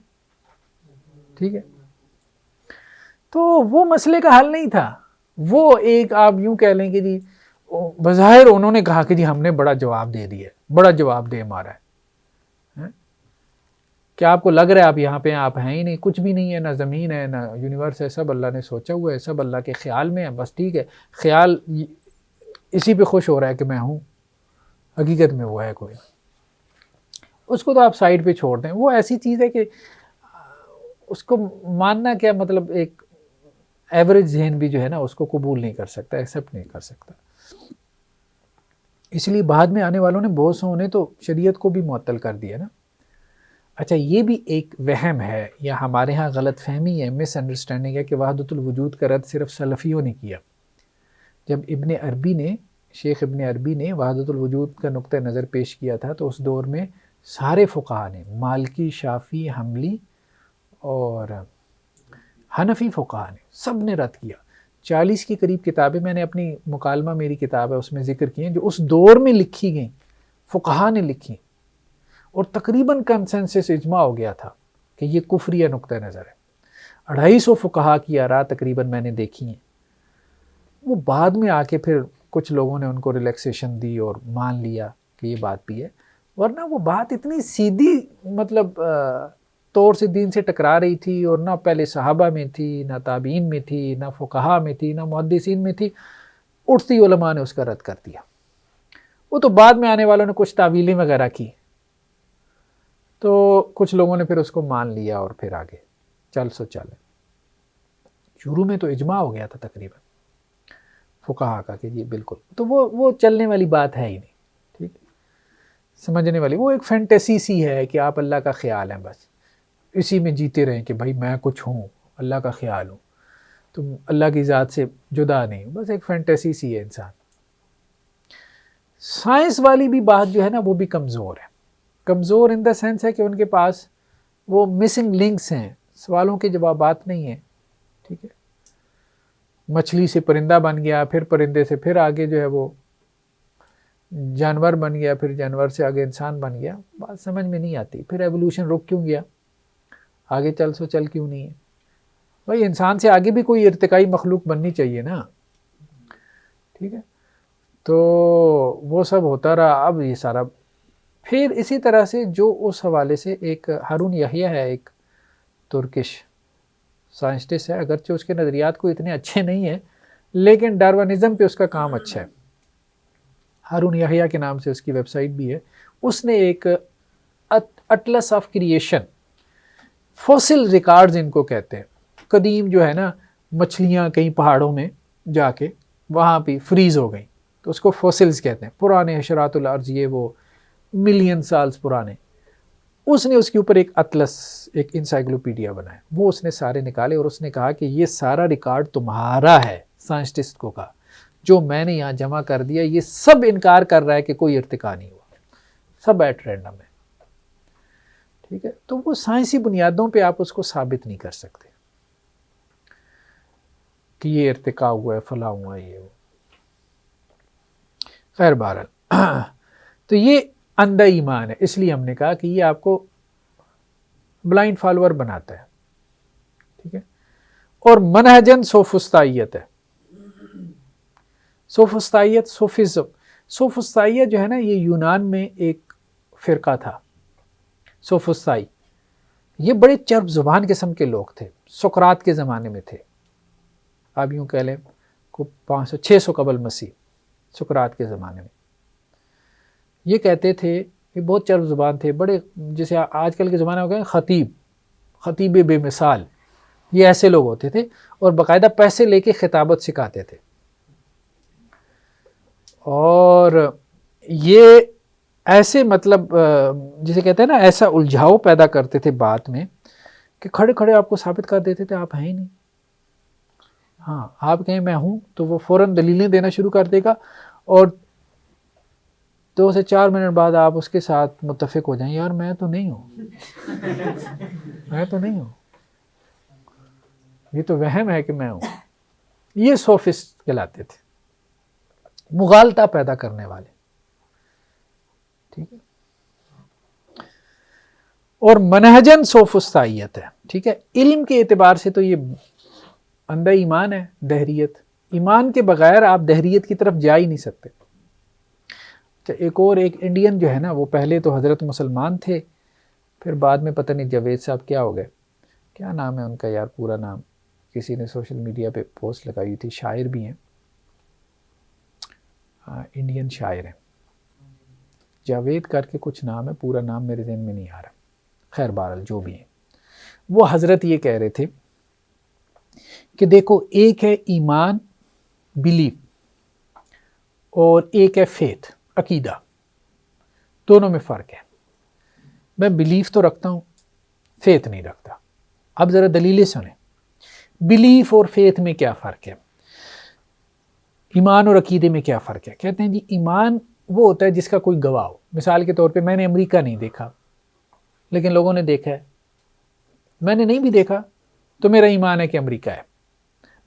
ٹھیک ہے، تو وہ مسئلے کا حل نہیں تھا. وہ ایک آپ یوں کہہ لیں کہ جی بظاہر انہوں نے کہا کہ جی ہم نے بڑا جواب دے دیا، بڑا جواب دے مارا ہے. کیا آپ کو لگ رہا ہے آپ یہاں پہ ہیں؟ آپ ہیں ہی نہیں، کچھ بھی نہیں ہے، نہ زمین ہے نہ یونیورس ہے، سب اللہ نے سوچا ہوا ہے، سب اللہ کے خیال میں ہے. بس ٹھیک ہے، خیال اسی پہ خوش ہو رہا ہے کہ میں ہوں، حقیقت میں وہ ہے کوئی. اس کو تو آپ سائڈ پہ چھوڑ دیں. وہ ایسی چیز ہے کہ اس کو ماننا کیا مطلب، ایک ایوریج ذہن بھی جو ہے نا اس کو قبول نہیں کر سکتا، ایکسیپٹ نہیں کر سکتا. اس لیے بعد میں آنے والوں نے بہت سو نے تو شریعت کو بھی معطل کر دیا نا. اچھا، یہ بھی ایک وہم ہے یا ہمارے ہاں غلط فہمی ہے، مس انڈرسٹینڈنگ ہے کہ وحدت الوجود کا رد صرف سلفیوں نے کیا. جب شیخ ابن عربی نے وحدت الوجود کا نقطہ نظر پیش کیا تھا تو اس دور میں سارے فقہا نے، مالکی، شافعی، حنبلی اور حنفی فقہا نے، سب نے رد کیا. 40 کے قریب کتابیں میں نے اپنی مکالمہ میری کتاب ہے اس میں ذکر کی ہیں جو اس دور میں لکھی گئیں، فقہا نے لکھی، اور تقریباً کنسنسس اجماع ہو گیا تھا کہ یہ کفریہ نقطہ نظر ہے. 250 فقہا کی آراء تقریباً میں نے دیکھی ہیں. وہ بعد میں آ کے پھر کچھ لوگوں نے ان کو ریلیکسیشن دی اور مان لیا کہ یہ بات بھی ہے، ورنہ وہ بات اتنی سیدھی مطلب طور سے دین سے ٹکرا رہی تھی، اور نہ پہلے صحابہ میں تھی، نہ تابعین میں تھی، نہ فقہا میں تھی، نہ محدثین میں تھی. اٹھتی علماء نے اس کا رد کر دیا. وہ تو بعد میں آنے والوں نے کچھ تعویلیں وغیرہ کی تو کچھ لوگوں نے پھر اس کو مان لیا اور پھر آگے چل. شروع میں تو اجماع ہو گیا تھا تقریباً فقہا کا کہ یہ بالکل، تو وہ چلنے والی بات ہے ہی نہیں. ٹھیک، سمجھنے والی، وہ ایک فینٹیسی سی ہے کہ آپ اللہ کا خیال ہیں، بس اسی میں جیتے رہیں کہ بھائی میں کچھ ہوں، اللہ کا خیال ہوں، تم اللہ کی ذات سے جدا نہیں، بس ایک فینٹیسی سی ہے انسان. سائنس والی بھی بات جو ہے نا وہ بھی کمزور ہے. کمزور ان دا سینس ہے کہ ان کے پاس وہ مسنگ لنکس ہیں، سوالوں کے جوابات نہیں ہیں. ٹھیک ہے، مچھلی سے پرندہ بن گیا، پھر پرندے سے پھر آگے جو ہے وہ جانور بن گیا، پھر جانور سے آگے انسان بن گیا. بات سمجھ میں نہیں آتی. پھر ایوولوشن رک کیوں گیا، آگے چل کیوں نہیں ہے. بھائی انسان سے آگے بھی کوئی ارتقائی مخلوق بننی چاہیے نا، ٹھیک ہے. تو وہ سب ہوتا رہا. اب یہ سارا پھر اسی طرح سے جو اس حوالے سے ایک ہارون یحییٰ ہے، ایک ترکش سائنسٹسٹ ہے، اگرچہ اس کے نظریات کو اتنے اچھے نہیں ہیں لیکن ڈارونزم پہ اس کا کام اچھا ہے. ہارون یحییٰ کے نام سے اس کی ویب سائٹ بھی ہے. اس نے ایک atlas of creation, fossil records ان کو کہتے ہیں، قدیم جو ہے نا مچھلیاں کہیں پہاڑوں میں جا کے وہاں پہ فریز ہو گئیں تو اس کو فوسلز کہتے ہیں، پرانے حشرات الارض، یہ وہ ملین سالز پرانے. اس نے اس کے اوپر ایک اطلس، ایک انسائکلوپیڈیا بنایا، وہ اس نے سارے نکالے اور اس نے کہا کہ یہ سارا ریکارڈ تمہارا ہے. سائنسٹسٹ کو کہا جو میں نے یہاں جمع کر دیا یہ سب انکار کر رہا ہے کہ کوئی ارتقا نہیں ہوا، سب ایٹ رینڈم ہے. ٹھیک ہے، تو وہ سائنسی بنیادوں پہ آپ اس کو ثابت نہیں کر سکتے کہ یہ ارتقا ہوا ہے، فلاں ہوا ہے، یہ وہ. خیر بہرحال تو یہ اندھا ایمان ہے، اس لیے ہم نے کہا کہ یہ آپ کو بلائنڈ فالوور بناتا ہے. ٹھیک ہے، اور منہجن سوفسطائیت ہے. سوفسطائیت، صوفزم، سوفسطائیت جو ہے نا یہ یونان میں ایک فرقہ تھا. سوفسطائی یہ بڑے چرب زبان قسم کے لوگ تھے، سقراط کے زمانے میں تھے. آپ یوں کہہ لیں کو 500-600 قبل مسیح، سقراط کے زمانے میں. یہ کہتے تھے، یہ بہت چرب زبان تھے، بڑے جیسے آج کل کے زمانے میں گئے خطیب بے مثال، یہ ایسے لوگ ہوتے تھے اور باقاعدہ پیسے لے کے خطابت سکھاتے تھے. اور یہ ایسے مطلب جسے کہتے ہیں نا ایسا الجھاؤ پیدا کرتے تھے بات میں کہ کھڑے کھڑے آپ کو ثابت کر دیتے تھے آپ ہیں ہی نہیں. ہاں آپ کہیں میں ہوں تو وہ فوراً دلیلیں دینا شروع کر دے گا اور 2 سے 4 منٹ بعد آپ اس کے ساتھ متفق ہو جائیں، یار میں تو نہیں ہوں میں تو نہیں ہوں، یہ تو وہم ہے کہ میں ہوں. یہ سوفسٹ کہلاتے تھے، مغالطہ پیدا کرنے والے. ٹھیک ہے، اور منہجن سوفسطائیت ہے. ٹھیک ہے، علم کے اعتبار سے تو یہ اندھا ایمان ہے، دہریت. ایمان کے بغیر آپ دہریت کی طرف جا ہی نہیں سکتے. ایک انڈین جو ہے نا وہ پہلے تو حضرت مسلمان تھے، پھر بعد میں پتہ نہیں جاوید صاحب کیا ہو گئے، کیا نام ہے ان کا یار، پورا نام کسی نے سوشل میڈیا پہ پوسٹ لگائی تھی، شاعر بھی ہیں، انڈین شاعر ہیں، جاوید کر کے کچھ نام ہے، پورا نام میرے ذہن میں نہیں آ رہا. خیر بہرحال جو بھی ہیں، وہ حضرت یہ کہہ رہے تھے کہ دیکھو ایک ہے ایمان، بلیف، اور ایک ہے فیتھ، عقیدہ. دونوں میں فرق ہے. میں بلیف تو رکھتا ہوں، فیتھ نہیں رکھتا. اب ذرا دلیلیں سنیں، بلیف اور فیتھ میں کیا فرق ہے، ایمان اور عقیدے میں کیا فرق ہے. کہتے ہیں جی ایمان وہ ہوتا ہے جس کا کوئی گواہ ہو. مثال کے طور پہ میں نے امریکہ نہیں دیکھا لیکن لوگوں نے دیکھا ہے. میں نے نہیں بھی دیکھا تو میرا ایمان ہے کہ امریکہ ہے.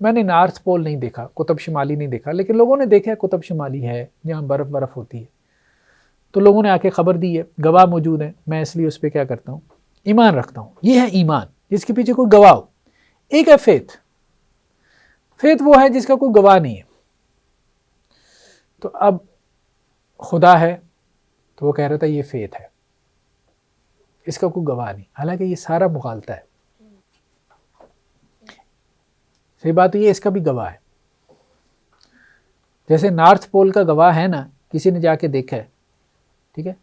میں نے نارتھ پول نہیں دیکھا، قطب شمالی نہیں دیکھا، لیکن لوگوں نے دیکھا ہے قطب شمالی ہے جہاں برف ہوتی ہے، تو لوگوں نے آ کے خبر دی ہے، گواہ موجود ہیں، میں اس لیے اس پہ کیا کرتا ہوں، ایمان رکھتا ہوں. یہ ہے ایمان جس کے پیچھے کوئی گواہ ہو. ایک ہے فیتھ، فیتھ وہ ہے جس کا کوئی گواہ نہیں ہے. تو اب خدا ہے تو وہ کہہ رہا تھا یہ فیتھ ہے، اس کا کوئی گواہ نہیں، حالانکہ یہ سارا مغالطہ ہے. صحیح بات یہ اس کا بھی گواہ ہے. جیسے نارتھ پول کا گواہ ہے نا، کسی نے جا کے دیکھا ہے، ٹھیک ہے،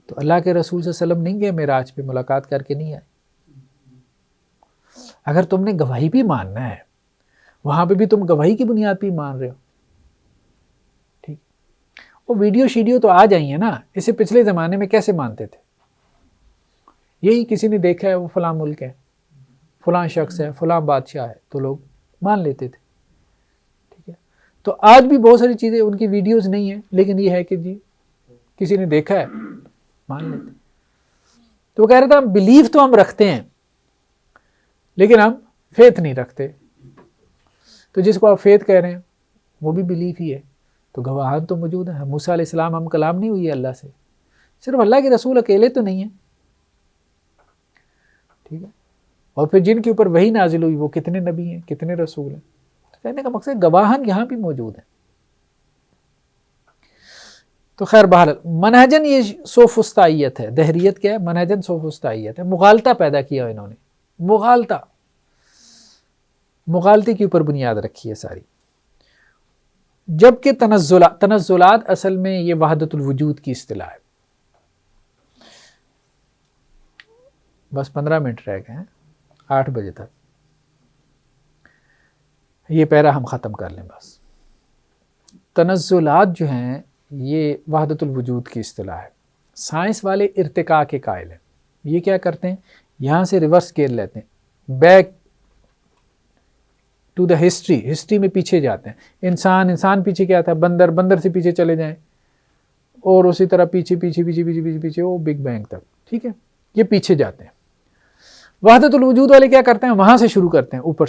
تو اللہ کے رسول صلی اللہ علیہ وسلم نہیں گئے معراج پہ ملاقات کر کے نہیں آئے. اگر تم نے گواہی بھی ماننا ہے وہاں پہ بھی تم گواہی کی بنیاد پہ مان رہے ہو. ٹھیک، وہ ویڈیو شیڈیو تو آ جائیں ہیں نا، اسے پچھلے زمانے میں کیسے مانتے تھے، یہی کسی نے دیکھا ہے وہ فلاں ملک ہے، فلاں شخص ہے، فلاں بادشاہ ہے، تو لوگ مان لیتے تھے. ٹھیک ہے، تو آج بھی بہت ساری چیزیں ان کی ویڈیوز نہیں ہیں لیکن یہ ہے کہ جی کسی نے دیکھا ہے مان لیتے. تو وہ کہہ رہا تھا بلیف تو ہم رکھتے ہیں لیکن ہم فیتھ نہیں رکھتے. تو جس کو آپ فیتھ کہہ رہے ہیں وہ بھی بلیف ہی ہے. تو گواہان تو موجود ہیں. موسیٰ علیہ السلام ہم کلام نہیں ہوئی ہے اللہ سے، صرف اللہ کے رسول اکیلے تو نہیں ہیں. ٹھیک ہے، اور پھر جن کے اوپر وحی نازل ہوئی وہ کتنے نبی ہیں، کتنے رسول ہیں. تو کہنے کا مقصد گواہان یہاں بھی موجود ہیں. تو خیر بہرحال منہجن یہ سوفسطائیت ہے. دہریت کیا ہے؟ منہجن سوفسطائیت ہے. مغالطہ پیدا کیا انہوں نے، مغالطے کے اوپر بنیاد رکھی ہے ساری. جبکہ تنزلات اصل میں یہ وحدت الوجود کی اصطلاح ہے. بس 15 منٹ رہ گئے ہیں 8 بجے تک. یہ پیرا ہم ختم کر لیں بس. تنزلات جو ہیں یہ وحدت الوجود کی اصطلاح ہے. سائنس والے ارتقاء کے قائل ہیں. یہ کیا کرتے ہیں؟ یہاں سے ریورس گیئر لیتے ہیں، بیک ٹو دا ہسٹری میں پیچھے جاتے ہیں. انسان پیچھے کیا تھا؟ بندر سے پیچھے چلے جائیں، اور اسی طرح پیچھے وہ بگ بینگ تک. ٹھیک ہے، یہ پیچھے جاتے ہیں. وحدت الوجود والے کیا کرتے ہیں؟ وہاں سے شروع کرتے ہیں، اوپر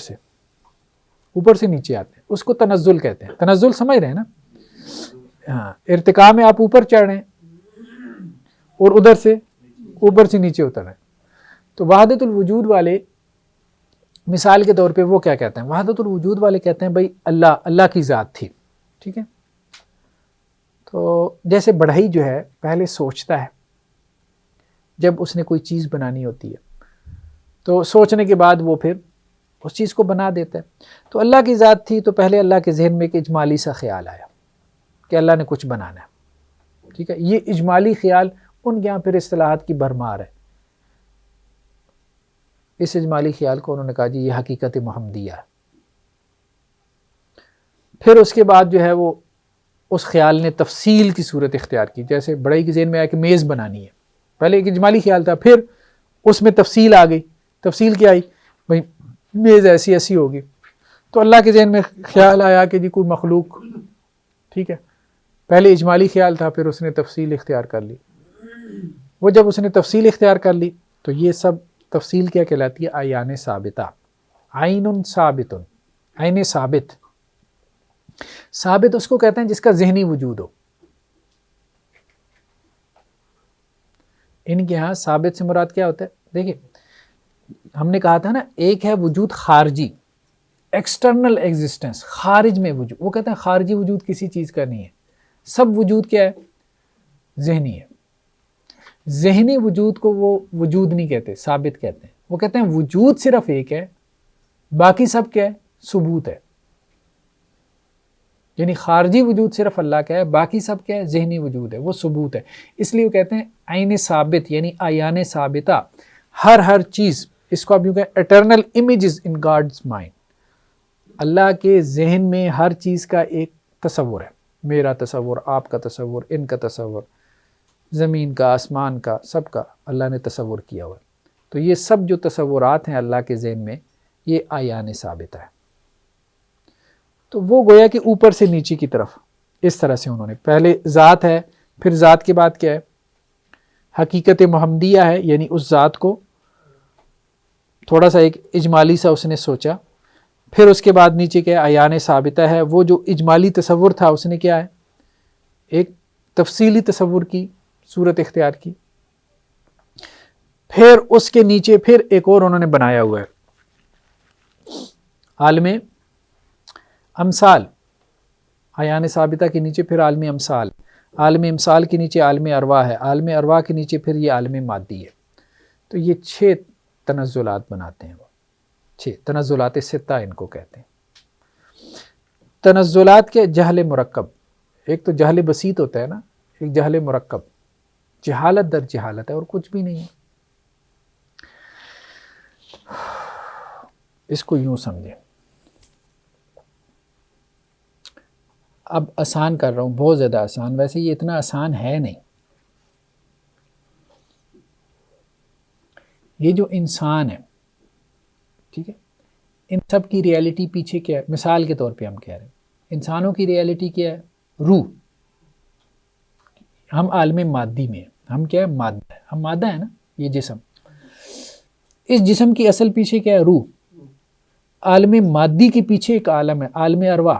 سے نیچے آتے ہیں. اس کو تنزل کہتے ہیں. تنزل سمجھ رہے ہیں نا؟ ہاں، ارتقاء میں آپ اوپر چڑھ رہے ہیں اور ادھر سے اوپر سے نیچے اتر رہے ہیں. تو وحدت الوجود والے مثال کے طور پہ وہ کیا کہتے ہیں؟ وحدت الوجود والے کہتے ہیں بھائی اللہ کی ذات تھی. ٹھیک ہے، تو جیسے بڑھئی جو ہے پہلے سوچتا ہے، جب اس نے کوئی چیز بنانی ہوتی ہے تو سوچنے کے بعد وہ پھر اس چیز کو بنا دیتا ہے. تو اللہ کی ذات تھی تو پہلے اللہ کے ذہن میں ایک اجمالی سا خیال آیا کہ اللہ نے کچھ بنانا ہے. ٹھیک ہے، یہ اجمالی خیال ان کے یہاں پھر اصطلاحات کی بھرمار ہے. اس اجمالی خیال کو انہوں نے کہا جی یہ حقیقت محمدیہ ہے. پھر اس کے بعد جو ہے وہ اس خیال نے تفصیل کی صورت اختیار کی. جیسے بڑائی کے ذہن میں آیا کہ میز بنانی ہے، پہلے ایک اجمالی خیال تھا، پھر اس میں تفصیل آ گئی. تفصیل کیا آئی؟ بھائی میز ایسی ہوگی. تو اللہ کے ذہن میں خیال آیا کہ جی کوئی مخلوق. ٹھیک ہے، پہلے اجمالی خیال تھا، پھر اس نے تفصیل اختیار کر لی. وہ جب اس نے تفصیل اختیار کر لی تو یہ سب تفصیل کیا کہلاتی ہے؟ عیان ثابتہ. عین ثابت، عین ثابت. ثابت اس کو کہتے ہیں جس کا ذہنی وجود ہو. ان کے ہاں ثابت سے مراد کیا ہوتا ہے؟ دیکھیں ہم نے کہا تھا نا، ایک ہے وجود خارجی، ایکسٹرنل ایگزسٹنس، خارج میں وجود. وہ کہتے ہیں خارجی وجود کسی چیز کا نہیں ہے. سب وجود کیا ہے؟ ذہنی ہے. ذہنی وجود کو وہ وجود نہیں کہتے، ثابت کہتے ہیں. وہ کہتے ہیں وجود صرف ایک ہے، باقی سب کیا ہے؟ ثبوت ہے. یعنی خارجی وجود صرف اللہ کا ہے، باقی سب کیا ہے؟ ذہنی وجود ہے، وہ ثبوت ہے. اس لیے وہ کہتے ہیں عین ثابت، یعنی عیان ثابتہ. ہر چیز، اس کو آپ یوں کہیں eternal images in God's mind. اللہ کے ذہن میں ہر چیز کا ایک تصور ہے. میرا تصور، آپ کا تصور، ان کا تصور، زمین کا، آسمان کا، سب کا اللہ نے تصور کیا ہوا ہے. تو یہ سب جو تصورات ہیں اللہ کے ذہن میں، یہ عیان ثابتہ ہے. تو وہ گویا کہ اوپر سے نیچے کی طرف اس طرح سے انہوں نے، پہلے ذات ہے، پھر ذات کے بعد کیا ہے؟ حقیقت محمدیہ ہے، یعنی اس ذات کو تھوڑا سا ایک اجمالی سا اس نے سوچا. پھر اس کے بعد نیچے کیا ہے؟ عیان ثابتہ ہے. وہ جو اجمالی تصور تھا اس نے کیا ہے؟ ایک تفصیلی تصور کی صورت اختیار کی. پھر اس کے نیچے پھر ایک اور انہوں نے بنایا ہوا ہے، عالم امثال. عیان ثابتہ کے نیچے پھر عالم امثال. عالم امثال کے نیچے عالم ارواح ہے. عالم ارواح کے نیچے پھر یہ عالم مادی ہے. تو یہ 6 تنزلات بناتے ہیں. وہ 6 تنزلات ستہ ان کو کہتے ہیں. تنزلات کے جہل مرکب، ایک تو جہل بسیط ہوتا ہے نا، ایک جہل مرکب. جہالت در جہالت ہے اور کچھ بھی نہیں ہے. اس کو یوں سمجھیں. اب آسان کر رہا ہوں، بہت زیادہ آسان. ویسے یہ اتنا آسان ہے نہیں. یہ جو انسان ہے، ٹھیک ہے، ان سب کی ریالٹی پیچھے کیا ہے؟ مثال کے طور پہ ہم کہہ رہے ہیں انسانوں کی ریالٹی کیا ہے؟ روح. ہم عالم مادی میں ہیں. ہم کیا ہے؟ مادہ ہے. ہم مادہ ہے نا، یہ جسم. اس جسم کی اصل پیچھے کیا ہے؟ روح. عالم مادی کے پیچھے ایک عالم ہے، عالم ارواح.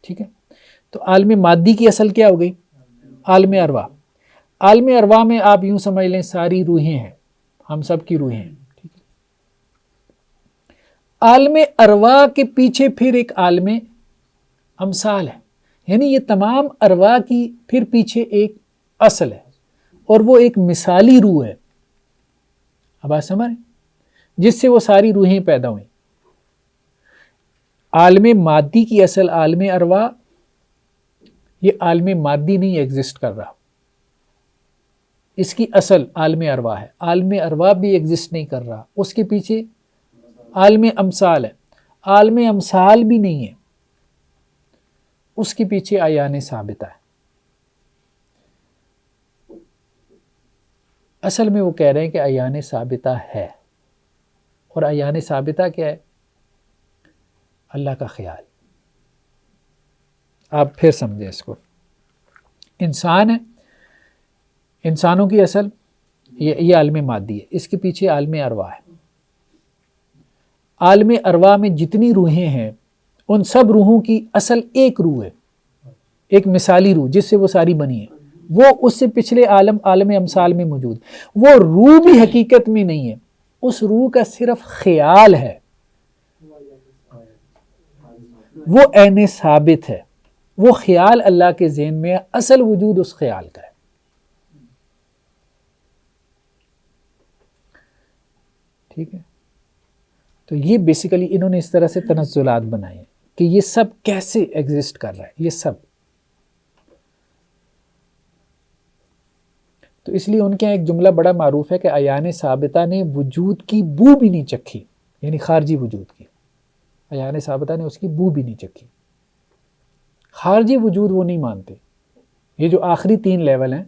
ٹھیک ہے، تو عالم مادی کی اصل کیا ہو گئی؟ عالم ارواح. عالم ارواح میں آپ یوں سمجھ لیں ساری روحیں ہیں، ہم سب کی روحیں ہیں. ٹھیک ہے، عالم ارواح کے پیچھے پھر ایک عالم امثال ہے، یعنی یہ تمام ارواح کی پھر پیچھے ایک اصل ہے، اور وہ ایک مثالی روح ہے. اب آپ سمجھ رہے ہیں؟ جس سے وہ ساری روحیں پیدا ہوئیں. عالم مادی کی اصل عالم ارواح، یہ عالم مادی نہیں ایگزسٹ کر رہا، اس کی اصل عالم ارواح ہے. عالم ارواح بھی ایگزسٹ نہیں کر رہا، اس کے پیچھے عالم امثال ہے. عالم امثال بھی نہیں ہے، اس کے پیچھے اعیان ثابتہ ہے. اصل میں وہ کہہ رہے ہیں کہ اعیان ثابتہ ہے، اور اعیان ثابتہ کیا ہے؟ اللہ کا خیال. آپ پھر سمجھیں اس کو. انسان ہے، انسانوں کی اصل یہ عالم مادی ہے، اس کے پیچھے عالم ارواح ہے. عالم ارواح میں جتنی روحیں ہیں ان سب روحوں کی اصل ایک روح ہے، ایک مثالی روح جس سے وہ ساری بنی ہے. وہ اس سے پچھلے عالم امثال میں موجود. وہ روح بھی حقیقت میں نہیں ہے، اس روح کا صرف خیال ہے، وہ عین ثابت ہے. وہ خیال اللہ کے ذہن میں ہے، اصل وجود اس خیال کا ہے. ٹھیک ہے، تو یہ بیسیکلی انہوں نے اس طرح سے تنزلات بنائے ہیں کہ یہ سب کیسے ایگزسٹ کر رہا ہے یہ سب. تو اس لیے ان کے ایک جملہ بڑا معروف ہے کہ اعیان ثابتہ نے وجود کی بو بھی نہیں چکھی، یعنی خارجی وجود کی. اعیان ثابتہ نے اس کی بو بھی نہیں چکھی. خارجی وجود وہ نہیں مانتے. یہ جو آخری 3 لیول ہیں،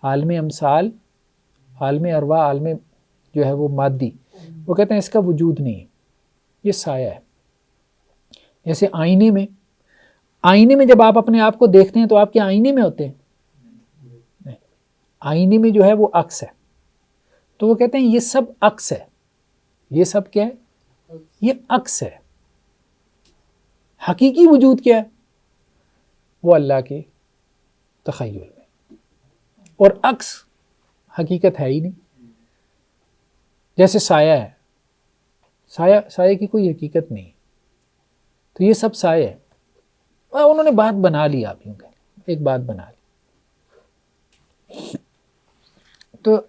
عالم امثال، عالم ارواح، عالم جو ہے وہ مادی، وہ کہتے ہیں اس کا وجود نہیں ہے، یہ سایہ ہے. جیسے آئینے میں جب آپ اپنے آپ کو دیکھتے ہیں تو آپ کیا آئینے میں ہوتے ہیں؟ نہیں، آئینے میں جو ہے وہ عکس ہے. تو وہ کہتے ہیں یہ سب عکس ہے. یہ سب کیا ہے؟ یہ عکس ہے. حقیقی وجود کیا ہے؟ وہ اللہ کے تخیل میں، اور عکس حقیقت ہے ہی نہیں. جیسے سایہ ہے، سایہ کی کوئی حقیقت نہیں، تو یہ سب سایہ ہے. انہوں نے بات بنا لی، آپ یوں کہیں ایک بات بنا لی. تو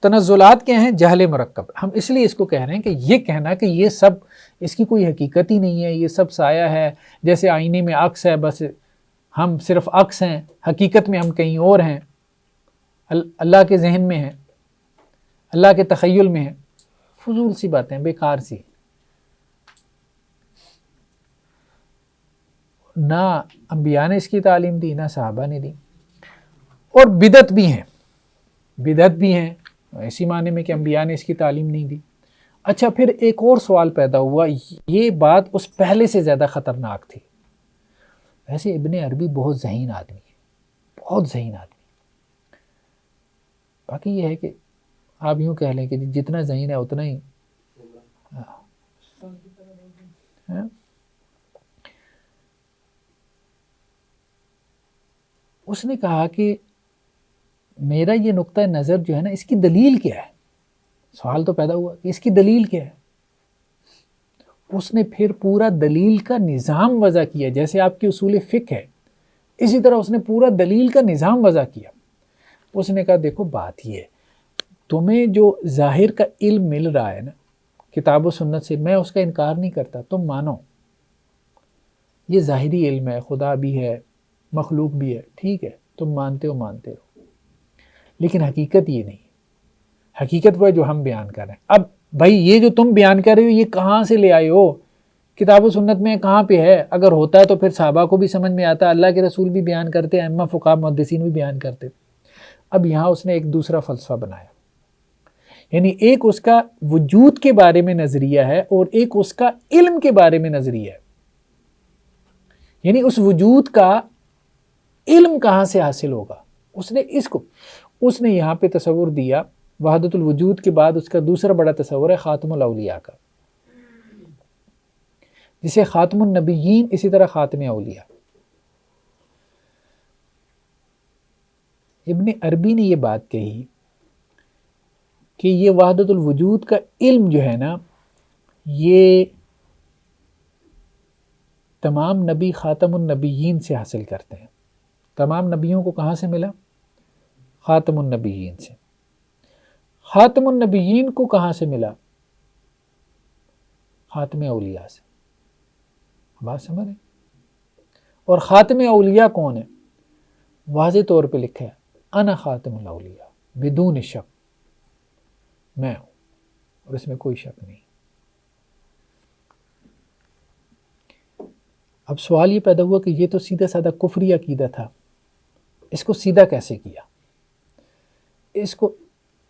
تنزلات کیا ہیں؟ جہل مرکب. ہم اس لیے اس کو کہہ رہے ہیں کہ یہ کہنا کہ یہ سب اس کی کوئی حقیقت ہی نہیں ہے، یہ سب سایہ ہے، جیسے آئینے میں عکس ہے، بس ہم صرف عکس ہیں، حقیقت میں ہم کہیں اور ہیں، اللہ کے ذہن میں ہیں، اللہ کے تخیل میں ہیں. فضول سی باتیں، بیکار سی. نہ انبیاء نے اس کی تعلیم دی، نہ صحابہ نے دی. اور بدعت بھی ہیں ایسی معنی میں کہ انبیاء نے اس کی تعلیم نہیں دی. اچھا، پھر ایک اور سوال پیدا ہوا، یہ بات اس پہلے سے زیادہ خطرناک تھی. ویسے ابن عربی بہت ذہین آدمی ہے، بہت ذہین آدمی. باقی یہ ہے کہ آپ یوں کہہ لیں کہ جتنا ذہین ہے اتنا ہی اس نے کہا کہ میرا یہ نقطہ نظر جو ہے نا، اس کی دلیل کیا ہے؟ سوال تو پیدا ہوا کہ اس کی دلیل کیا ہے. اس نے پھر پورا دلیل کا نظام وضع کیا، جیسے آپ کی اصول فقہ ہے اسی طرح اس نے پورا دلیل کا نظام وضع کیا. اس نے کہا دیکھو بات یہ ہے، تمہیں جو ظاہر کا علم مل رہا ہے نا کتاب و سنت سے، میں اس کا انکار نہیں کرتا، تم مانو یہ ظاہری علم ہے، خدا بھی ہے، مخلوق بھی ہے، ٹھیک ہے، تم مانتے ہو، لیکن حقیقت یہ نہیں. حقیقت وہ ہے جو ہم بیان کر رہے ہیں. اب بھائی یہ جو تم بیان کر رہے ہو یہ کہاں سے لے آئے ہو؟ کتاب و سنت میں کہاں پہ ہے؟ اگر ہوتا ہے تو پھر صحابہ کو بھی سمجھ میں آتا، اللہ کے رسول بھی بیان کرتے، ائمہ فقہاء محدثین بھی بیان کرتے. اب یہاں اس نے ایک دوسرا فلسفہ بنایا، یعنی ایک اس کا وجود کے بارے میں نظریہ ہے اور ایک اس کا علم کے بارے میں نظریہ ہے. یعنی اس وجود کا علم کہاں سے حاصل ہوگا؟ اس نے یہاں پہ تصور دیا. وحدت الوجود کے بعد اس کا دوسرا بڑا تصور ہے خاتم الاولیاء کا، جسے خاتم النبیین، اسی طرح خاتم اولیاء. ابن عربی نے یہ بات کہی کہ یہ وحدت الوجود کا علم جو ہے نا، یہ تمام نبی خاتم النبیین سے حاصل کرتے ہیں. تمام نبیوں کو کہاں سے ملا؟ خاتم النبیین سے. خاتم النبیین کو کہاں سے ملا؟ خاتم اولیاء سے. بات سمجھ رہے؟ اور خاتم اولیاء کون ہے؟ واضح طور پہ لکھا ہے انا خاتم الاولیاء بدون شک، میں ہوں، اور اس میں کوئی شک نہیں. اب سوال یہ پیدا ہوا کہ یہ تو سیدھا سادہ کفری عقیدہ تھا، اس کو سیدھا کیسے کیا؟ اس کو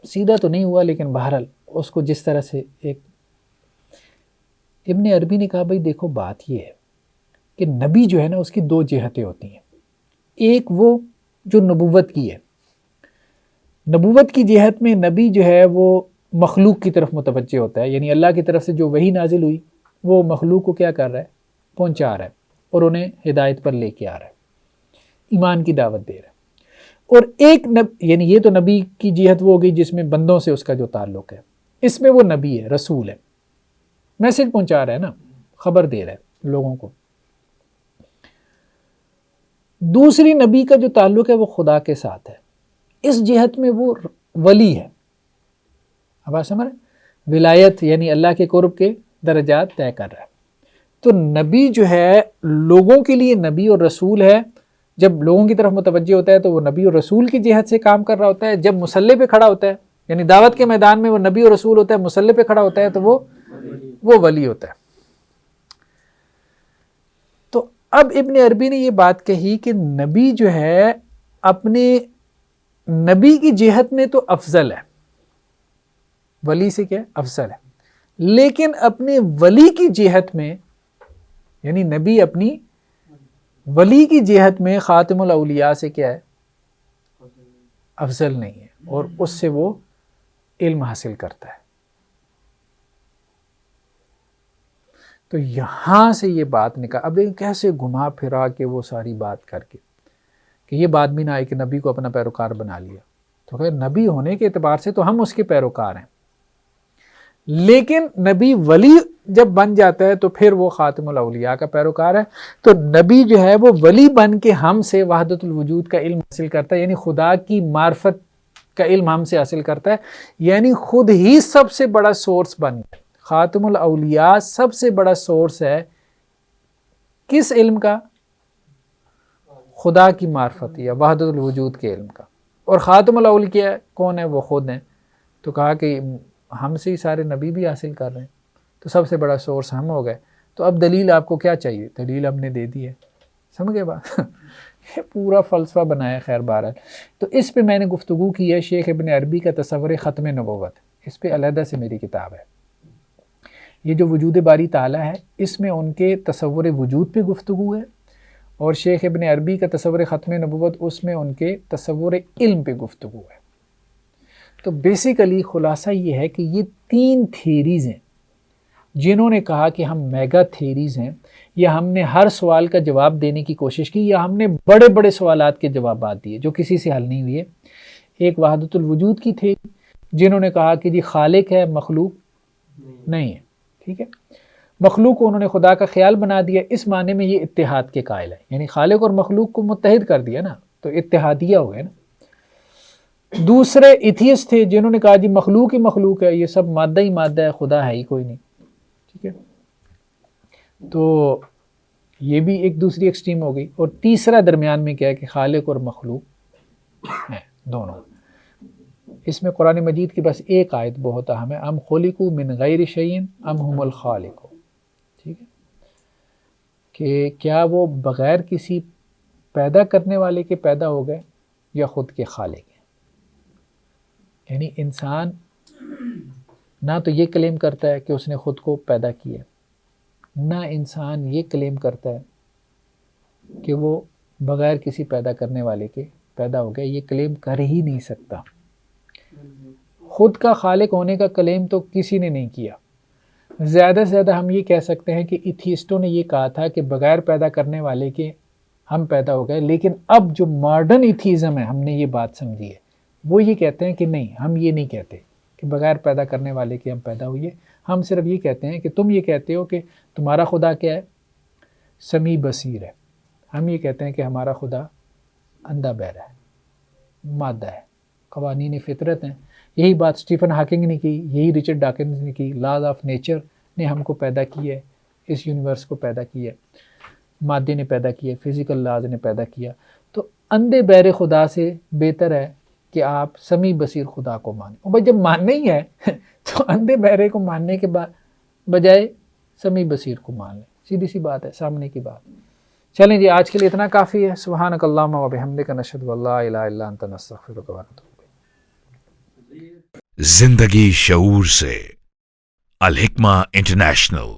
سیدھا تو نہیں ہوا، لیکن بہرحال اس کو جس طرح سے ایک ابن عربی نے کہا بھائی دیکھو بات یہ ہے کہ نبی جو ہے نا اس کی دو جہتیں ہوتی ہیں. ایک وہ جو نبوت کی ہے، نبوت کی جہت میں نبی جو ہے وہ مخلوق کی طرف متوجہ ہوتا ہے، یعنی اللہ کی طرف سے جو وحی نازل ہوئی وہ مخلوق کو کیا کر رہا ہے؟ پہنچا رہا ہے اور انہیں ہدایت پر لے کے آ رہا ہے، ایمان کی دعوت دے رہا ہے. اور ایک یعنی یہ تو نبی کی جہت وہ ہو گئی جس میں بندوں سے اس کا جو تعلق ہے، اس میں وہ نبی ہے، رسول ہے، میسج پہنچا رہا ہے نا، خبر دے رہا ہے لوگوں کو. دوسری نبی کا جو تعلق ہے وہ خدا کے ساتھ ہے، اس جہت میں وہ ولی ہے. اب آپ سمجھ رہے ہیں؟ ولایت یعنی اللہ کے قرب کے درجات طے کر رہا ہے. تو نبی جو ہے لوگوں کے لیے نبی اور رسول ہے. جب لوگوں کی طرف متوجہ ہوتا ہے تو وہ نبی اور رسول کی جہت سے کام کر رہا ہوتا ہے. جب مسلح پہ کھڑا ہوتا ہے یعنی دعوت کے میدان میں وہ نبی اور رسول ہوتا ہے، مسلح پہ کھڑا ہوتا ہے تو وہ ولی ہوتا ہے. تو اب ابن عربی نے یہ بات کہی کہ نبی جو ہے اپنے نبی کی جہت میں تو افضل ہے، ولی سے کیا افضل ہے، لیکن اپنے ولی کی جہت میں یعنی نبی اپنی ولی کی جہت میں خاتم الاولیاء سے کیا ہے؟ افضل نہیں ہے، اور اس سے وہ علم حاصل کرتا ہے. تو یہاں سے یہ بات نکال. اب کیسے گھما پھرا کے وہ ساری بات کر کے کہ یہ بات بھی نہ آئے کہ نبی کو اپنا پیروکار بنا لیا. تو کہ نبی ہونے کے اعتبار سے تو ہم اس کے پیروکار ہیں، لیکن نبی ولی جب بن جاتا ہے تو پھر وہ خاتم الاولیاء کا پیروکار ہے. تو نبی جو ہے وہ ولی بن کے ہم سے وحدت الوجود کا علم حاصل کرتا ہے، یعنی خدا کی معرفت کا علم ہم سے حاصل کرتا ہے، یعنی خود ہی سب سے بڑا سورس بن گیا. خاتم الاولیاء سب سے بڑا سورس ہے کس علم کا؟ خدا کی معرفت یا وحدت الوجود کے علم کا. اور خاتم الاولیاء کون ہے؟ وہ خود ہیں. تو کہا کہ ہم سے ہی سارے نبی بھی حاصل کر رہے ہیں، تو سب سے بڑا سورس ہم ہو گئے. تو اب دلیل آپ کو کیا چاہیے؟ دلیل ہم نے دے دی ہے. سمجھ گئے بات؟ یہ پورا فلسفہ بنایا. خیر بہرحال تو اس پہ میں نے گفتگو کی ہے. شیخ ابن عربی کا تصور ختم نبوت، اس پہ علیحدہ سے میری کتاب ہے. یہ جو وجود باری تعالیٰ ہے اس میں ان کے تصور وجود پہ گفتگو ہے، اور شیخ ابن عربی کا تصور ختم نبوت اس میں ان کے تصور علم پہ گفتگو ہے. تو بیسیکلی خلاصہ یہ ہے کہ یہ تین تھیریز ہیں جنہوں نے کہا کہ ہم میگا تھیریز ہیں، یا ہم نے ہر سوال کا جواب دینے کی کوشش کی، یا ہم نے بڑے بڑے سوالات کے جوابات دیے جو کسی سے حل نہیں ہوئے. ایک وحدت الوجود کی تھیری جنہوں نے کہا کہ جی خالق ہے مخلوق نہیں ہے، ٹھیک ہے، مخلوق کو انہوں نے خدا کا خیال بنا دیا، اس معنی میں یہ اتحاد کے قائل ہے، یعنی خالق اور مخلوق کو متحد کر دیا نا، تو اتحادیہ ہو گئے نا. دوسرے ایتھیسٹ تھے جنہوں نے کہا جی مخلوق ہی مخلوق ہے، یہ سب مادہ ہی مادہ ہے، خدا ہے ہی کوئی نہیں، ٹھیک ہے. تو یہ بھی ایک دوسری ایکسٹریم ہو گئی. اور تیسرا درمیان میں کیا ہے کہ خالق اور مخلوق ہیں دونوں. اس میں قرآن مجید کی بس ایک آیت بہت اہم ہے، ام خلقوا من غیر شیء ام هم الخالقون، ٹھیک ہے، کہ کیا وہ بغیر کسی پیدا کرنے والے کے پیدا ہو گئے یا خود کے خالق ہیں. یعنی انسان نہ تو یہ کلیم کرتا ہے کہ اس نے خود کو پیدا کیا، نہ انسان یہ کلیم کرتا ہے کہ وہ بغیر کسی پیدا کرنے والے کے پیدا ہو گیا. یہ کلیم کر ہی نہیں سکتا. خود کا خالق ہونے کا کلیم تو کسی نے نہیں کیا. زیادہ سے زیادہ ہم یہ کہہ سکتے ہیں کہ ایتھیسٹوں نے یہ کہا تھا کہ بغیر پیدا کرنے والے کے ہم پیدا ہو گئے، لیکن اب جو ماڈرن ایتھیزم ہے، ہم نے یہ بات سمجھی ہے، وہ یہ کہتے ہیں کہ نہیں، ہم یہ نہیں کہتے کہ بغیر پیدا کرنے والے کے ہم پیدا ہوئے. ہم صرف یہ کہتے ہیں کہ تم یہ کہتے ہو کہ تمہارا خدا کیا ہے؟ سمیع بصیر ہے. ہم یہ کہتے ہیں کہ ہمارا خدا اندھا بہرا ہے, مادہ ہے, قوانین فطرت ہیں. یہی بات اسٹیفن ہاکنگ نے کی, یہی رچرڈ ڈاکنز نے کی. لاز آف نیچر نے ہم کو پیدا کیا ہے, اس یونیورس کو پیدا کیا ہے, مادے نے پیدا کیا, فزیکل لاز نے پیدا کیا. تو اندھے بہرے خدا سے بہتر ہے کہ آپ سمیع بصیر خدا کو مانیں. اور بھائی جب ماننا ہی ہے تو اندھے بہرے کو ماننے کے بجائے سمیع بصیر کو مان لیں. سیدھی سی بات ہے, سامنے کی بات. چلیں جی, آج کے لیے اتنا کافی ہے. سبحانک اللہم و بحمدک, نشہد ان لا الہ الا انت, نستغفرک و نتوب الیک. زندگی شعور سے, الحکمہ انٹرنیشنل.